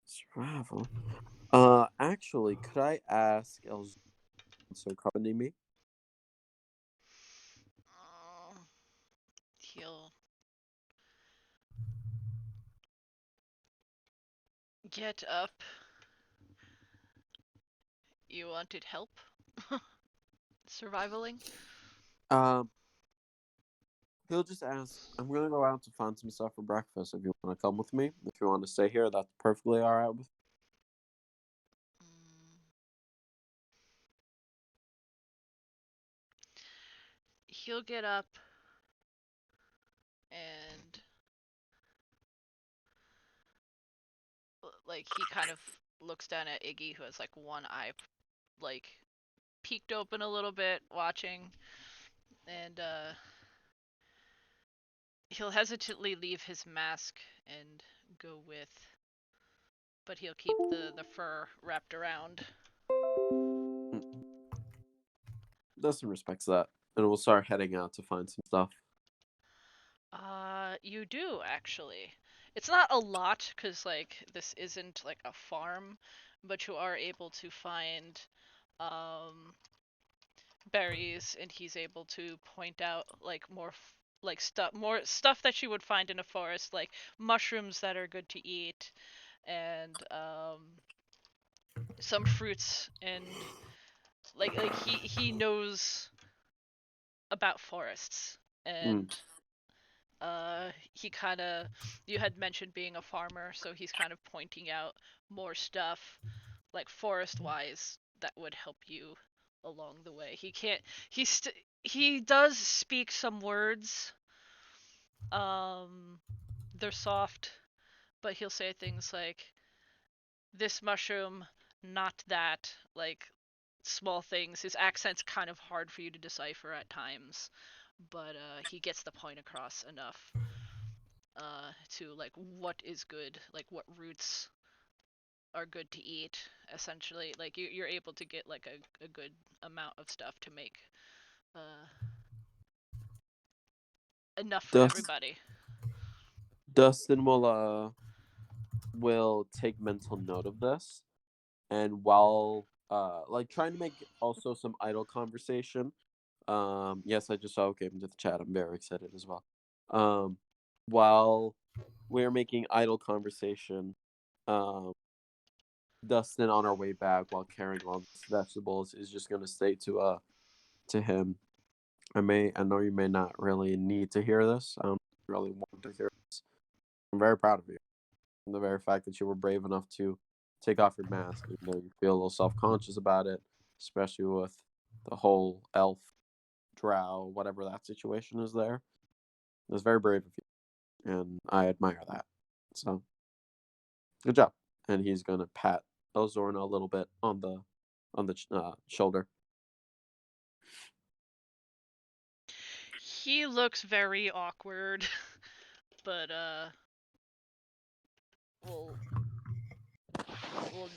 Survival. Actually, could I ask Els to accompany me? He'll get up. You wanted help? Survivaling? Um, he'll just ask, I'm gonna go out to find some stuff for breakfast. If you want to come with me, if you want to stay here, that's perfectly all right with. He'll get up and like he kind of looks down at Iggy, who has like one eye like peeked open a little bit, watching, and he'll hesitantly leave his mask and go with, but he'll keep the fur wrapped around. Dustin respects that, and we'll start heading out to find some stuff. You do actually. It's not a lot, because like this isn't like a farm, but you are able to find berries, and he's able to point out like more stuff that you would find in a forest, like mushrooms that are good to eat, and some fruits, and like he knows about forests, and he kind of, you had mentioned being a farmer, so he's kind of pointing out more stuff like forest wise that would help you along the way. He does speak some words. They're soft, but he'll say things like this mushroom, not that, like small things. His accent's kind of hard for you to decipher at times, but he gets the point across enough to like what is good, like what roots are good to eat. Essentially, like you're able to get like a good amount of stuff to make enough for everybody. Dustin will take mental note of this, and while like trying to make also some idle conversation. Yes, I just saw it came into the chat. I'm very excited as well. While we're making idle conversation, Dustin on our way back while carrying all these vegetables is just gonna say to him, I know you may not really need to hear this. I don't really want to hear this. I'm very proud of you. And the very fact that you were brave enough to take off your mask, even though you feel a little self-conscious about it, especially with the whole elf, drow, whatever that situation is there. It was very brave of you, and I admire that. So, good job. And he's gonna pat Elzorna a little bit on the shoulder. He looks very awkward, but we'll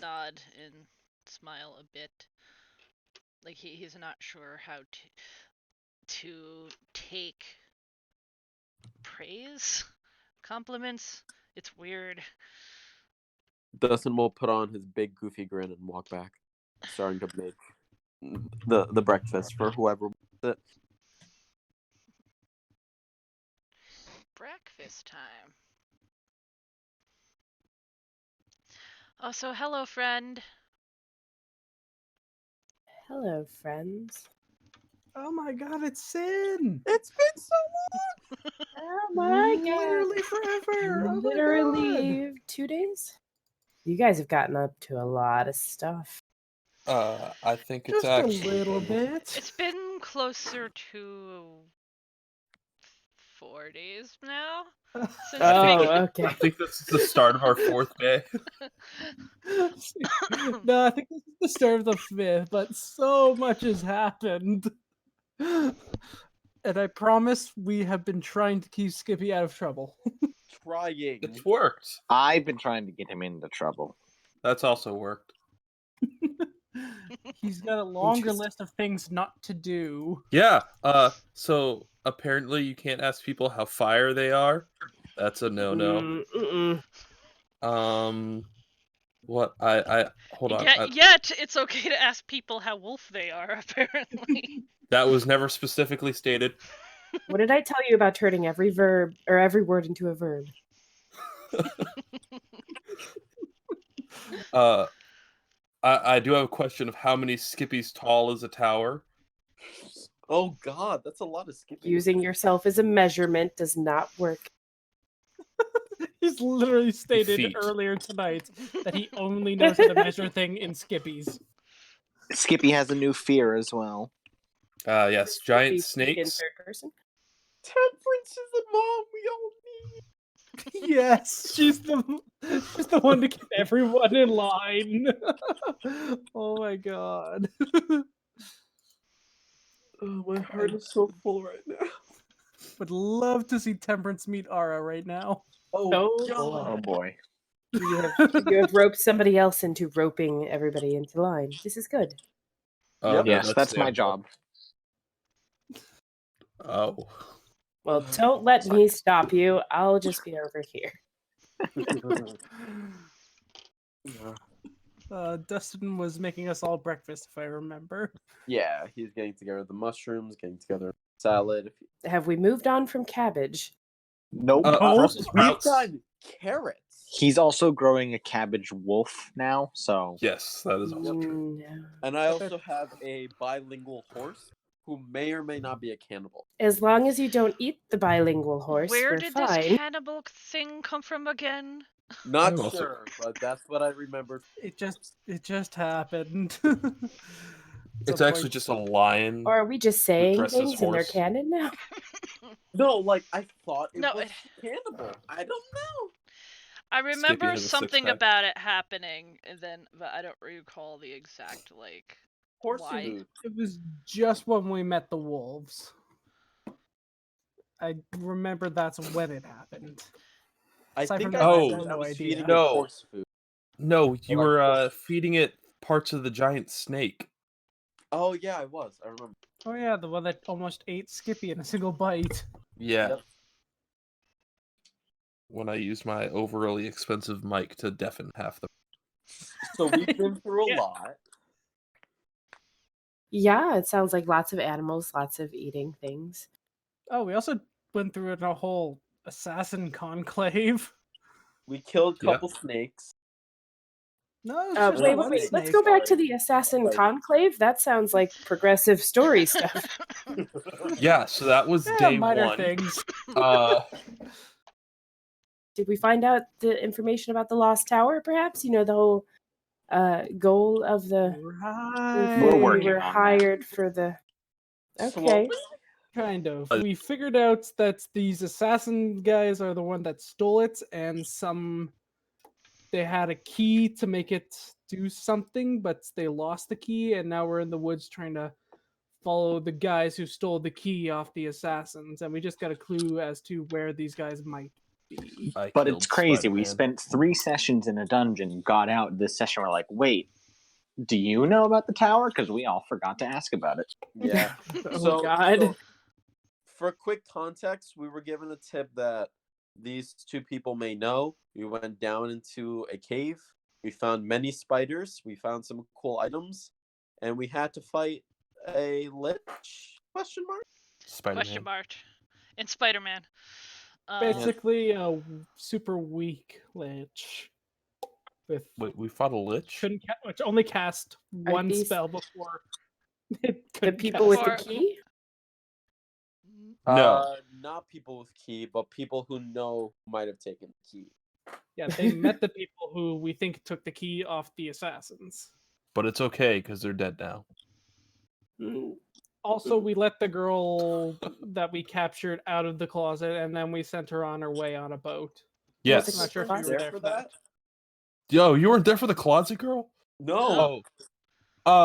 nod and smile a bit. Like he's not sure how to take praise, compliments. It's weird. Dustin will put on his big goofy grin and walk back, starting to make the breakfast for whoever wants it. Breakfast time. Oh, so hello, friend. Hello, friends. Oh my god, it's Sin! It's been so Oh my god. Literally forever! Oh my god! Literally 2 days? You guys have gotten up to a lot of stuff. I think it's Just a actually little been- bit. It's been closer to 4 days now. Since I the think big- I okay. think this is the start of our 4th day. No, I think this is the start of the 5th, but so much has happened. And I promise we have been trying to keep Skippy out of trouble. trying. It's worked. I've been trying to get him into trouble. That's also worked. He's got a longer Interesting. list of things not to do. Yeah. So apparently you can't ask people how fire they are. That's a no-no. What I hold on. Yet it's okay to ask people how wolf they are. Apparently. That was never specifically stated. What did I tell you about turning every verb or every word into a verb? I do have a question of how many Skippies tall is a tower? Oh god, that's a lot of skipping. Using yourself as a measurement does not work. He's literally stated Feet. earlier tonight that he only knows how to measure thing in Skippies. Skippy has a new fear as well. Yes, giant Please speak in snakes. third person. Temperance is the mom we all need. Yes, she's the one to keep everyone in line. Oh my god. Oh, my heart is so full right now. Would love to see Temperance meet Ara right now. Oh, Oh boy. You have roped somebody else into roping everybody into line. This is good. Oh, Yep. no, Yes, that's my their job. fault. Oh. Well, don't let me stop you. I'll just be over here. Dustin was making us all breakfast, if I remember. Yeah, he's getting together the mushrooms, getting together salad. Have we moved on from cabbage? Nope. Brussels We've sprouts. done carrots. He's also growing a cabbage wolf now, so Yes, that is also true. No. And I also have a bilingual horse who may or may not be a cannibal. As long as you don't eat the bilingual horse, Where we're did fine. this cannibal thing come from again? Not I'm also- sure, but that's what I remember. It just happened. It's actually just a lion. Or are we just saying dressed as things and they're horse. canon now? No, like I thought it No, was cannibal. I don't know. I Skippy remember has a something six-pack. about it happening, and then but I don't recall the exact like. Horse Why? food. It was just when we met the wolves. I remember that's when it happened. I Aside think from I, that, I was- have no I was idea. feeding it No. horse food. No, you Like- were feeding it parts of the giant snake. Oh yeah, I was. I remember. Oh yeah, the one that almost ate Skippy in a single bite. Yeah. Yep. When I used my overly expensive mic to deafen half the. So we've been through a Yeah. lot. Yeah, it sounds like lots of animals, lots of eating things. Oh, we also went through a whole assassin conclave. We killed a Yeah. couple snakes. No, it's just Wait, one wait, let's snake. go back to the assassin Sorry. conclave. That sounds like progressive story stuff. Yeah, so that was Yeah, day minor one. things. Did we find out the information about the lost tower? Perhaps the whole goal of the. Right. We're we working were on that. hired for the. Okay. Kind of. We figured out that these assassin guys are the one that stole it, and they had a key to make it do something, but they lost the key, and now we're in the woods trying to follow the guys who stole the key off the assassins, and we just got a clue as to where these guys might be. But it's crazy. We spent 3 sessions in a dungeon, got out this session, we're like, wait, do you know about the tower? Because we all forgot to ask about it. Yeah. Oh, God. for quick context, we were given a tip that these two people may know. We went down into a cave. We found many spiders. We found some cool items, and we had to fight a lich? Question mark. Question mark. And Spider-Man. Basically, a super weak lich. With Wait, we fought a lich? which only cast one these spell before. The people with the key? No. Not people with key, but people who know might have taken the key. Yeah, they met the people who we think took the key off the assassins. But it's okay because they're dead now. Also, we let the girl that we captured out of the closet, and then we sent her on her way on a boat. Yes. I'm not sure if you were there for that. Yo, you weren't there for the closet girl? No.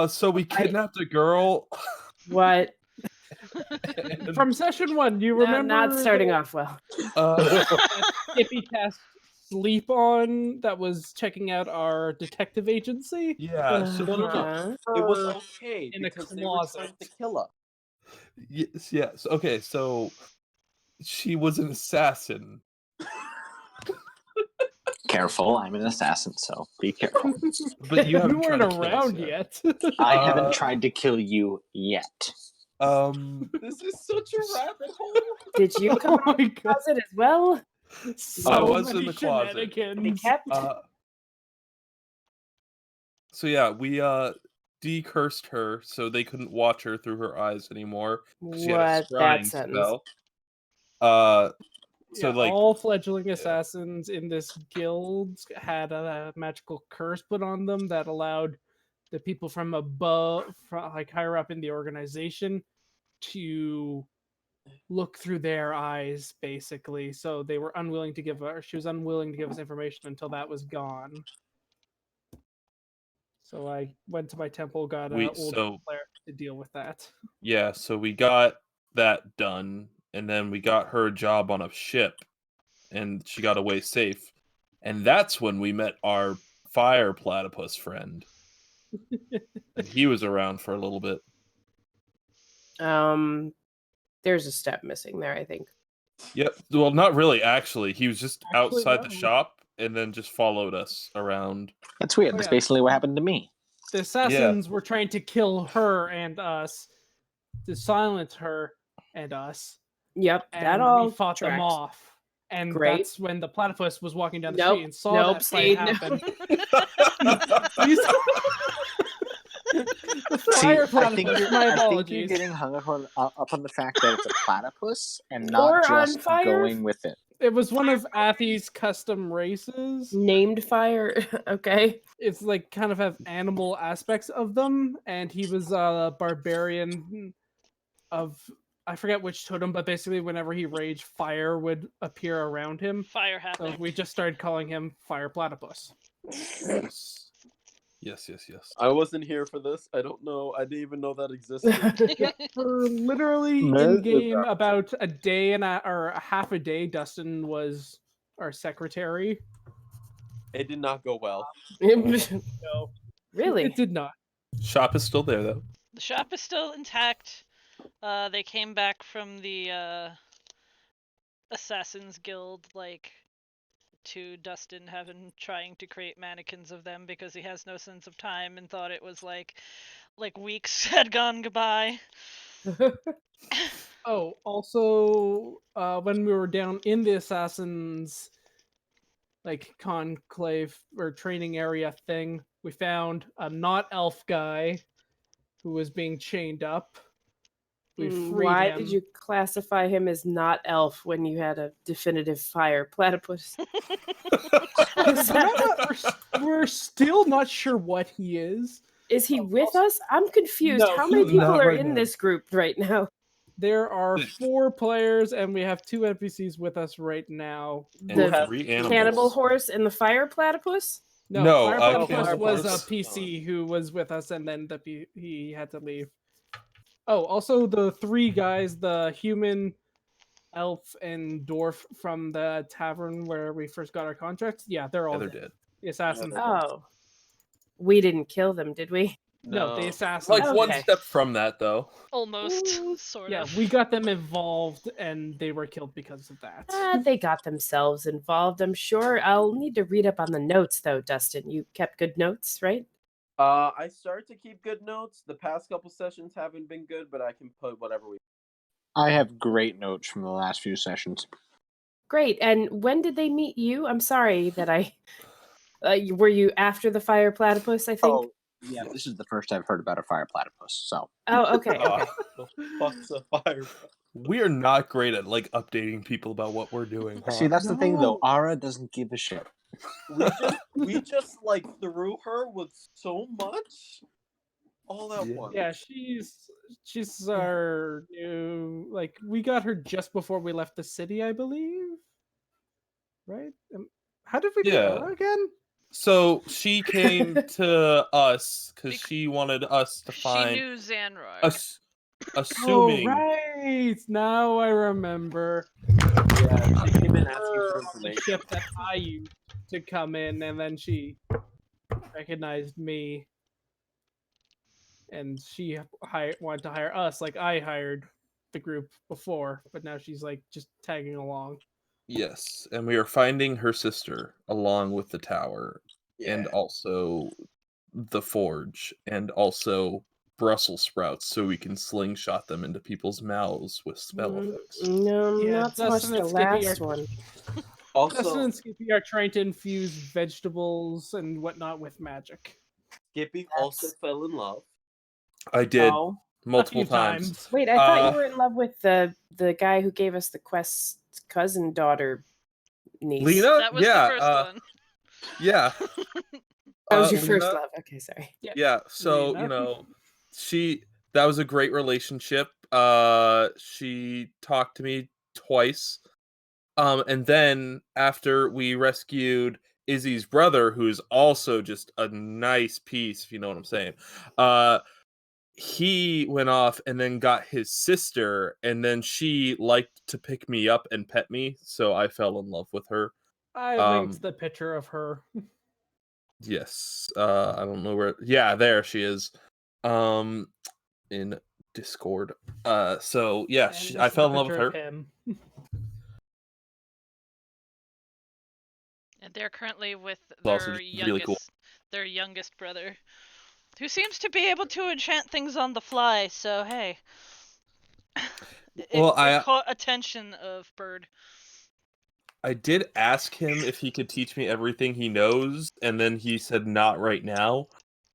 So we kidnapped a girl. What? From session 1, do you remember? Not starting off well. Skippy cast Sleep on that was checking out our detective agency? Yeah. So It was okay in a because they were trying closet. to kill her. Yes. Okay, so she was an assassin. Careful, I'm an assassin, so be careful. But you haven't weren't tried to kill us around yet. I haven't tried to kill you yet. This is such a rabbit hole. Did you come out of the God. closet as well? So I was in many the closet. They shenanigans. kept? So yeah, we decursed her so they couldn't watch her through her eyes anymore. She had a What? scrying That sentence. spell. So Yeah, like all fledgling assassins in this guild had a magical curse put on them that allowed the people from above, like higher up in the organization, to look through their eyes, basically. So they were unwilling to give her. She was unwilling to give us information until that was gone. So I went to my temple, got an old player to deal with that. Yeah, so we got that done, and then we got her a job on a ship, and she got away safe. And that's when we met our fire platypus friend. And he was around for a little bit. There's a step missing there, I think. Yep. Well, not really, actually. He was just outside no. the shop and then just followed us around. That's weird. That's basically what happened to me. The assassins were trying to kill her and us, to silence her and us. Yep, and that all we fought them tracks. off. And Great. that's when the platypus was walking down the street and saw that see, fight happen. See, Fire I think platypus, you're, my I think you're apologies. getting hung up on the fact that it's a platypus and not Or on just fire. going with it. It was one of Athy's custom races. Named fire. Okay. It's like kind of have animal aspects of them, and he was a barbarian of, I forget which totem, but basically whenever he raged, fire would appear around him. Fire happening. So we just started calling him Fire Platypus. Yes. I wasn't here for this. I don't know. I didn't even know that existed. For literally in game about a day or a half a day, Dustin was our secretary. It did not go well. No, Really? it did not. Shop is still there, though. The shop is still intact. They came back from the Assassin's Guild, to Dustin trying to create mannequins of them because he has no sense of time and thought it was like weeks had gone by. Oh, also, when we were down in the Assassin's conclave or training area thing, we found a not elf guy who was being chained up. We freed Why him. did you classify him as not elf when you had a definitive fire platypus? We're still not sure what he is. Is he with us? I'm confused. No, How many he's people not are right in now. this group right now? There are 4 players, and we have 2 NPCs with us right now. And The 3 animals. Cannibal horse and the fire platypus? No, Fire Platypus Cannibal was a Horse. PC who was with us, and then he had to leave. Oh, also the 3 guys, the human, elf, and dwarf from the tavern where we first got our contracts. Yeah, they're all They're dead. dead. The assassins. Oh. We didn't kill them, did we? No, the Like assassins. Okay. one step from that, though. Almost, Ooh, sort Yeah, of. we got them involved, and they were killed because of that. They got themselves involved, I'm sure. I'll need to read up on the notes, though, Dustin. You kept good notes, right? I started to keep good notes. The past couple sessions haven't been good, but I can put whatever we. I have great notes from the last few sessions. Great. And when did they meet you? I'm sorry that I. Were you after the fire platypus, I think? Oh, yeah, this is the first I've heard about a fire platypus, so. Oh, okay, okay. The fuck's a fire? We are not great at like updating people about what we're doing. Huh? See, that's the thing, though. No. Ara doesn't give a shit. We just like threw her with so much all at once. Yeah, she's our new, like, we got her just before we left the city, I believe. Right? How did we get Yeah. her again? So she came to us because she wanted us to She find knew Xanroar. assuming. Oh, right. Now I remember. Yeah, she came in asking Her for on the information. ship that I used to come in, and then she recognized me, and she wanted to hire us like I hired the group before, but now she's like just tagging along. Yes, and we are finding her sister along with the tower, and also the forge, and also Brussels sprouts, so we can slingshot them into people's mouths with spell effects. No, Yeah, not so much Dustin the and Skippy last are- one. Dustin Also, and Skippy are trying to infuse vegetables and whatnot with magic. Skippy also fell in love. I did Oh. multiple A few times. Wait, I thought you were in love with the guy who gave us the quest's cousin daughter niece. Lena? That was Yeah, the first one. Yeah. That was your first Lena? love. Okay, sorry. Yeah, so Lena. that was a great relationship. She talked to me twice. And then after we rescued Izzy's brother, who is also just a nice piece, if you know what I'm saying. He went off and then got his sister, and then she liked to pick me up and pet me, so I fell in love with her. I linked the picture of her. Yes. I don't know where. Yeah, there she is. In Discord. So yeah, And this I is fell the in love with picture her. of him. And they're currently with Also their really youngest, cool. their youngest brother, who seems to be able to enchant things on the fly. So hey, Well, it caught attention of Bird. I did ask him if he could teach me everything he knows, and then he said not right now.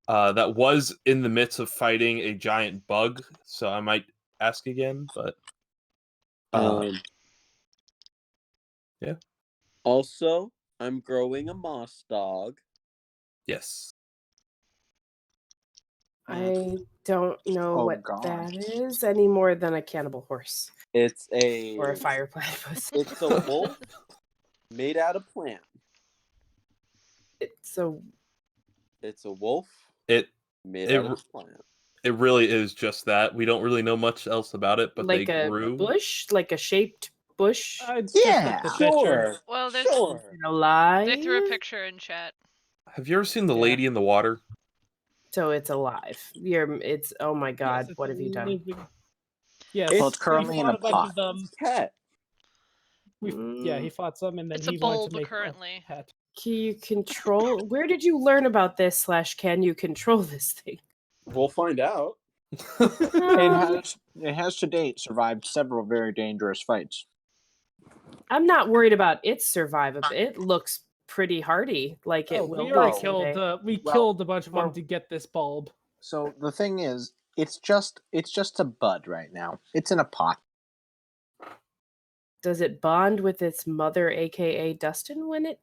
That was in the midst of fighting a giant bug, so I might ask again, but yeah. Also, I'm growing a moss dog. Yes. I don't know Oh, what God. that is any more than a cannibal horse It's a or a fire platypus. It's a wolf made out of plant. It's a It's a wolf It made it out of plant. it really is just that. We don't really know much else about it, but like they a grew. bush, like a shaped bush. Yeah, Just the picture. Sure. Well, there's Sure. Alive. they threw a picture in chat. Have you ever seen The Yeah. Lady in the Water? So it's alive. It's oh my god, Yes, what have you done? Yes. Well, it's currently he in fought a bunch pot. of them. Pet. Yeah, he fought some, and then It's a he wanted bulb to make currently. a pet. Can you control? Where did you learn about this? / can you control this thing? We'll find out. It has to date survived several very dangerous fights. I'm not worried about its survivability. It looks pretty hardy, like it Oh, will we be already someday. killed a bunch of them well- to get this bulb. So the thing is, it's just a bud right now. It's in a pot. Does it bond with its mother, aka Dustin, when it?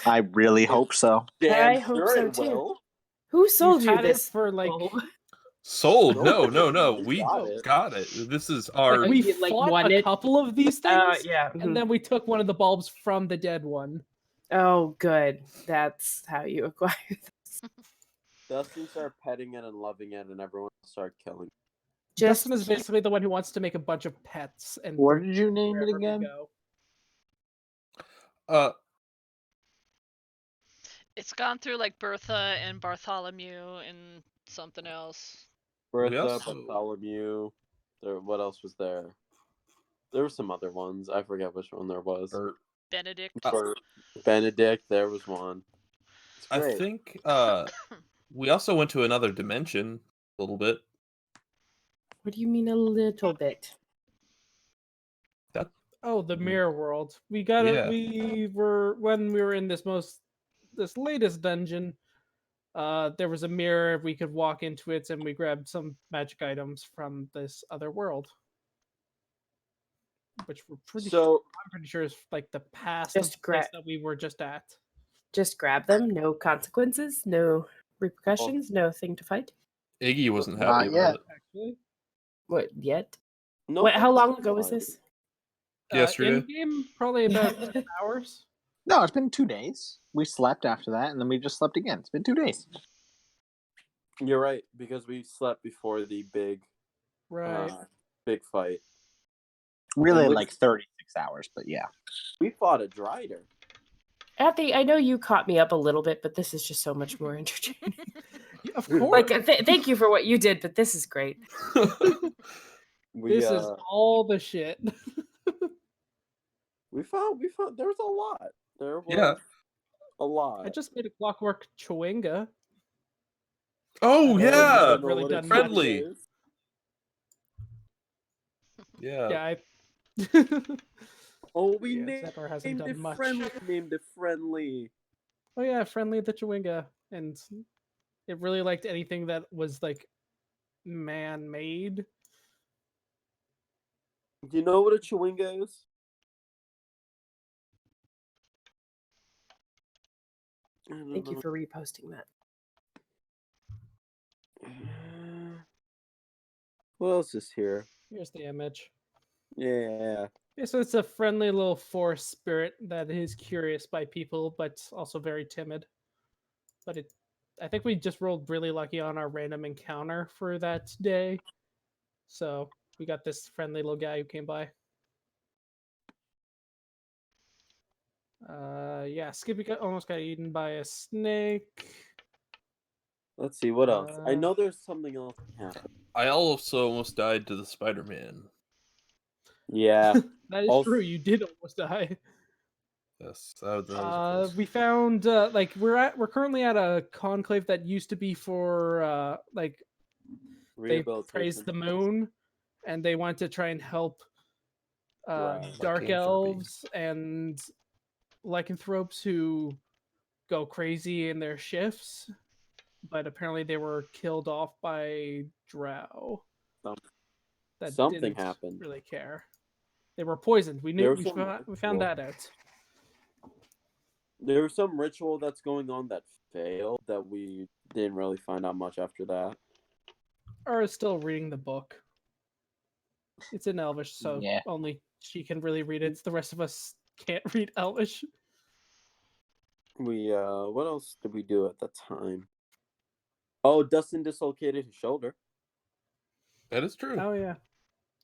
I really hope so. I Damn hope sure so it too. will. Who sold We've you had this? it for like bulb? Sold? No. We We got it. got it. This is our. we you, like, fought won a it? couple of these things, Yeah. and then we took one of the bulbs from the dead one. Oh, good. That's how you acquire this. Dustin started petting it and loving it, and everyone started killing it. Just Justin is basically the one who wants to make a bunch of pets and What bring did you name it wherever we again? go. It's gone through like Bertha and Bartholomew and something else. Bertha, also- Bartholomew. What else was there? There were some other ones. I forget which one there was. Benedict. Benedict, there was one. It's I great. think we also went to another dimension a little bit. What do you mean a little bit? Oh, the mirror world. We got it. Yeah. We were when we were in this latest dungeon. There was a mirror. We could walk into it, and we grabbed some magic items from this other world, which we're pretty. I'm pretty sure is like the past of the place that we were just at. Just grab them. No consequences. No repercussions. No thing to fight. Iggy wasn't happy about it. Actually. What yet? No. Wait, how long ago was this? Yesterday. In game, probably about 10 hours. No, it's been 2 days. We slept after that, and then we just slept again. It's been 2 days. You're right, because we slept before the big fight. Really, like 36 hours, but yeah. We fought a Drider. Athy, I know you caught me up a little bit, but this is just so much more entertaining. Of course. Like, thank you for what you did, but this is great. This is all the shit. We found there was a lot. There was a lot. I just made a clockwork chewinga. Oh yeah, really done friendly. much. Yeah. Yeah. We named it friendly. Oh yeah, friendly the chewinga, and it really liked anything that was like man-made. Do you know what a chewinga is? Thank you for reposting that. What else is here? Here's the image. Yeah. Yeah, so it's a friendly little forest spirit that is curious by people, but also very timid. But I think we just rolled really lucky on our random encounter for that day. So we got this friendly little guy who came by. Yeah, Skippy almost got eaten by a snake. Let's see, what else? I know there's something else that happened. I also almost died to the Spider-Man. Yeah. That is true, you did almost die. Yes, that was we found we're currently at a conclave that used to be for they praised the moon, and they want to try and help dark elves and lycanthropes who go crazy in their shifts, but apparently they were killed off by drow. Something didn't happened. Really care. They were poisoned. We found that out. There was some ritual that's going on that failed that we didn't really find out much after that. Or is still reading the book. It's in Elvish, so only she can really read it. The rest of us can't read Elvish. We what else did we do at the time? Oh, Dustin dislocated his shoulder. That is true. Oh yeah.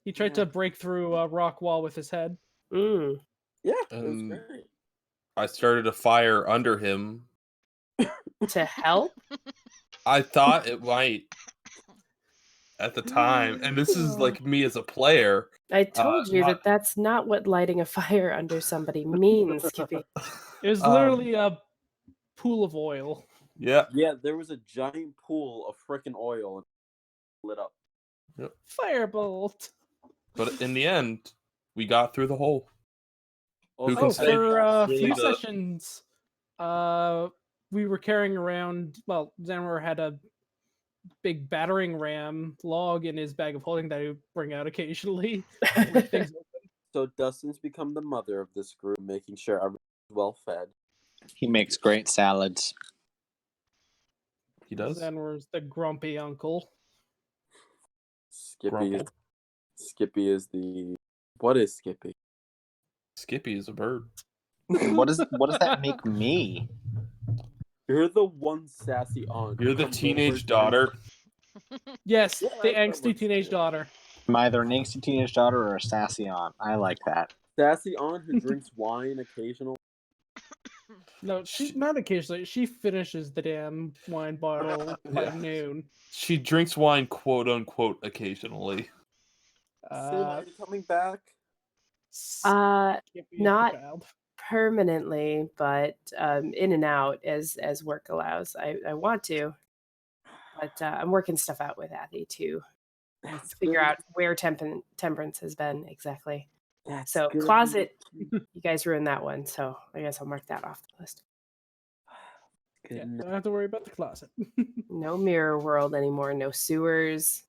He tried to break through a rock wall with his head. Yeah, it was And great. I started a fire under him. To help? I thought it might at the time, and this is like me as a player. I told you that that's not what lighting a fire under somebody means, Skippy. It was literally a pool of oil. Yeah. Yeah, there was a giant pool of frickin' oil lit up. Yep. Firebolt. But in the end, we got through the hole. For a few sessions, we were carrying around. Well, Xanroar had a big battering ram log in his bag of holding that he would bring out occasionally. So Dustin's become the mother of this group, making sure everyone's well fed. He makes great salads. He does. Xanroar's the grumpy uncle. Skippy is the. What is Skippy? Skippy is a bird. What does that make me? You're the one sassy aunt. You're the teenage daughter. Yes, the angsty teenage daughter. I'm either an angsty teenage daughter or a sassy aunt. I like that. Sassy aunt who drinks wine occasionally. No, she's not occasionally. She finishes the damn wine bottle by Yeah. noon. She drinks wine, quote unquote, occasionally. Sim, are you coming back? Skippy is the not child. permanently, but in and out as work allows. I want to, but I'm working stuff out with Athy to figure out where Temperance has been exactly. So good. closet, you guys ruined that one, so I guess I'll mark that off the list. Good Yeah, enough. don't have to worry about the closet. No mirror world anymore. No sewers.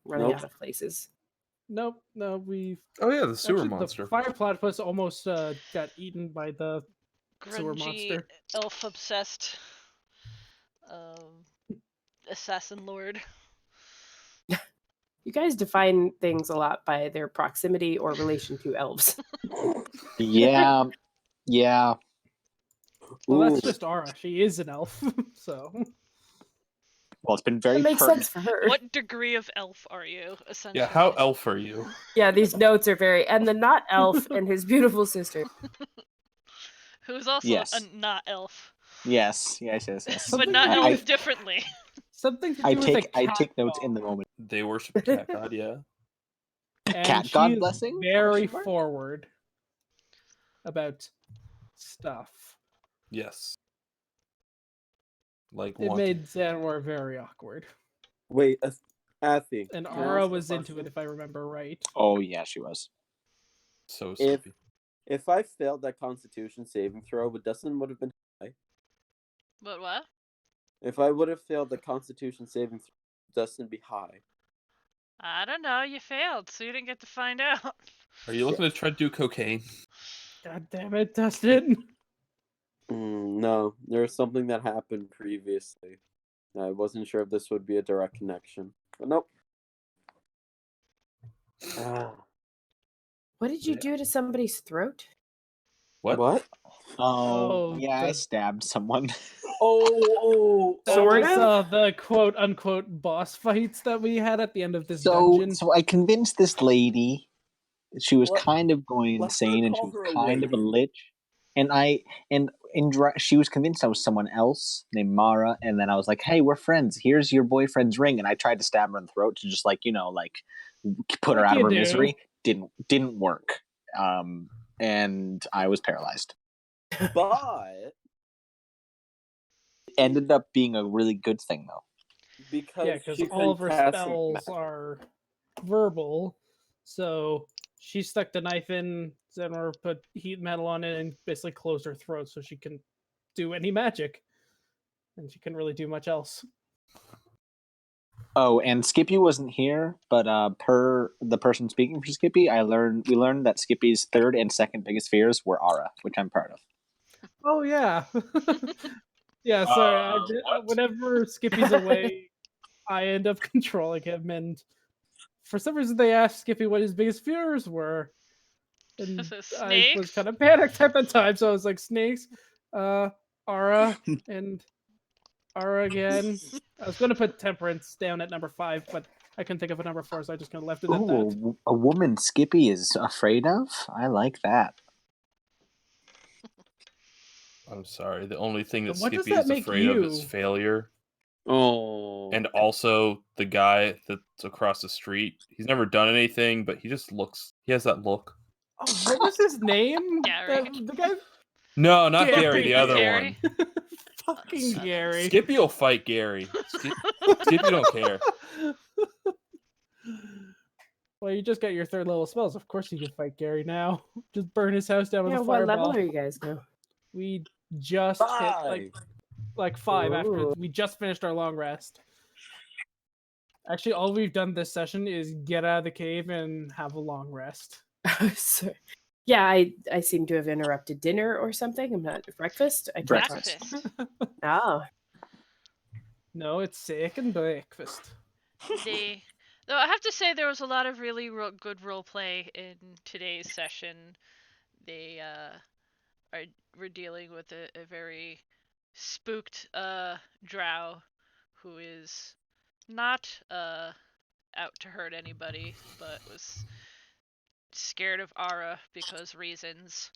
Running Nope. out of places. Nope, no, we've Oh yeah, the sewer actually monster. the fire platypus almost got eaten by the sewer Grungy, monster. elf-obsessed assassin lord. You guys define things a lot by their proximity or relation to elves. Yeah, yeah. Well, Ooh. that's just Ara. She is an elf, so Well, it's been very That makes pertinent. sense for her. What degree of elf are you, essentially? Yeah, how elf are you? Yeah, these notes are very. And the not elf and his beautiful sister. Who's also Yes. a not elf, Yes. but Something not to do elf with- differently. something to do I with take a I cat take notes in god. the moment. They worship a cat god, yeah. And Cat she god is blessing? very Question mark? forward about stuff. Yes. Like It wanting- made Xanroar very awkward. Wait, Athy. And can I Ara ask a was into question? it, if I remember right. Oh yeah, she was. so If sleepy. if I failed that Constitution saving throw, Dustin would have been high. What? If I would have failed the Constitution saving throw, Dustin be high. I don't know. You failed, so you didn't get to find out. Are you looking to try to do cocaine? God damn it, Dustin. No, there was something that happened previously. I wasn't sure if this would be a direct connection, but nope. What did you Yeah. do to somebody's throat? What? What? Oh, Yeah, I the- stabbed someone. Oh, That Sort was of? the quote unquote boss fights that we had at the end of this So dungeon. I convinced this lady. She was Let- kind of going let's not insane, and she call was her a kind of a lady. lich. She was convinced I was someone else named Mara, and then I was like, "Hey, we're friends. Here's your boyfriend's ring." And I tried to stab her in the throat to just put her Like out of you her do. misery. Didn't work. And I was paralyzed. But Ended up being a really good thing though. because Yeah, because she all of her couldn't cast spells magic. are verbal. So she stuck the knife in, Xanroar put heat metal on it, and basically closed her throat so she can do any magic. And she couldn't really do much else. Oh, and Skippy wasn't here, but per the person speaking for Skippy, we learned that Skippy's third and second biggest fears were Ara, which I'm proud of. Oh, yeah. Yeah, sorry. Whenever Skippy's away, I end up controlling him. And for some reason, they asked Skippy what his biggest fears were. And I was Snakes? kind of panicked at the time, so I was like, snakes, Ara, and Ara again. I was going to put Temperance down at number 5, but I couldn't think of a number 4, so I just kind of left it at that. Ooh, a woman Skippy is afraid of? I like that. I'm sorry. The only thing that But what does Skippy that is make afraid of is you? failure. Oh. And also the guy that's across the street. He's never done anything, but he just looks. He has that look. Oh, what was his name? Gary. The guy? No, not Gary. Gary. The other Gary? one. Fucking Gary. Skippy will fight Gary. Skippy don't care. Well, you just got your 3rd level spells. Of course you can fight Gary now. Just burn his house down with Yeah, a what fireball. level are you guys now? We just hit like 5 after Ooh. we just finished our long rest. Actually, all we've done this session is get out of the cave and have a long rest. So, yeah, I seem to have interrupted dinner or something. I'm not breakfast. I can't talk. Breakfast. Oh, No, it's sick and breakfast. Though I have to say there was a lot of really good role play in today's session. We're dealing with a very spooked drow who is not out to hurt anybody, but was scared of Ara because reasons.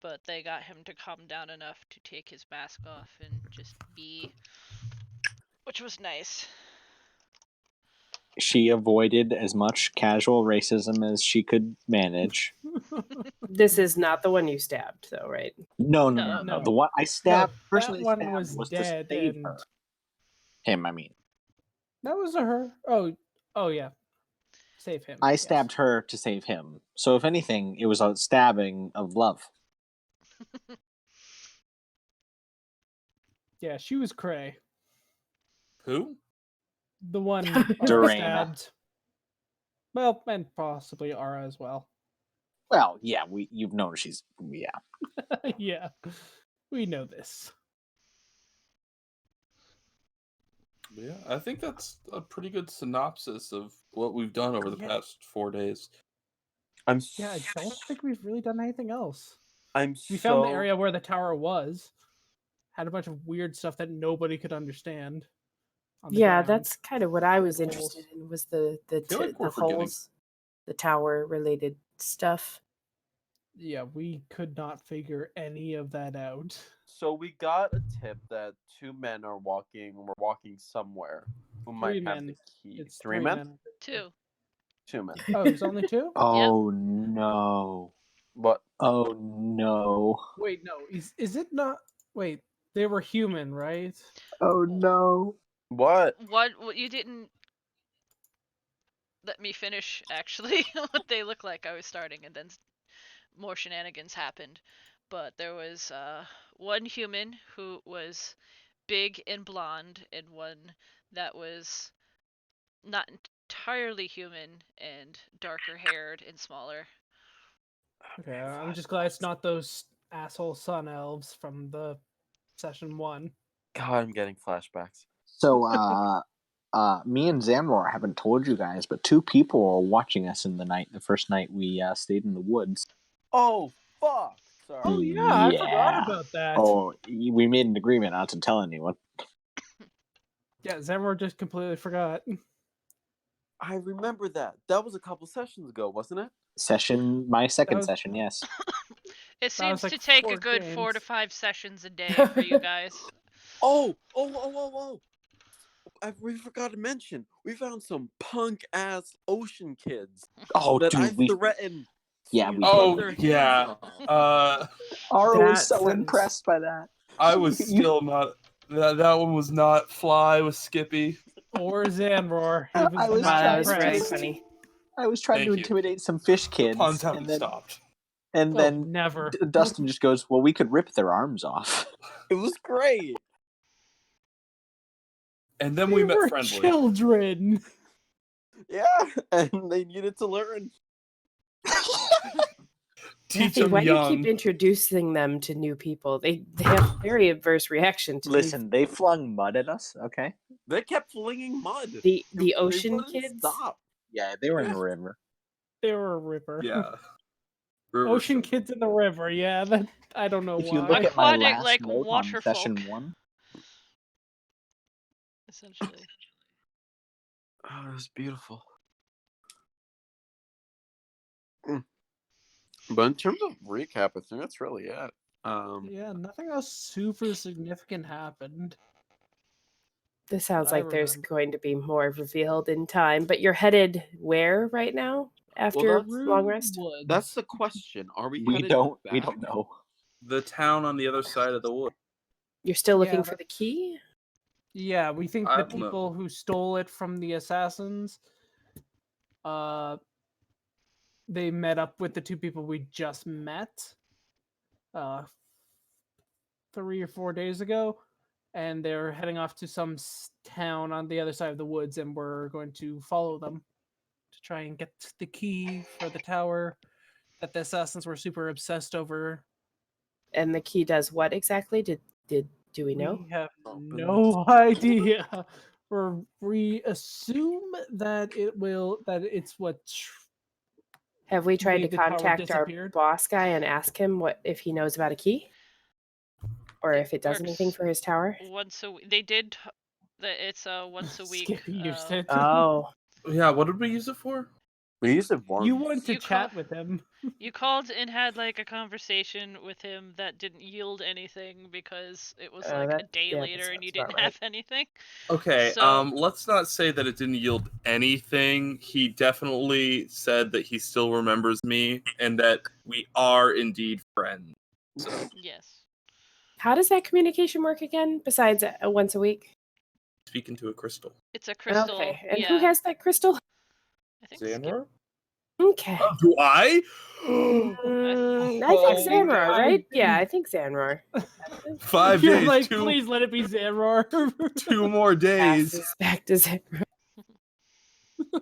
but they got him to calm down enough to take his mask off and just be, which was nice. She avoided as much casual racism as she could manage. This is not the one you stabbed, though, right? No. No. The one I stabbed, that person I one stabbed was to dead, save and her. Him, I mean. that was her. Oh yeah, save him. I yes. stabbed her to save him. So if anything, it was a stabbing of love. Yeah, she was cray. Who? The one Dorena. stabbed. Well, and possibly Ara as well. Well, yeah, you've known she's Yeah, we know this. Yeah, I think that's a pretty good synopsis of what we've done over the past 4 days. Yeah, I don't think we've really done anything else. We found the area where the tower was. Had a bunch of weird stuff that nobody could understand. Yeah, ground. that's kind of what I was Holes. interested in, was the feel like we're forgetting. holes, the tower related stuff. Yeah, we could not figure any of that out. So we got a tip that two men were walking somewhere who might Three have men. the key. It's Three men? 2. Two men. Oh, it's only 2? Oh no. What? Oh no. Wait, no. Is it not? Wait, they were human, right? Oh no. What? What you didn't let me finish, actually, what they look like. I was starting, and then more shenanigans happened. But there was one human who was big and blonde, and one that was not entirely human and darker haired and smaller. Okay, I'm just glad it's not those asshole sun elves from the session 1. God, I'm getting flashbacks. So me and Xanroar haven't told you guys, but 2 people were watching us in the first night we stayed in the woods. Oh, fuck! Sorry. Oh yeah, I forgot about that. Oh, we made an agreement not to tell anyone. Yeah, Xanroar just completely forgot. I remember that. That was a couple sessions ago, wasn't it? My second was- session, yes. It That was seems like to take 4 a good 4 to games. 5 sessions a day for you guys. Oh! We forgot to mention, we found some punk ass ocean kids Oh, that dude, I threatened. Yeah, to we cut Oh, their heads yeah. off. Ara was That so sounds- impressed by that. I was still not. That one was not Fly with Skippy. Or Xanroar. He I was not That was really impressed. funny. I was trying Thank to you. intimidate some fish The kids, puns haven't stopped. and Oh, then never. Dustin just goes, "Well, we could rip their arms off." It was great. And then We we met were Friendly. children. Yeah, and they needed to learn. Teach Athy, them why do you young. keep introducing them to new people? They have very adverse reaction to Listen, they flung mud at us. Okay. They kept flinging mud. the They ocean wouldn't kids. Stop. Yeah, they were in the river. They were a river. Yeah. River Ocean Sun. kids in the river. Yeah, that I don't know If why. you look at my Aquatic, last like, note on water session folk. 1, Essentially. Oh, it was beautiful. But in terms of recap, I think that's really it. Yeah, nothing else super significant happened. This sounds I like there's remember. going to be more revealed in time. But you're headed where right now after that's long rest? Woods. That's the question. Are we? we headed don't back? know. The town on the other side of the wood. You're still looking Yeah, for the key? Yeah, we think I the don't know. people who stole it from the assassins, they met up with the 2 people we just met, 3 or 4 days ago, and they're heading off to some town on the other side of the woods, and we're going to follow them to try and get the key for the tower that the assassins were super obsessed over. And the key does what exactly? Do we know? We have no idea. We assume that it's what Have we tried to made the tower contact our disappeared. boss guy and ask him what if he knows about a key? Or It if it does anything works for his tower? once a week. They did. It's once a week. Skippy used it. Oh. Yeah, what did we use it for? We used to warn You him. want to You chat call- with him. You called and had like a conversation with him that didn't yield anything because it was like a day that later and you sounds didn't about right. have anything. Okay, So- let's not say that it didn't yield anything. He definitely said that he still remembers me and that we are indeed friends. So Yes. How does that communication work again? Besides once a week? speaking to a crystal. It's a crystal. Okay. And yeah. who has that crystal? I think Skip- Xanroar? Okay. Oh, do I? I think Oh, Xanroar, God. right? Yeah, I think Xanroar. 5 You're days, like, two, please let it be Xanroar. 2 more days. Passes back to Xanroar.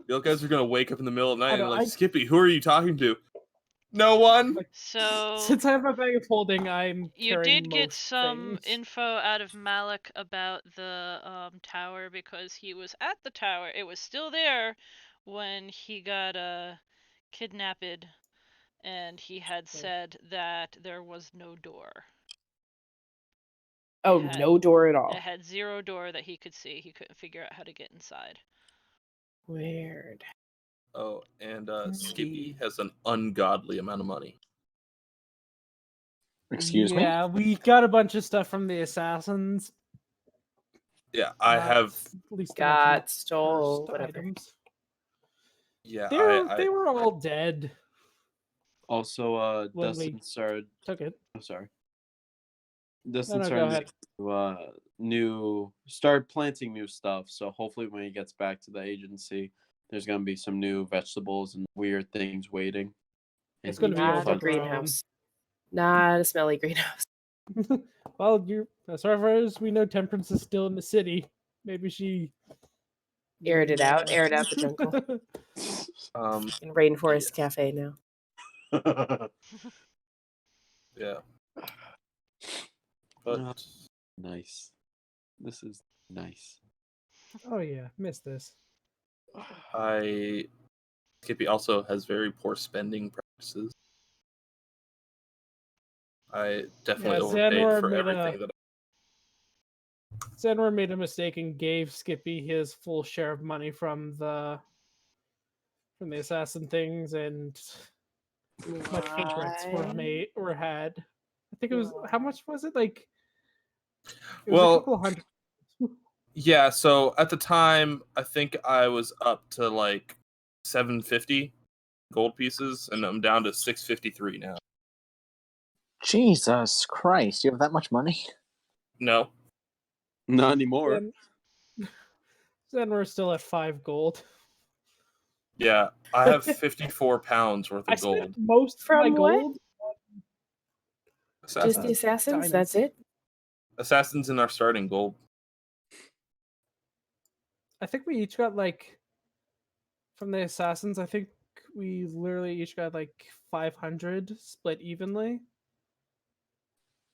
You guys are gonna wake up in the middle of the night and know, like, I- Skippy, who are you talking to? No one. So Since I have my bag of holding, I'm you carrying did get most some things. info out of Malik about the tower because he was at the tower. It was still there when he got kidnapped, and he had said that there was no door. Oh, had- no door at all. It had 0 door that he could see. He couldn't figure out how to get inside. Weird. Oh, and Skippy has an ungodly amount of money. Excuse me? Yeah, we got a bunch of stuff from the assassins. Yeah, I Not have. least Got stole, cursed whatever. items. Yeah, They were all dead Also, when Dustin we started. took it. I'm sorry. Dustin No, go started ahead. start planting new stuff. So hopefully, when he gets back to the agency, there's gonna be some new vegetables and weird things waiting. It's And gonna be he can Not a find- overgrown. greenhouse. Not a smelly greenhouse. Well, as far as we know, Temperance is still in the city. Maybe she Aired it out the jungle. In Rainforest Cafe now. Yeah. But Oh. Nice. This is nice. Oh yeah, missed this. Skippy also has very poor spending practices. I definitely overpaid Xanroar for made everything that. Xanroar made a mistake and gave Skippy his full share of money from the assassin things, and much regrets were had. I think it was how much was it? Like it was Well, a couple hundred. Yeah, so at the time, I think I was up to like 750 gold pieces, and I'm down to 653 now. Jesus Christ, you have that much money? No, Not anymore. Xanroar's still at 5 gold. yeah, I have 54 pounds worth I of gold. spent most From of my what? gold. Just Assassins, the assassins? diamonds. That's it? assassins in our starting gold. I think we each got like from the assassins. I think we literally each got like 500 split evenly.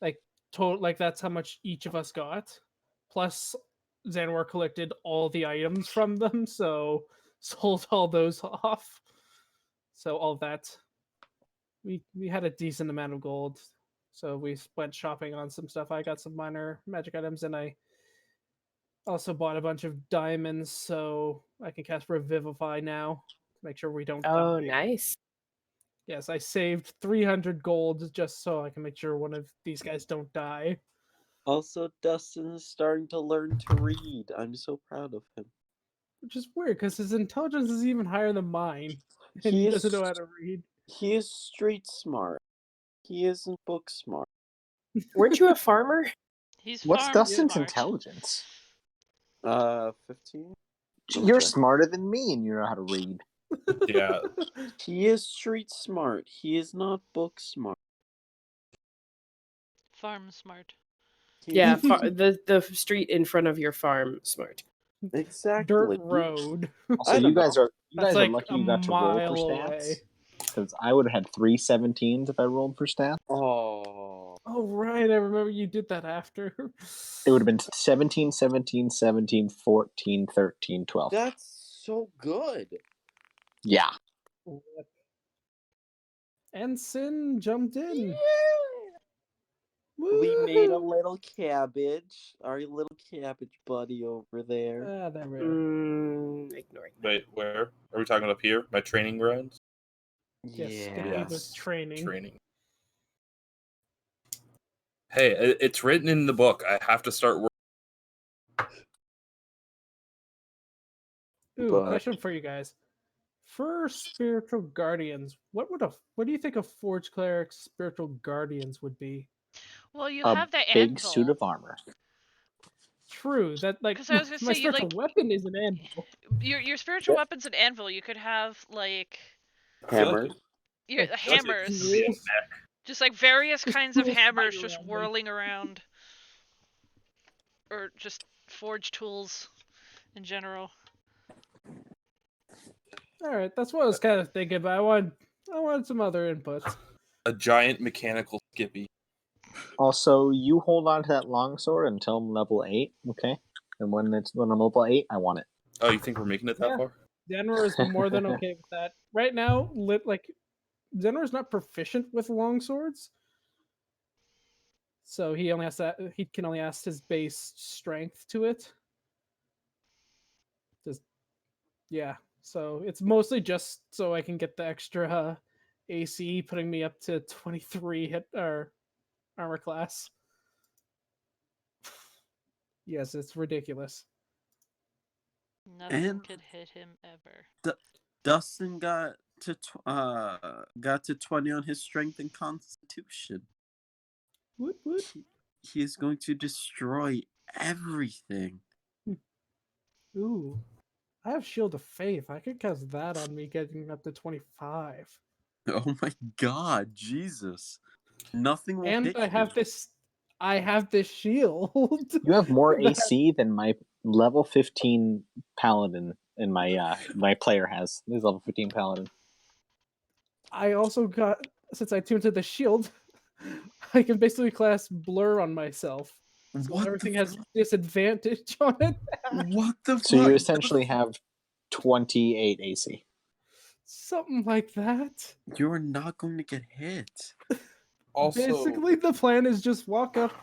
Like total, like that's how much each of us got. Plus, Xanroar collected all the items from them, so sold all those off. So all that, we had a decent amount of gold. So we went shopping on some stuff. I got some minor magic items, and I also bought a bunch of diamonds, so I can cast Revivify now to make sure we don't Oh, die. nice. Yes, I saved 300 gold just so I can make sure one of these guys don't die. Also, Dustin is starting to learn to read. I'm so proud of him. Which is weird, because his intelligence is even higher than mine. And he doesn't know how to read. He is street smart. He isn't book smart. Weren't you a farmer? He's What's farm Dustin's smart. intelligence? 15. You're check. smarter than me and you know how to read. Yeah, He is street smart. He is not book smart. Farm smart. He Yeah, is- the street in front of your farm. Smart. exactly. Dirt road. Also, I you don't guys know. are That's like lucky a you got to roll mile for stats. away. Because I would have had 3 17s if I rolled for stats. Oh, Oh, right. I remember you did that after. It would have been 17, 17, 17, 14, 13, 12. that's so good. Yeah. And Sin jumped in. We made a Woohoo! little cabbage. Our little cabbage buddy over there. Ah, there we are. Ignoring that. Wait, where? Are we talking up here? My training grounds? Yes, Skippy Yeah. was training. Hey, it's written in the book. I have to start working. Ooh, But- question for you guys. For spiritual guardians, what do you think a forge cleric's spiritual guardians would be? Well, you A have the big anvil. suit of armor. True, that like 'Cause I was gonna my say, you, spiritual like- weapon is an anvil. Your spiritual weapon's an anvil. You could have like I feel Hammer. like your Like, hammers, tools. just like various kinds of Tools hammers flying just around them. whirling around, or just forge tools in general. All right, that's what I was kind of thinking, but I wanted some other inputs. a giant mechanical Skippy. Also, you hold on to that longsword until I'm level 8, okay? And when I'm level 8, I want it. Oh, you think we're making it that Yeah. far? Xanroar is more than okay with that. Right now, Xanroar is not proficient with longswords, so he can only add his base strength to it. Yeah, so it's mostly just so I can get the extra AC, putting me up to 23 hit or armor class. Yes, it's ridiculous. Nothing And- could hit him ever. Dustin got to 20 on his strength and constitution. Woot woot. He is going to destroy everything. Ooh, I have Shield of Faith. I could cast that on me, getting up to 25. Oh my god, Jesus. Nothing will And hit I have you. this shield. You have more That- AC than my level 15 paladin in my my player has. This is level 15 paladin. I also got, since I tuned to the shield, I can basically cast blur on myself. So What everything the has fuck? disadvantage on it. What the fuck? So you essentially have 28 AC. Something like that. You're not going to get hit. Also, Basically, the plan is just walk up,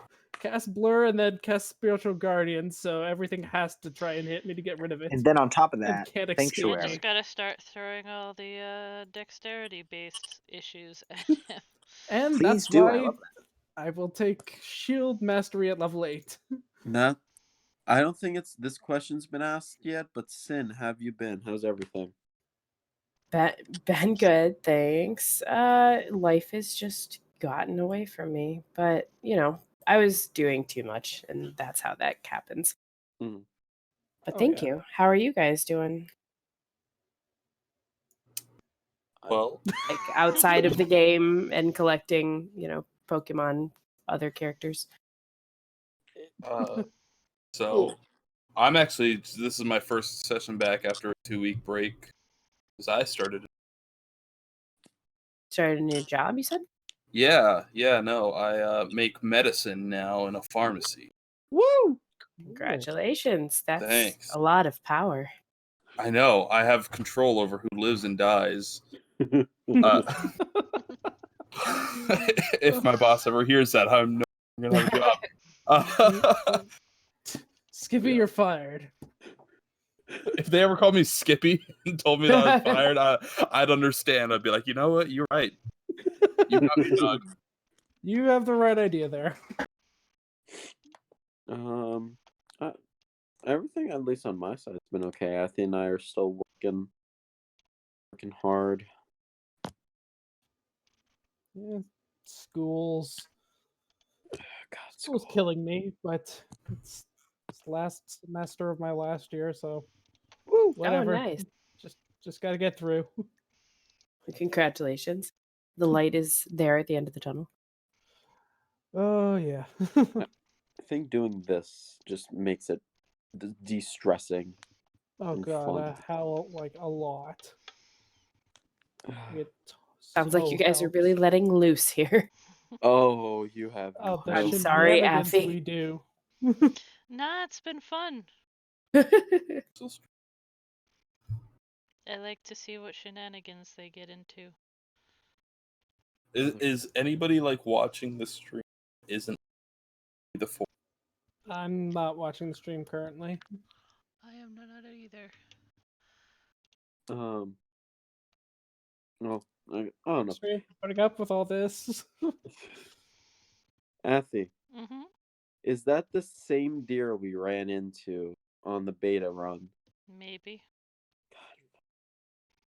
cast blur, and then cast spiritual guardian. So everything has to try and hit me to get rid of it. And then on top of And that, can't thanks escape You Sanctuary. just gotta start throwing all the dexterity-based issues at him. And please that's do. why I love that. I will take shield mastery at level 8. Not. I don't think this question's been asked yet, but Sin, have you been? How's everything? Been good, thanks. Life has just gotten away from me, but I was doing too much, and that's how that happens. Mhm. But Oh, thank yeah. you. How are you guys doing? well, Like outside of the game and collecting, Pokemon, other characters. so I'm actually, this is my first session back after a 2-week break because I started. Started a new job, you said? Yeah, no, I make medicine now in a pharmacy. Woo! Congratulations. That's Thanks. a lot of power. I know, I have control over who lives and dies. If my boss ever hears that, I'm gonna have a job. Skippy, Yeah. you're fired. If they ever called me Skippy and told me that I was fired, I'd understand. I'd be like, you know what? You're right. You got me, dog. You have the right idea there. Everything at least on my side has been okay. Athy and I are still working hard. Yeah, school's God, school's killing me, but it's last semester of my last year, so whatever. Oh, nice. Just got to get through. Congratulations. The light is there at the end of the tunnel. Oh yeah. I think doing this just makes it de-stressing. Oh and god, fun. how like a lot. It Sounds like so you guys are helps. really letting loose here. Oh, you have. Oh, the I'm sorry, shenanigans Athy. we do. Nah, it's been fun. I like to see what shenanigans they get into. Is anybody like watching the stream? Isn't the 4. I'm not watching the stream currently. I am not either. Well, I don't know. Sorry, putting up with all this. Athy, Mm-hmm. is that the same deer we ran into on the beta run? Maybe.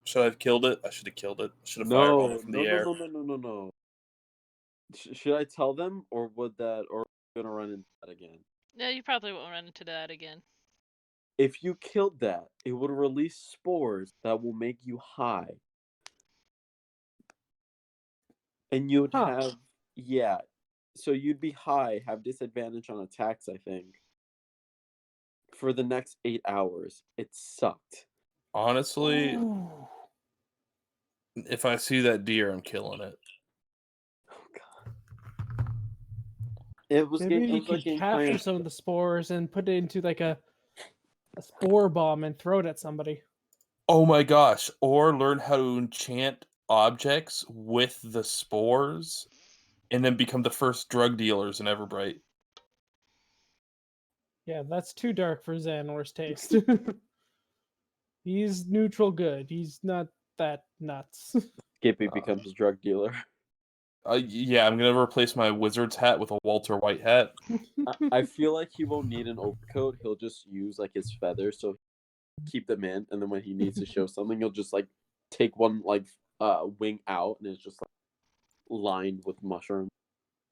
Should I have killed it? I should have killed it. Should have fireballed it from the air. No. Should I tell them, or or are we gonna run into that again? No, you probably won't run into that again. If you killed that, it would release spores that will make you high. And you'd have, so you'd be high, have disadvantage on attacks, I think, for the next 8 hours. It sucked. Honestly, Ooh. if I see that deer, I'm killing it. Oh, God. It was Maybe you like could getting capture planned. some of the spores and put it into like a spore bomb and throw it at somebody. Oh my gosh. Or learn how to enchant objects with the spores and then become the first drug dealers in Everbright. Yeah, that's too dark for Xanroar's taste. He's neutral good. He's not that nuts. Skippy becomes a drug dealer. Yeah, I'm going to replace my wizard's hat with a Walter White hat. I feel like he won't need an overcoat. He'll just use like his feathers, so keep them in, and then when he needs to show something, he'll just like take one like wing out, and it's just like lined with mushrooms.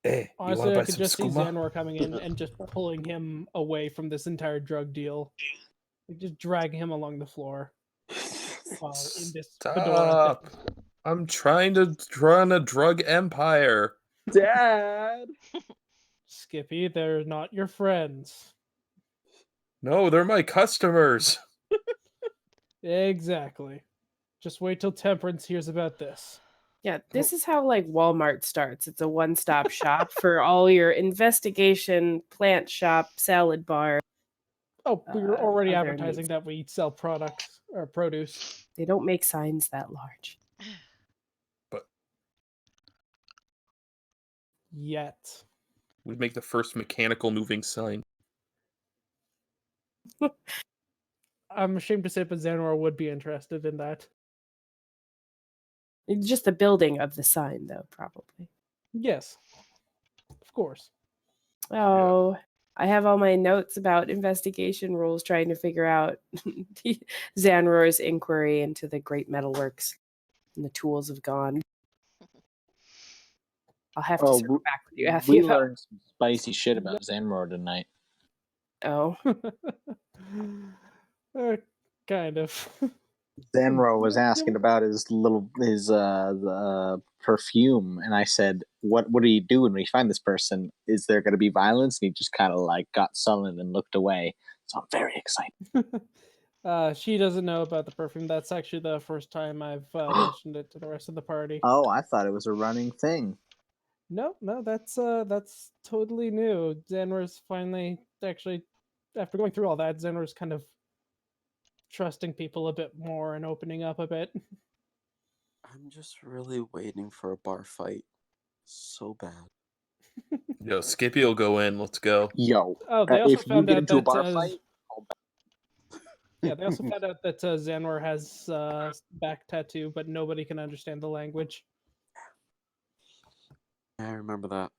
Hey, Honestly, I could just see Xanroar coming in and just pulling him away from this entire drug deal. Like, just dragging him along the floor. While in this fedora. Stop! I'm trying to run a drug empire. Dad! Skippy, they're not your friends. No, they're my customers. Exactly. Just wait till Temperance hears about this. Yeah, this is how like Walmart starts. It's a one-stop shop for all your investigation, plant shop, salad bar. Oh, we were already other advertising needs. that we sell products or produce. They don't make signs that large. But Yet. we'd make the first mechanical moving sign. I'm ashamed to say, but Xanroar would be interested in that. It's just the building of the sign, though, probably. Yes. Of course. Oh, I have all my notes about investigation rules trying to figure out Xanroar's inquiry into the great metalworks and the tools have gone. I'll have to circle back with you, Athy. We learned some spicy shit about Xanroar tonight. Oh. Kind of. Xanroar was asking about his perfume, and I said, "What do you do when we find this person? Is there going to be violence?" And he just kind of like got sullen and looked away. So I'm very excited. She doesn't know about the perfume. That's actually the first time I've mentioned it to the rest of the party. Oh, I thought it was a running thing. No, that's totally new. Xanroar's finally actually, after going through all that, Xanroar's kind of trusting people a bit more and opening up a bit. I'm just really waiting for a bar fight. So bad. Yo, Skippy will go in. Let's go. Yo, Oh, they also if you found get out into a that bar fight, yeah, they also found out that Xanroar has back tattoo, but nobody can understand the language. I remember that.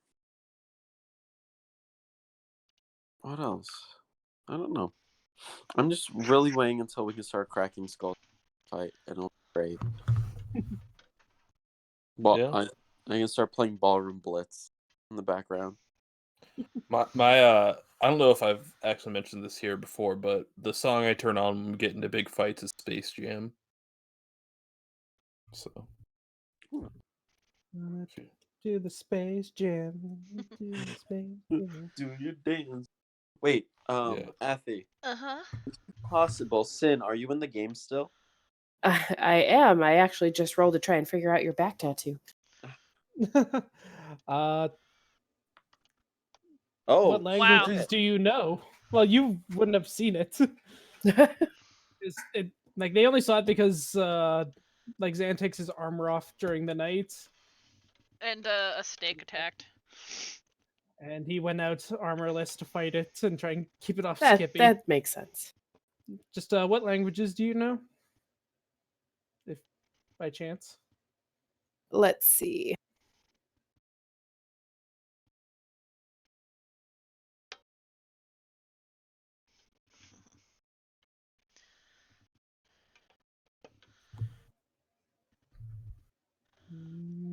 What else? I don't know. I'm just really waiting until we can start cracking skull fight, and it'll be great. Well, Yeah. I can start playing Ballroom Blitz in the background. My I don't know if I've actually mentioned this here before, but the song I turn on when we get into big fights is Space Jam. So Do the Space Jam. Do the Space Jam. Do your dance. Wait, Athy. Uh-huh. Possible. Sin, are you in the game still? I am. I actually just rolled to try and figure out your back tattoo. What languages do you know? Well, you wouldn't have seen it. Like they only saw it because like Xan takes his armor off during the night. And a snake attacked. And he went out armorless to fight it and try and keep it off That Skippy. that makes sense. Just what languages do you know? If by chance. Let's see.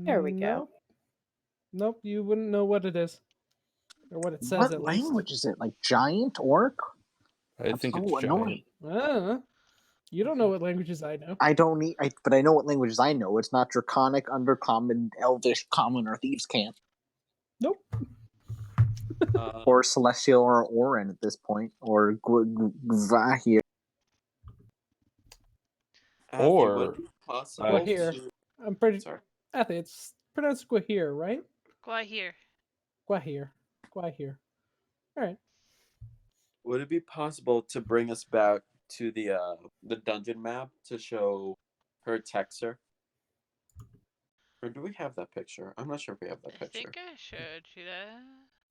There we go. Nope, you wouldn't know what it is. Or what it says What at least. language is it? Like giant orc? I That's think so it's annoying. You don't know what languages I know. I don't need, but I know what languages I know. It's not Draconic, Undercommon, Elvish, Common, or Thieves' Cant. Nope. Or Celestial or Orin at this point. Or Gwaihir. Or Gwaihir. I'm pretty. Sorry. Athy, it's pronounced Gwaihir, right? Gwaihir. Gwaihir. Gwaihir. All right. Would it be possible to bring us back to the dungeon map to show her texture? Or do we have that picture? I'm not sure if we have that I picture. think I showed you that.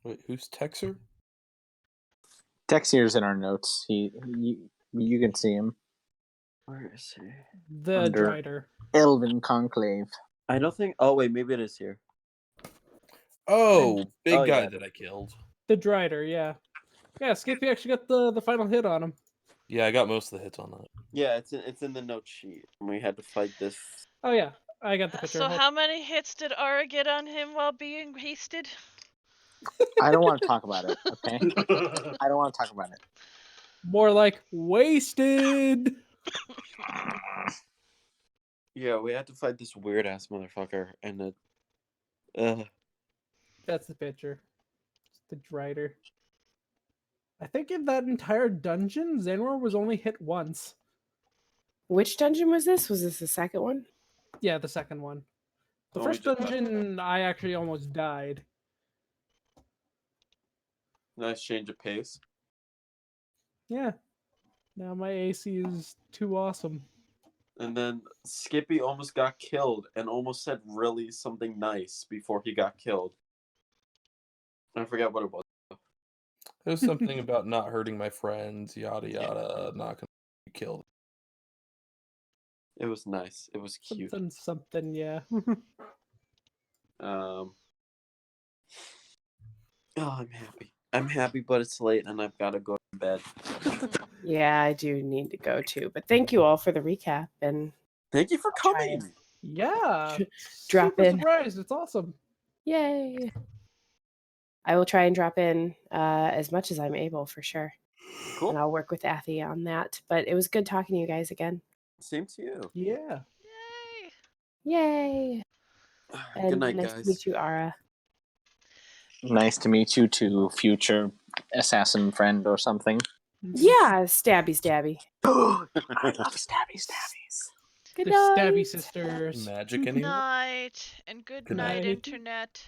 Wait, who's Texer? Texier's in our notes. You can see him. Where is he? The Under- Drider. Elven Conclave. I don't think. Oh wait, maybe it is here. Oh, big Oh, guy yeah. that I killed. The Drider, yeah. Yeah, Skippy actually got the final hit on him. Yeah, I got most of the hits on that. Yeah, it's in the note sheet. We had to fight this. Oh yeah, I got the picture. So how many hits did Ara get on him while being hasted? I don't want to talk about it, okay? I don't want to talk about it. More like wasted. Yeah, we had to fight this weird ass motherfucker, and it. That's the picture. It's the Drider. I think in that entire dungeon, Xanroar was only hit once. Which dungeon was this? Was this the second one? Yeah, the second one. The Oh, we first did that. dungeon, I actually almost died. Nice change of pace. Yeah. Now my AC is too awesome. And then Skippy almost got killed and almost said really something nice before he got killed. I forgot what it was. It was something about not hurting my friends, yada yada, not gonna be killed. It was nice. It was cute. Something, yeah. Oh, I'm happy. I'm happy, but it's late and I've got to go to bed. Yeah, I do need to go too. But thank you all for the recap and Thank you for I'll try coming. Yeah. Drop Super in. surprised. It's awesome. yay. I will try and drop in as much as I'm able for sure. Cool. And I'll work with Athy on that. But it was good talking to you guys again. Same to you. Yeah. Yay! Yay. And Good night, nice guys. to meet you, Ara. Nice to meet you, to future assassin friend or something. Yeah, stabby. I love stabbies. Good The night. Stabby Sisters. Magic in here? Night and good Good night, night. internet.